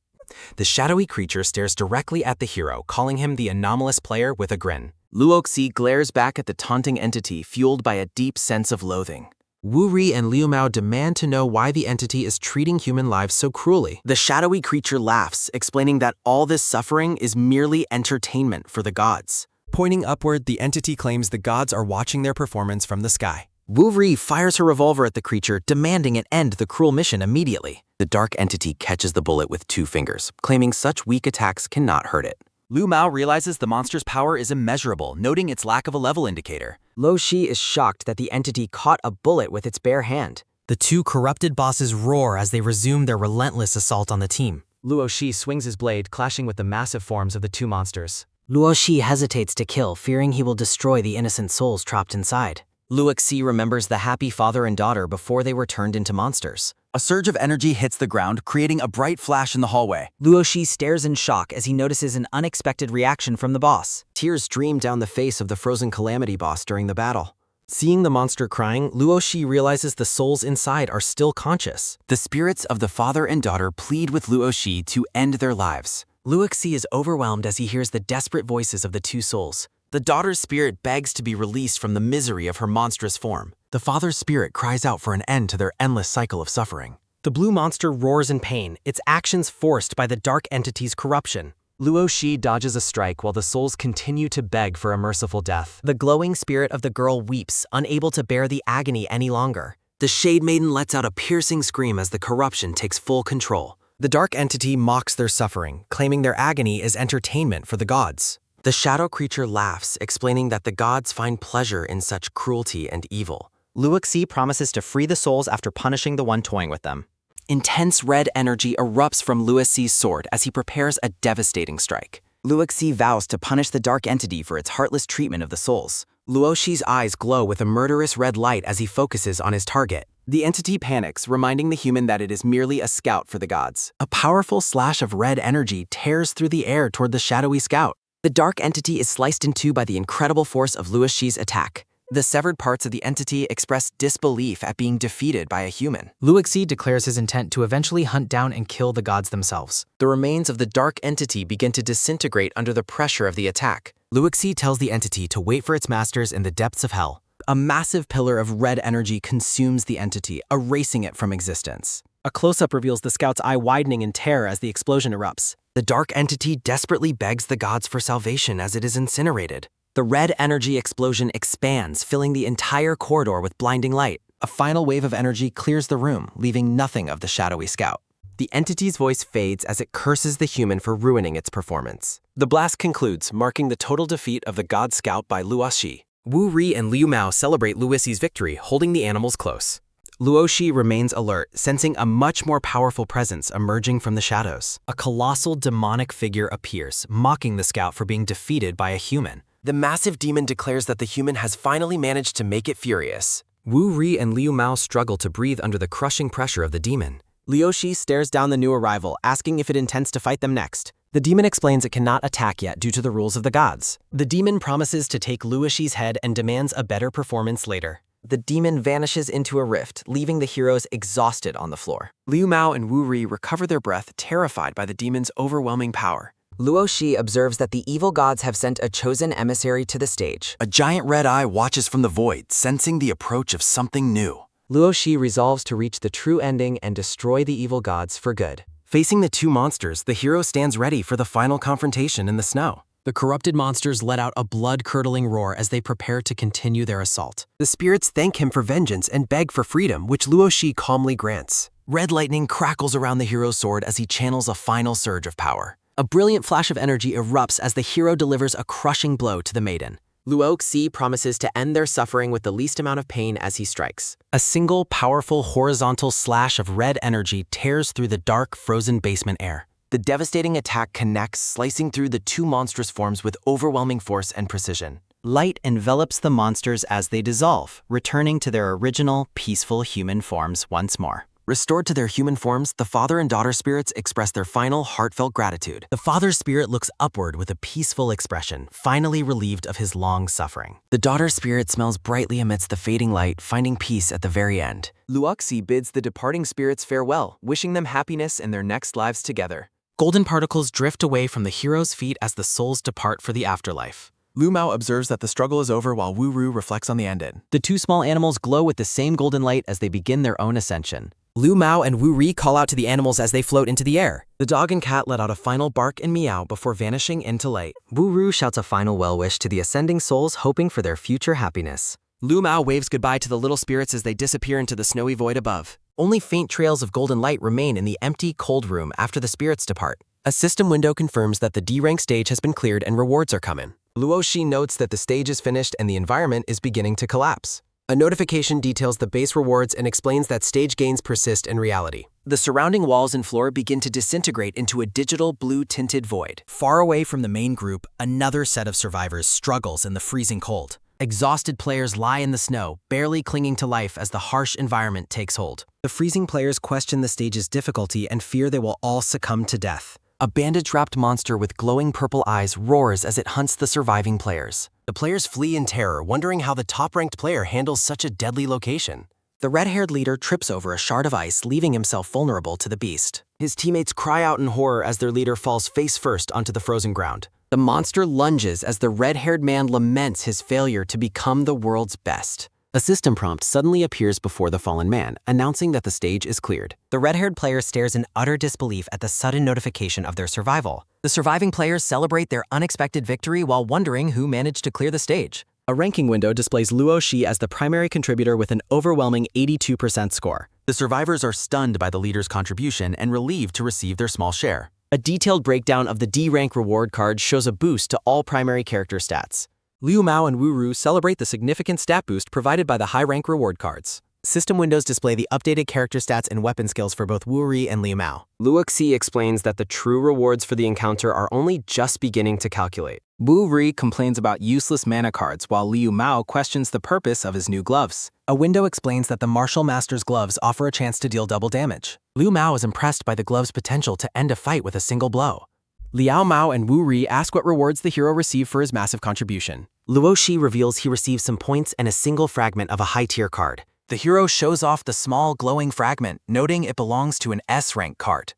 The shadowy creature stares directly at the hero, calling him the anomalous player with a grin. Luoxi glares back at the taunting entity, fueled by a deep sense of loathing. Wu Ri and Liu Mao demand to know why the entity is treating human lives so cruelly. The shadowy creature laughs, explaining that all this suffering is merely entertainment for the gods. Pointing upward, the entity claims the gods are watching their performance from the sky. Wu Ri fires her revolver at the creature, demanding it end the cruel mission immediately. The dark entity catches the bullet with 2 fingers, claiming such weak attacks cannot hurt it. Liu Mao realizes the monster's power is immeasurable, noting its lack of a level indicator. Luoxi is shocked that the entity caught a bullet with its bare hand. The two corrupted bosses roar as they resume their relentless assault on the team. Luoxi swings his blade, clashing with the massive forms of the two monsters. Luoxi hesitates to kill, fearing he will destroy the innocent souls trapped inside. Luoxi remembers the happy father and daughter before they were turned into monsters. A surge of energy hits the ground, creating a bright flash in the hallway. Luoshi stares in shock as he notices an unexpected reaction from the boss. Tears stream down the face of the frozen calamity boss during the battle. Seeing the monster crying, Luoshi realizes the souls inside are still conscious. The spirits of the father and daughter plead with Luoshi to end their lives. Luoxi is overwhelmed as he hears the desperate voices of the two souls. The daughter's spirit begs to be released from the misery of her monstrous form. The father's spirit cries out for an end to their endless cycle of suffering. The blue monster roars in pain, its actions forced by the dark entity's corruption. Luoshi dodges a strike while the souls continue to beg for a merciful death. The glowing spirit of the girl weeps, unable to bear the agony any longer. The Shade Maiden lets out a piercing scream as the corruption takes full control. The dark entity mocks their suffering, claiming their agony is entertainment for the gods. The shadow creature laughs, explaining that the gods find pleasure in such cruelty and evil. Luoxi promises to free the souls after punishing the one toying with them. Intense red energy erupts from Luoxi's sword as he prepares a devastating strike. Luoxi vows to punish the dark entity for its heartless treatment of the souls. Luoshi's eyes glow with a murderous red light as he focuses on his target. The entity panics, reminding the human that it is merely a scout for the gods. A powerful slash of red energy tears through the air toward the shadowy scout. The dark entity is sliced in two by the incredible force of Luoshi's attack. The severed parts of the entity express disbelief at being defeated by a human. Luoxi declares his intent to eventually hunt down and kill the gods themselves. The remains of the dark entity begin to disintegrate under the pressure of the attack. Luoxi tells the entity to wait for its masters in the depths of hell. A massive pillar of red energy consumes the entity, erasing it from existence. A close-up reveals the scout's eye widening in terror as the explosion erupts. The dark entity desperately begs the gods for salvation as it is incinerated. The red energy explosion expands, filling the entire corridor with blinding light. A final wave of energy clears the room, leaving nothing of the shadowy scout. The entity's voice fades as it curses the human for ruining its performance. The blast concludes, marking the total defeat of the god scout by Luoshi. Wu Ri and Liu Mao celebrate Luoxi's victory, holding the animals close. Luoshi remains alert, sensing a much more powerful presence emerging from the shadows. A colossal demonic figure appears, mocking the scout for being defeated by a human. The massive demon declares that the human has finally managed to make it furious. Wu Ri and Liu Mao struggle to breathe under the crushing pressure of the demon. Luoshi stares down the new arrival, asking if it intends to fight them next. The demon explains it cannot attack yet due to the rules of the gods. The demon promises to take Luoshi's head and demands a better performance later. The demon vanishes into a rift, leaving the heroes exhausted on the floor. Liu Mao and Wu Ri recover their breath, terrified by the demon's overwhelming power. Luoshi observes that the evil gods have sent a chosen emissary to the stage. A giant red eye watches from the void, sensing the approach of something new. Luoshi resolves to reach the true ending and destroy the evil gods for good. Facing the two monsters, the hero stands ready for the final confrontation in the snow. The corrupted monsters let out a blood-curdling roar as they prepare to continue their assault. The spirits thank him for vengeance and beg for freedom, which Luoshi calmly grants. Red lightning crackles around the hero's sword as he channels a final surge of power. A brilliant flash of energy erupts as the hero delivers a crushing blow to the maiden. Luoxi promises to end their suffering with the least amount of pain as he strikes. A single, powerful horizontal slash of red energy tears through the dark, frozen basement air. The devastating attack connects, slicing through the two monstrous forms with overwhelming force and precision. Light envelops the monsters as they dissolve, returning to their original, peaceful human forms once more. Restored to their human forms, the father and daughter spirits express their final, heartfelt gratitude. The father's spirit looks upward with a peaceful expression, finally relieved of his long suffering. The daughter's spirit smells brightly amidst the fading light, finding peace at the very end. Luoxi bids the departing spirits farewell, wishing them happiness in their next lives together. Golden particles drift away from the hero's feet as the souls depart for the afterlife. Liu Mao observes that the struggle is over while Wu Ru reflects on the ending. The two small animals glow with the same golden light as they begin their own ascension. Liu Mao and Wu Ri call out to the animals as they float into the air. The dog and cat let out a final bark and meow before vanishing into light. Wu Ru shouts a final well-wish to the ascending souls, hoping for their future happiness. Liu Mao waves goodbye to the little spirits as they disappear into the snowy void above. Only faint trails of golden light remain in the empty, cold room after the spirits depart. A system window confirms that the D-rank stage has been cleared and rewards are coming. Luoshi notes that the stage is finished and the environment is beginning to collapse. A notification details the base rewards and explains that stage gains persist in reality. The surrounding walls and floor begin to disintegrate into a digital blue-tinted void. Far away from the main group, another set of survivors struggles in the freezing cold. Exhausted players lie in the snow, barely clinging to life as the harsh environment takes hold. The freezing players question the stage's difficulty and fear they will all succumb to death. A bandage-wrapped monster with glowing purple eyes roars as it hunts the surviving players. The players flee in terror, wondering how the top-ranked player handles such a deadly location. The red-haired leader trips over a shard of ice, leaving himself vulnerable to the beast. His teammates cry out in horror as their leader falls face-first onto the frozen ground. The monster lunges as the red-haired man laments his failure to become the world's best. A system prompt suddenly appears before the fallen man, announcing that the stage is cleared. The red-haired player stares in utter disbelief at the sudden notification of their survival. The surviving players celebrate their unexpected victory while wondering who managed to clear the stage. A ranking window displays Luo Shi as the primary contributor with an overwhelming 82% score. The survivors are stunned by the leader's contribution and relieved to receive their small share. A detailed breakdown of the D-rank reward card shows a boost to all primary character stats. Liu Mao and Wu Ru celebrate the significant stat boost provided by the high-rank reward cards. System windows display the updated character stats and weapon skills for both Wu Ri and Liu Mao. Luoxi explains that the true rewards for the encounter are only just beginning to calculate. Wu Ri complains about useless mana cards, while Liu Mao questions the purpose of his new gloves. A window explains that the Martial Master's gloves offer a chance to deal double damage. Liu Mao is impressed by the gloves' potential to end a fight with a single blow. Liao Mao and Wu Ri ask what rewards the hero received for his massive contribution. Luo Shi reveals he receives some points and a single fragment of a high-tier card. The hero shows off the small glowing fragment, noting it belongs to an S-rank card.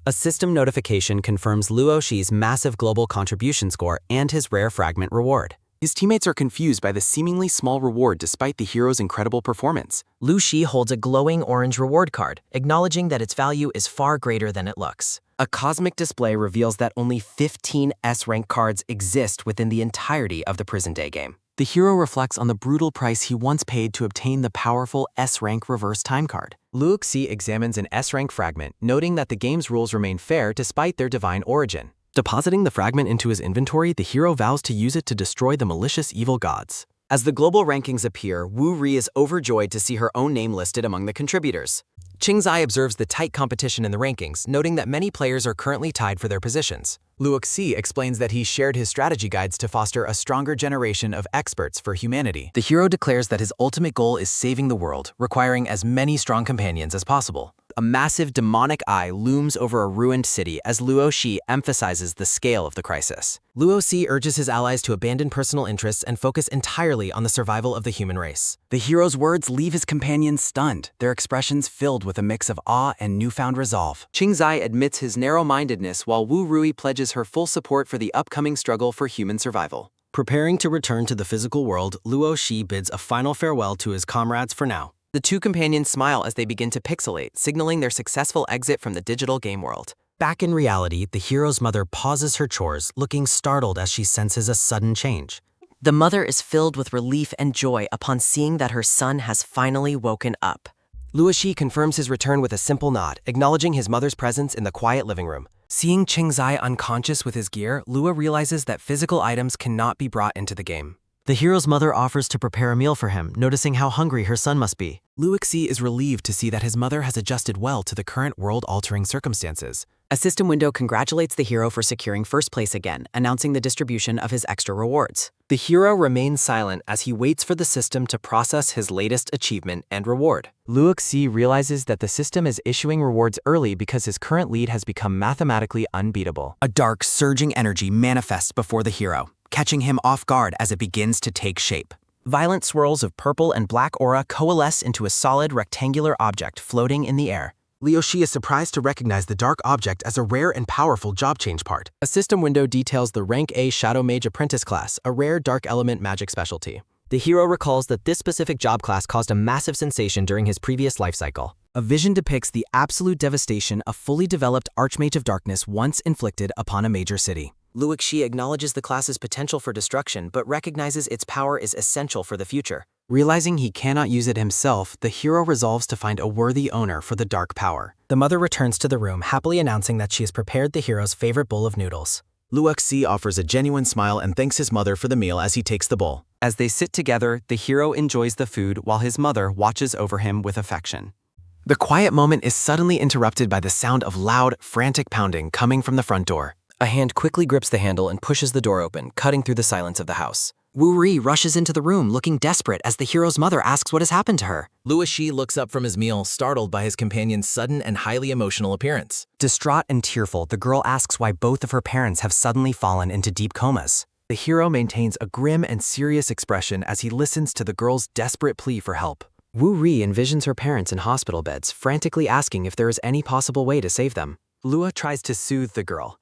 A system notification confirms Luo Shi's massive global contribution score and his rare fragment reward. His teammates are confused by the seemingly small reward despite the hero's incredible performance. Lu Shi holds a glowing orange reward card, acknowledging that its value is far greater than it looks. A cosmic display reveals that only 15 S-rank cards exist within the entirety of the Prison Day game. The hero reflects on the brutal price he once paid to obtain the powerful S-rank reverse time card. Luoxi examines an S-rank fragment, noting that the game's rules remain fair despite their divine origin. Depositing the fragment into his inventory, the hero vows to use it to destroy the malicious evil gods. As the global rankings appear, Wu Ri is overjoyed to see her own name listed among the contributors. Qingzai observes the tight competition in the rankings, noting that many players are currently tied for their positions. Luoxi explains that he shared his strategy guides to foster a stronger generation of experts for humanity. The hero declares that his ultimate goal is saving the world, requiring as many strong companions as possible. A massive demonic eye looms over a ruined city as Luo Shi emphasizes the scale of the crisis. Luo Shi urges his allies to abandon personal interests and focus entirely on the survival of the human race. The hero's words leave his companions stunned, their expressions filled with a mix of awe and newfound resolve. Qingzai admits his narrow-mindedness while Wu Rui pledges her full support for the upcoming struggle for human survival. Preparing to return to the physical world, Luo Shi bids a final farewell to his comrades for now. The two companions smile as they begin to pixelate, signaling their successful exit from the digital game world. Back in reality, the hero's mother pauses her chores, looking startled as she senses a sudden change. The mother is filled with relief and joy upon seeing that her son has finally woken up. Luo Shi confirms his return with a simple nod, acknowledging his mother's presence in the quiet living room. Seeing Qingzai unconscious with his gear, Lua realizes that physical items cannot be brought into the game. The hero's mother offers to prepare a meal for him, noticing how hungry her son must be. Luoxi is relieved to see that his mother has adjusted well to the current world-altering circumstances. A system window congratulates the hero for securing first place again, announcing the distribution of his extra rewards. The hero remains silent as he waits for the system to process his latest achievement and reward. Luoxi realizes that the system is issuing rewards early because his current lead has become mathematically unbeatable. A dark, surging energy manifests before the hero, catching him off guard as it begins to take shape. Violent swirls of purple and black aura coalesce into a solid rectangular object floating in the air. Liuxi is surprised to recognize the dark object as a rare and powerful job change part. A system window details the Rank A Shadow Mage Apprentice class, a rare dark element magic specialty. The hero recalls that this specific job class caused a massive sensation during his previous life cycle. A vision depicts the absolute devastation a fully developed Archmage of Darkness once inflicted upon a major city. Luoxi acknowledges the class's potential for destruction, but recognizes its power is essential for the future. Realizing he cannot use it himself, the hero resolves to find a worthy owner for the dark power. The mother returns to the room, happily announcing that she has prepared the hero's favorite bowl of noodles. Luoxi offers a genuine smile and thanks his mother for the meal as he takes the bowl. As they sit together, the hero enjoys the food while his mother watches over him with affection. The quiet moment is suddenly interrupted by the sound of loud, frantic pounding coming from the front door. A hand quickly grips the handle and pushes the door open, cutting through the silence of the house. Wu Ri rushes into the room looking desperate as the hero's mother asks what has happened to her. Luo Shi looks up from his meal, startled by his companion's sudden and highly emotional appearance. Distraught and tearful, the girl asks why both of her parents have suddenly fallen into deep comas. The hero maintains a grim and serious expression as he listens to the girl's desperate plea for help. Wu Ri envisions her parents in hospital beds, frantically asking if there is any possible way to save them. Lua tries to soothe the girl,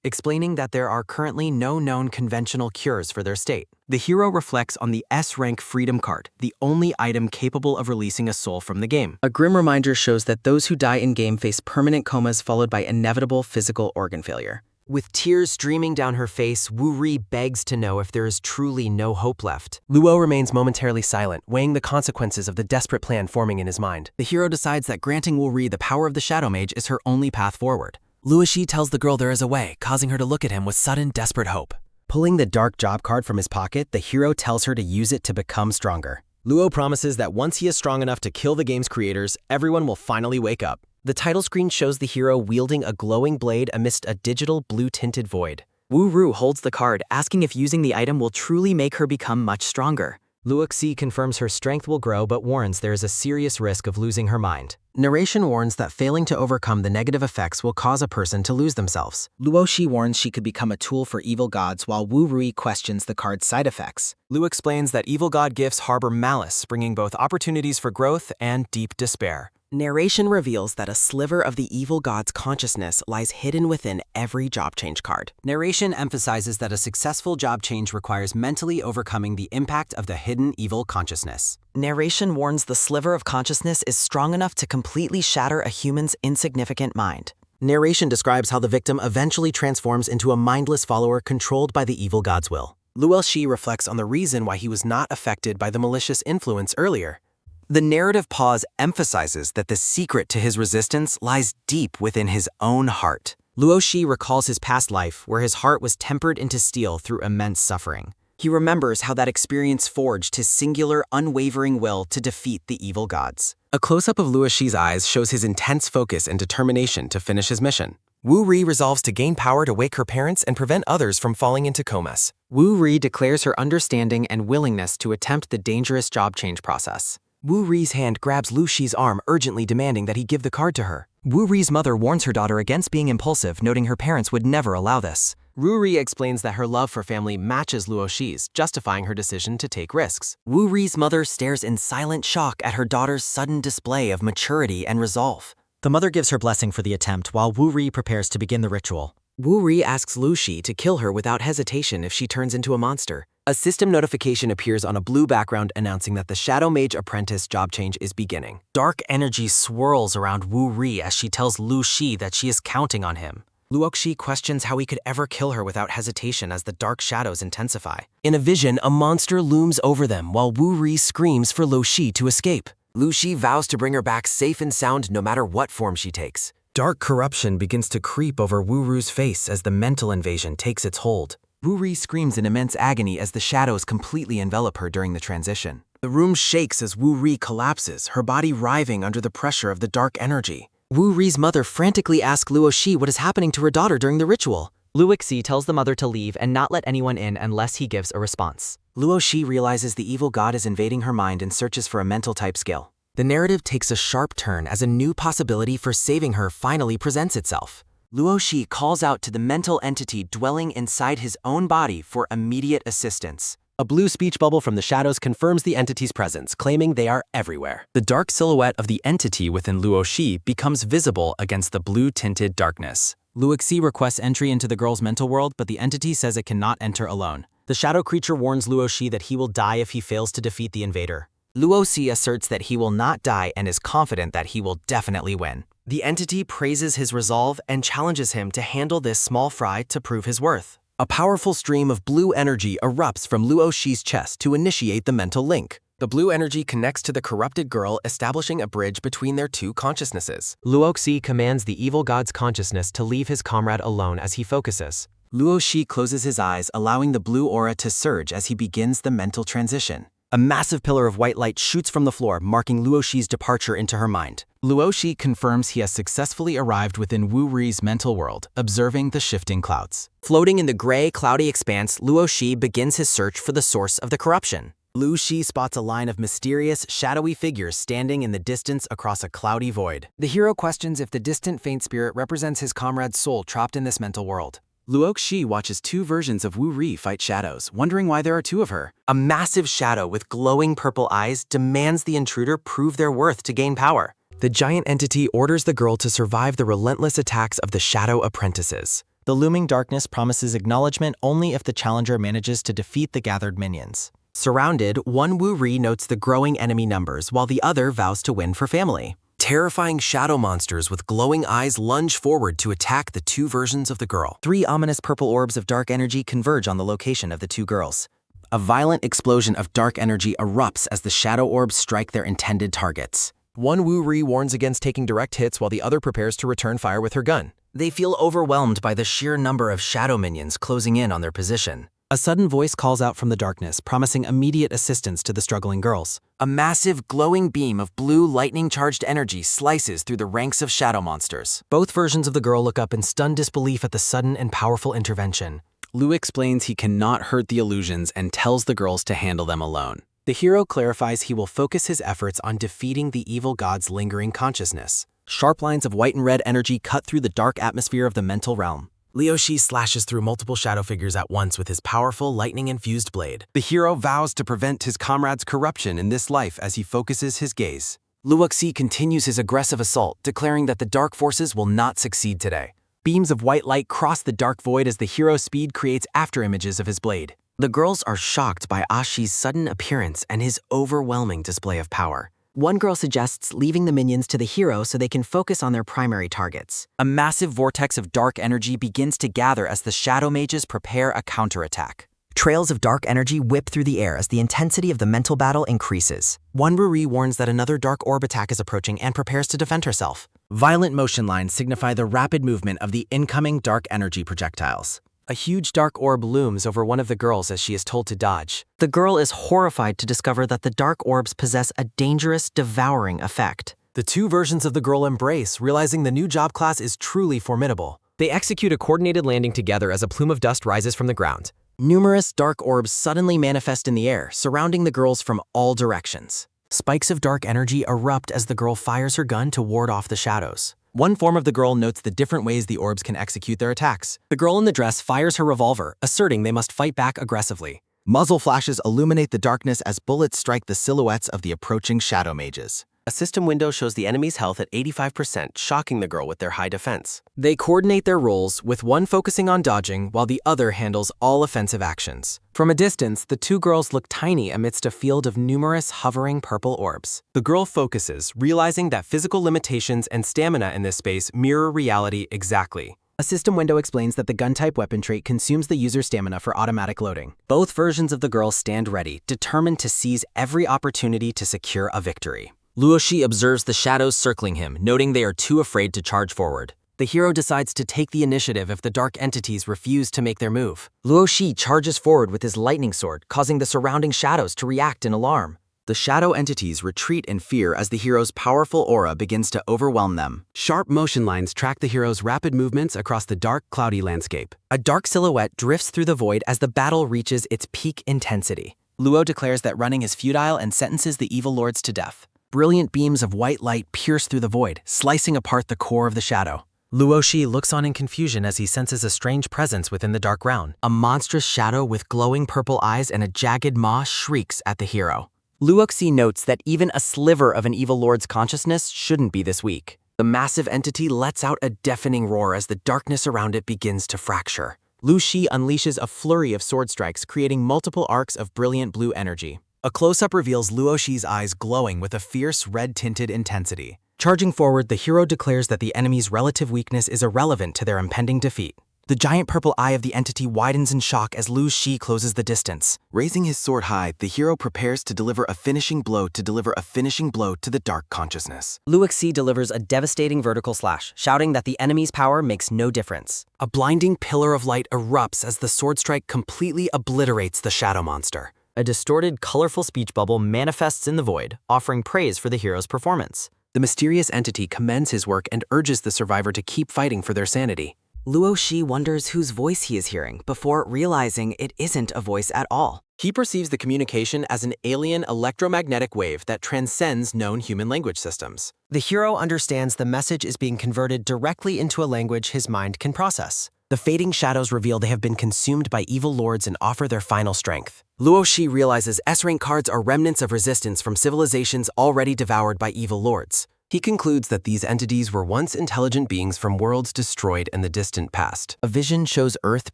explaining that there are currently no known conventional cures for their state. The hero reflects on the S-rank Freedom Card, the only item capable of releasing a soul from the game. A grim reminder shows that those who die in-game face permanent comas followed by inevitable physical organ failure. With tears streaming down her face, Wu Ri begs to know if there is truly no hope left. Luo remains momentarily silent, weighing the consequences of the desperate plan forming in his mind. The hero decides that granting Wu Ri the power of the Shadow Mage is her only path forward. Luo Shi tells the girl there is a way, causing her to look at him with sudden, desperate hope. Pulling the dark job card from his pocket, the hero tells her to use it to become stronger. Luo promises that once he is strong enough to kill the game's creators, everyone will finally wake up. The title screen shows the hero wielding a glowing blade amidst a digital blue-tinted void. Wu Ru holds the card, asking if using the item will truly make her become much stronger. Luoxi confirms her strength will grow but warns there is a serious risk of losing her mind. Narration warns that failing to overcome the negative effects will cause a person to lose themselves. Luoxi warns she could become a tool for evil gods, while Wu Rui questions the card's side effects. Lu explains that evil god gifts harbor malice, bringing both opportunities for growth and deep despair. Narration reveals that a sliver of the evil god's consciousness lies hidden within every job change card. Narration emphasizes that a successful job change requires mentally overcoming the impact of the hidden evil consciousness. Narration warns the sliver of consciousness is strong enough to completely shatter a human's insignificant mind. Narration describes how the victim eventually transforms into a mindless follower controlled by the evil god's will. Luo Shi reflects on the reason why he was not affected by the malicious influence earlier. The narrative pause emphasizes that the secret to his resistance lies deep within his own heart. Luo Shi recalls his past life, where his heart was tempered into steel through immense suffering. He remembers how that experience forged his singular, unwavering will to defeat the evil gods. A close-up of Luo Shi's eyes shows his intense focus and determination to finish his mission. Wu Ri resolves to gain power to wake her parents and prevent others from falling into comas. Wu Ri declares her understanding and willingness to attempt the dangerous job change process. Wu Ri's hand grabs Lu Shi's arm, urgently demanding that he give the card to her. Wu Ri's mother warns her daughter against being impulsive, noting her parents would never allow this. Wu Ri explains that her love for family matches Luo Shi's, justifying her decision to take risks. Wu Ri's mother stares in silent shock at her daughter's sudden display of maturity and resolve. The mother gives her blessing for the attempt while Wu Ri prepares to begin the ritual. Wu Ri asks Lu Shi to kill her without hesitation if she turns into a monster. A system notification appears on a blue background announcing that the Shadow Mage Apprentice job change is beginning. Dark energy swirls around Wu Ri as she tells Lu Shi that she is counting on him. Luoxi questions how he could ever kill her without hesitation as the dark shadows intensify. In a vision, a monster looms over them while Wu Ri screams for Lu Shi to escape. Lu Shi vows to bring her back safe and sound no matter what form she takes. Dark corruption begins to creep over Wu Ru's face as the mental invasion takes its hold. Wu Ri screams in immense agony as the shadows completely envelop her during the transition. The room shakes as Wu Ri collapses, her body writhing under the pressure of the dark energy. Wu Ri's mother frantically asks Luo Shi what is happening to her daughter during the ritual. Luoxi tells the mother to leave and not let anyone in unless he gives a response. Luo Shi realizes the evil god is invading her mind and searches for a mental type skill. The narrative takes a sharp turn as a new possibility for saving her finally presents itself. Luo Shi calls out to the mental entity dwelling inside his own body for immediate assistance. A blue speech bubble from the shadows confirms the entity's presence, claiming they are everywhere. The dark silhouette of the entity within Luo Shi becomes visible against the blue-tinted darkness. Luoxi requests entry into the girl's mental world, but the entity says it cannot enter alone. The shadow creature warns Luo Shi that he will die if he fails to defeat the invader. Luo Shi asserts that he will not die and is confident that he will definitely win. The entity praises his resolve and challenges him to handle this small fry to prove his worth. A powerful stream of blue energy erupts from Luo Shi's chest to initiate the mental link. The blue energy connects to the corrupted girl, establishing a bridge between their two consciousnesses. Luoxi commands the evil god's consciousness to leave his comrade alone as he focuses. Luo Shi closes his eyes, allowing the blue aura to surge as he begins the mental transition. A massive pillar of white light shoots from the floor, marking Luo Shi's departure into her mind. Luoshi confirms he has successfully arrived within Wu Ri's mental world, observing the shifting clouds. Floating in the gray, cloudy expanse, Luo Shi begins his search for the source of the corruption. Lu Shi spots a line of mysterious, shadowy figures standing in the distance across a cloudy void. The hero questions if the distant faint spirit represents his comrade's soul trapped in this mental world. Luo Shi watches two versions of Wu Ri fight shadows, wondering why there are two of her. A massive shadow with glowing purple eyes demands the intruder prove their worth to gain power. The giant entity orders the girl to survive the relentless attacks of the shadow apprentices. The looming darkness promises acknowledgement only if the challenger manages to defeat the gathered minions. Surrounded, one Wu Ri notes the growing enemy numbers, while the other vows to win for family. Terrifying shadow monsters with glowing eyes lunge forward to attack the two versions of the girl. 3 ominous purple orbs of dark energy converge on the location of the two girls. A violent explosion of dark energy erupts as the shadow orbs strike their intended targets. One Wu Ri warns against taking direct hits while the other prepares to return fire with her gun. They feel overwhelmed by the sheer number of shadow minions closing in on their position. A sudden voice calls out from the darkness, promising immediate assistance to the struggling girls. A massive, glowing beam of blue, lightning-charged energy slices through the ranks of shadow monsters. Both versions of the girl look up in stunned disbelief at the sudden and powerful intervention. Lu explains he cannot hurt the illusions and tells the girls to handle them alone. The hero clarifies he will focus his efforts on defeating the evil god's lingering consciousness. Sharp lines of white and red energy cut through the dark atmosphere of the mental realm. Luoshi slashes through multiple shadow figures at once with his powerful lightning-infused blade. The hero vows to prevent his comrade's corruption in this life as he focuses his gaze. Luoxi continues his aggressive assault, declaring that the dark forces will not succeed today. Beams of white light cross the dark void as the hero's speed creates afterimages of his blade. The girls are shocked by Ashi's sudden appearance and his overwhelming display of power. One girl suggests leaving the minions to the hero so they can focus on their primary targets. A massive vortex of dark energy begins to gather as the shadow mages prepare a counterattack. Trails of dark energy whip through the air as the intensity of the mental battle increases. One Ruri warns that another dark orb attack is approaching and prepares to defend herself. Violent motion lines signify the rapid movement of the incoming dark energy projectiles. A huge dark orb looms over one of the girls as she is told to dodge. The girl is horrified to discover that the dark orbs possess a dangerous, devouring effect. The two versions of the girl embrace, realizing the new job class is truly formidable. They execute a coordinated landing together as a plume of dust rises from the ground. Numerous dark orbs suddenly manifest in the air, surrounding the girls from all directions. Spikes of dark energy erupt as the girl fires her gun to ward off the shadows. One form of the girl notes the different ways the orbs can execute their attacks. The girl in the dress fires her revolver, asserting they must fight back aggressively. Muzzle flashes illuminate the darkness as bullets strike the silhouettes of the approaching shadow mages. A system window shows the enemy's health at 85%, shocking the girl with their high defense. They coordinate their roles, with one focusing on dodging while the other handles all offensive actions. From a distance, the two girls look tiny amidst a field of numerous hovering purple orbs. The girl focuses, realizing that physical limitations and stamina in this space mirror reality exactly. A system window explains that the gun-type weapon trait consumes the user's stamina for automatic loading. Both versions of the girl stand ready, determined to seize every opportunity to secure a victory. Luoshi observes the shadows circling him, noting they are too afraid to charge forward. The hero decides to take the initiative if the dark entities refuse to make their move. Luoshi charges forward with his lightning sword, causing the surrounding shadows to react in alarm. The shadow entities retreat in fear as the hero's powerful aura begins to overwhelm them. Sharp motion lines track the hero's rapid movements across the dark, cloudy landscape. A dark silhouette drifts through the void as the battle reaches its peak intensity. Luo declares that running is futile and sentences the evil lords to death. Brilliant beams of white light pierce through the void, slicing apart the core of the shadow. Luoshi looks on in confusion as he senses a strange presence within the dark realm. A monstrous shadow with glowing purple eyes and a jagged maw shrieks at the hero. Luoxi notes that even a sliver of an evil lord's consciousness shouldn't be this weak. The massive entity lets out a deafening roar as the darkness around it begins to fracture. Lu Shi unleashes a flurry of sword strikes, creating multiple arcs of brilliant blue energy. A close-up reveals Luoshi's eyes glowing with a fierce red-tinted intensity. Charging forward, the hero declares that the enemy's relative weakness is irrelevant to their impending defeat. The giant purple eye of the entity widens in shock as Lu Shi closes the distance. Raising his sword high, the hero prepares to deliver a finishing blow to the dark consciousness. Luoxi delivers a devastating vertical slash, shouting that the enemy's power makes no difference. A blinding pillar of light erupts as the sword strike completely obliterates the shadow monster. A distorted, colorful speech bubble manifests in the void, offering praise for the hero's performance. The mysterious entity commends his work and urges the survivor to keep fighting for their sanity. Luo Shi wonders whose voice he is hearing before realizing it isn't a voice at all. He perceives the communication as an alien electromagnetic wave that transcends known human language systems. The hero understands the message is being converted directly into a language his mind can process. The fading shadows reveal they have been consumed by evil lords and offer their final strength. Luo Shi realizes S-rank cards are remnants of resistance from civilizations already devoured by evil lords. He concludes that these entities were once intelligent beings from worlds destroyed in the distant past. A vision shows Earth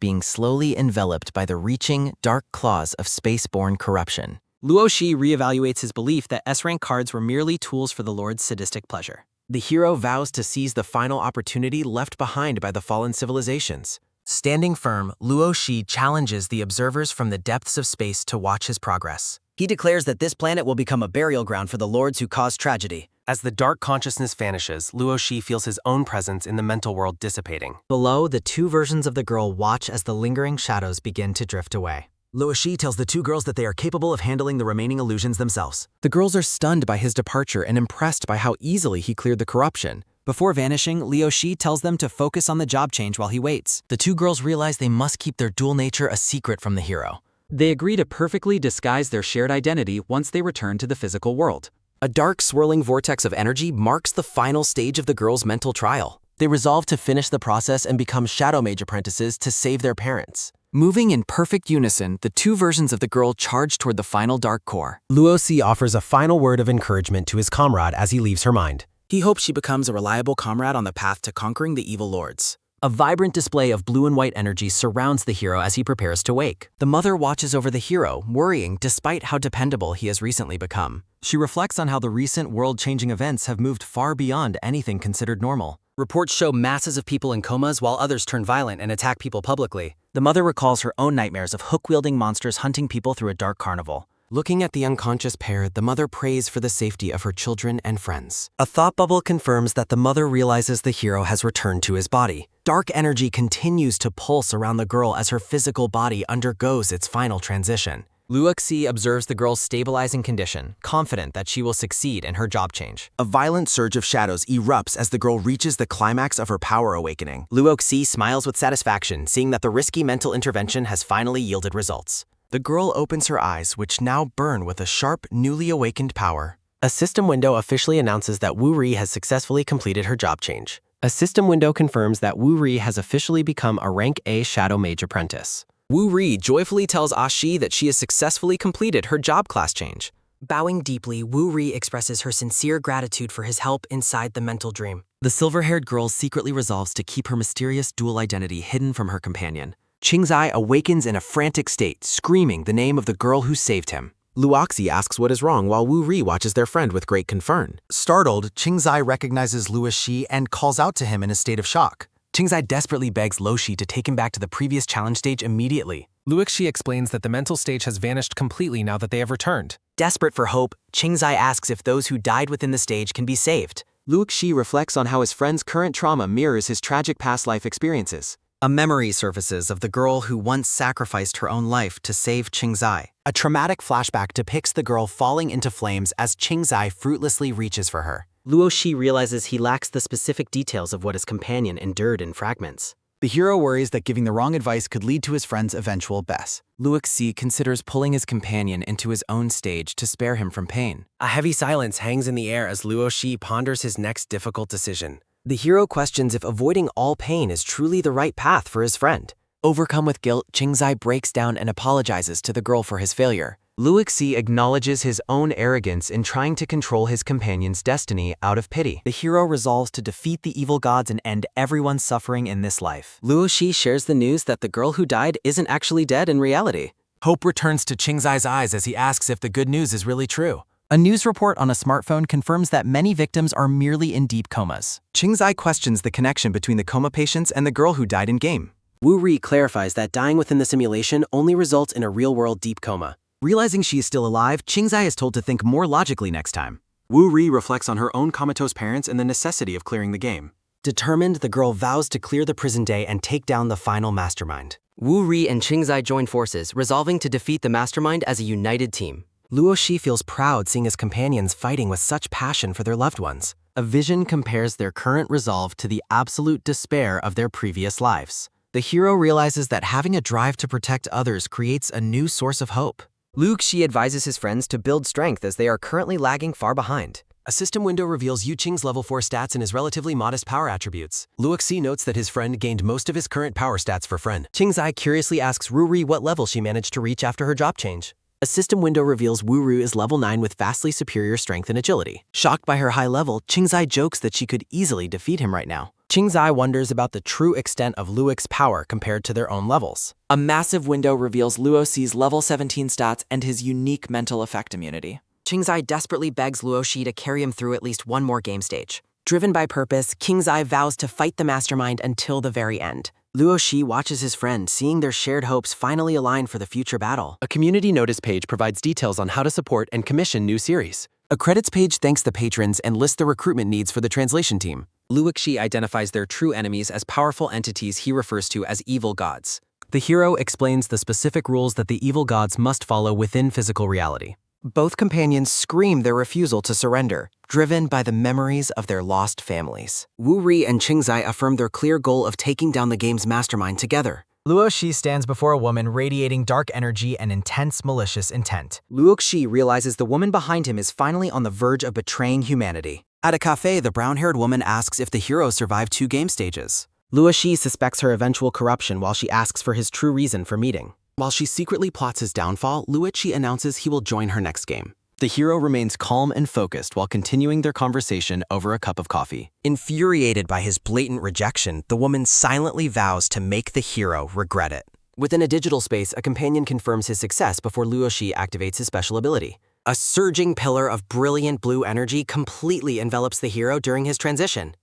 being slowly enveloped by the reaching, dark claws of space-borne corruption. Luo Shi reevaluates his belief that S-rank cards were merely tools for the Lord's sadistic pleasure. The hero vows to seize the final opportunity left behind by the fallen civilizations. Standing firm, Luo Shi challenges the observers from the depths of space to watch his progress. He declares that this planet will become a burial ground for the lords who caused tragedy. As the dark consciousness vanishes, Luo Shi feels his own presence in the mental world dissipating. Below, the two versions of the girl watch as the lingering shadows begin to drift away. Luo Shi tells the two girls that they are capable of handling the remaining illusions themselves. The girls are stunned by his departure and impressed by how easily he cleared the corruption. Before vanishing, Luo Shi tells them to focus on the job change while he waits. The two girls realize they must keep their dual nature a secret from the hero. They agree to perfectly disguise their shared identity once they return to the physical world. A dark, swirling vortex of energy marks the final stage of the girls' mental trial. They resolve to finish the process and become shadow mage apprentices to save their parents. Moving in perfect unison, the two versions of the girl charge toward the final dark core. Luo Shi offers a final word of encouragement to his comrade as he leaves her mind. He hopes she becomes a reliable comrade on the path to conquering the evil lords. A vibrant display of blue and white energy surrounds the hero as he prepares to wake. The mother watches over the hero, worrying despite how dependable he has recently become. She reflects on how the recent world-changing events have moved far beyond anything considered normal. Reports show masses of people in comas while others turn violent and attack people publicly. The mother recalls her own nightmares of hook-wielding monsters hunting people through a dark carnival. Looking at the unconscious pair, the mother prays for the safety of her children and friends. A thought bubble confirms that the mother realizes the hero has returned to his body. Dark energy continues to pulse around the girl as her physical body undergoes its final transition. Luo Shi observes the girl's stabilizing condition, confident that she will succeed in her job change. A violent surge of shadows erupts as the girl reaches the climax of her power awakening. Luo Shi smiles with satisfaction, seeing that the risky mental intervention has finally yielded results. The girl opens her eyes, which now burn with a sharp, newly awakened power. A system window officially announces that Wu Ri has successfully completed her job change. A system window confirms that Wu Ri has officially become a rank A Shadow Mage apprentice. Wu Ri joyfully tells Ashi that she has successfully completed her job class change. Bowing deeply, Wu Ri expresses her sincere gratitude for his help inside the mental dream. The silver-haired girl secretly resolves to keep her mysterious dual identity hidden from her companion. Qingzai awakens in a frantic state, screaming the name of the girl who saved him. Luoxi asks what is wrong while Wu Ri watches their friend with great concern. Startled, Qingzai recognizes Luo Shi and calls out to him in a state of shock. Qingzai desperately begs Luo Shi to take him back to the previous challenge stage immediately. Luo Shi explains that the mental stage has vanished completely now that they have returned. Desperate for hope, Qingzai asks if those who died within the stage can be saved. Luo Shi reflects on how his friend's current trauma mirrors his tragic past life experiences. A memory surfaces of the girl who once sacrificed her own life to save Qingzai. A traumatic flashback depicts the girl falling into flames as Qingzai fruitlessly reaches for her. Luo Shi realizes he lacks the specific details of what his companion endured in fragments. The hero worries that giving the wrong advice could lead to his friend's eventual death. Luo Shi considers pulling his companion into his own stage to spare him from pain. A heavy silence hangs in the air as Luo Shi ponders his next difficult decision. The hero questions if avoiding all pain is truly the right path for his friend. Overcome with guilt, Qingzai breaks down and apologizes to the girl for his failure. Luo Shi acknowledges his own arrogance in trying to control his companion's destiny out of pity. The hero resolves to defeat the evil gods and end everyone's suffering in this life. Luo Shi shares the news that the girl who died isn't actually dead in reality. Hope returns to Qingzai's eyes as he asks if the good news is really true. A news report on a smartphone confirms that many victims are merely in deep comas. Qingzai questions the connection between the coma patients and the girl who died in-game. Wu Ri clarifies that dying within the simulation only results in a real-world deep coma. Realizing she is still alive, Qingzai is told to think more logically next time. Wu Ri reflects on her own comatose parents and the necessity of clearing the game. Determined, the girl vows to clear the prison day and take down the final mastermind. Wu Ri and Qingzai join forces, resolving to defeat the mastermind as a united team. Luo Shi feels proud seeing his companions fighting with such passion for their loved ones. A vision compares their current resolve to the absolute despair of their previous lives. The hero realizes that having a drive to protect others creates a new source of hope. Liu Xi advises his friends to build strength as they are currently lagging far behind. A system window reveals Yu Qing's level 4 stats and his relatively modest power attributes. Liu Xi notes that his friend gained most of his current power stats for friend. Qingzai curiously asks Ruri what level she managed to reach after her job change. A system window reveals Wu-Ru is level 9 with vastly superior strength and agility. Shocked by her high level, Qingzai jokes that she could easily defeat him right now. Qingzai wonders about the true extent of Luoxi's power compared to their own levels. A massive window reveals Luoxi's level 17 stats and his unique mental effect immunity. Qingzai desperately begs Luoxi to carry him through at least one more game stage. Driven by purpose, Qingzai vows to fight the mastermind until the very end. Luoxi watches his friend, seeing their shared hopes finally align for the future battle. A community notice page provides details on how to support and commission new series. A credits page thanks the patrons and lists the recruitment needs for the translation team. Luoxi identifies their true enemies as powerful entities he refers to as evil gods. The hero explains the specific rules that the evil gods must follow within physical reality. Both companions scream their refusal to surrender, driven by the memories of their lost families. Wu Ri and Qingzai affirm their clear goal of taking down the game's mastermind together. Luoxi stands before a woman radiating dark energy and intense malicious intent. Luoxi realizes the woman behind him is finally on the verge of betraying humanity. At a cafe, the brown-haired woman asks if the hero survived 2 game stages. Luoxi suspects her eventual corruption while she asks for his true reason for meeting. While she secretly plots his downfall, Luoxi announces he will join her next game. The hero remains calm and focused while continuing their conversation over a cup of coffee. Infuriated by his blatant rejection, the woman silently vows to make the hero regret it. Within a digital space, a companion confirms his success before Luoxi activates his special ability. A surging pillar of brilliant blue energy completely envelops the hero during his transition.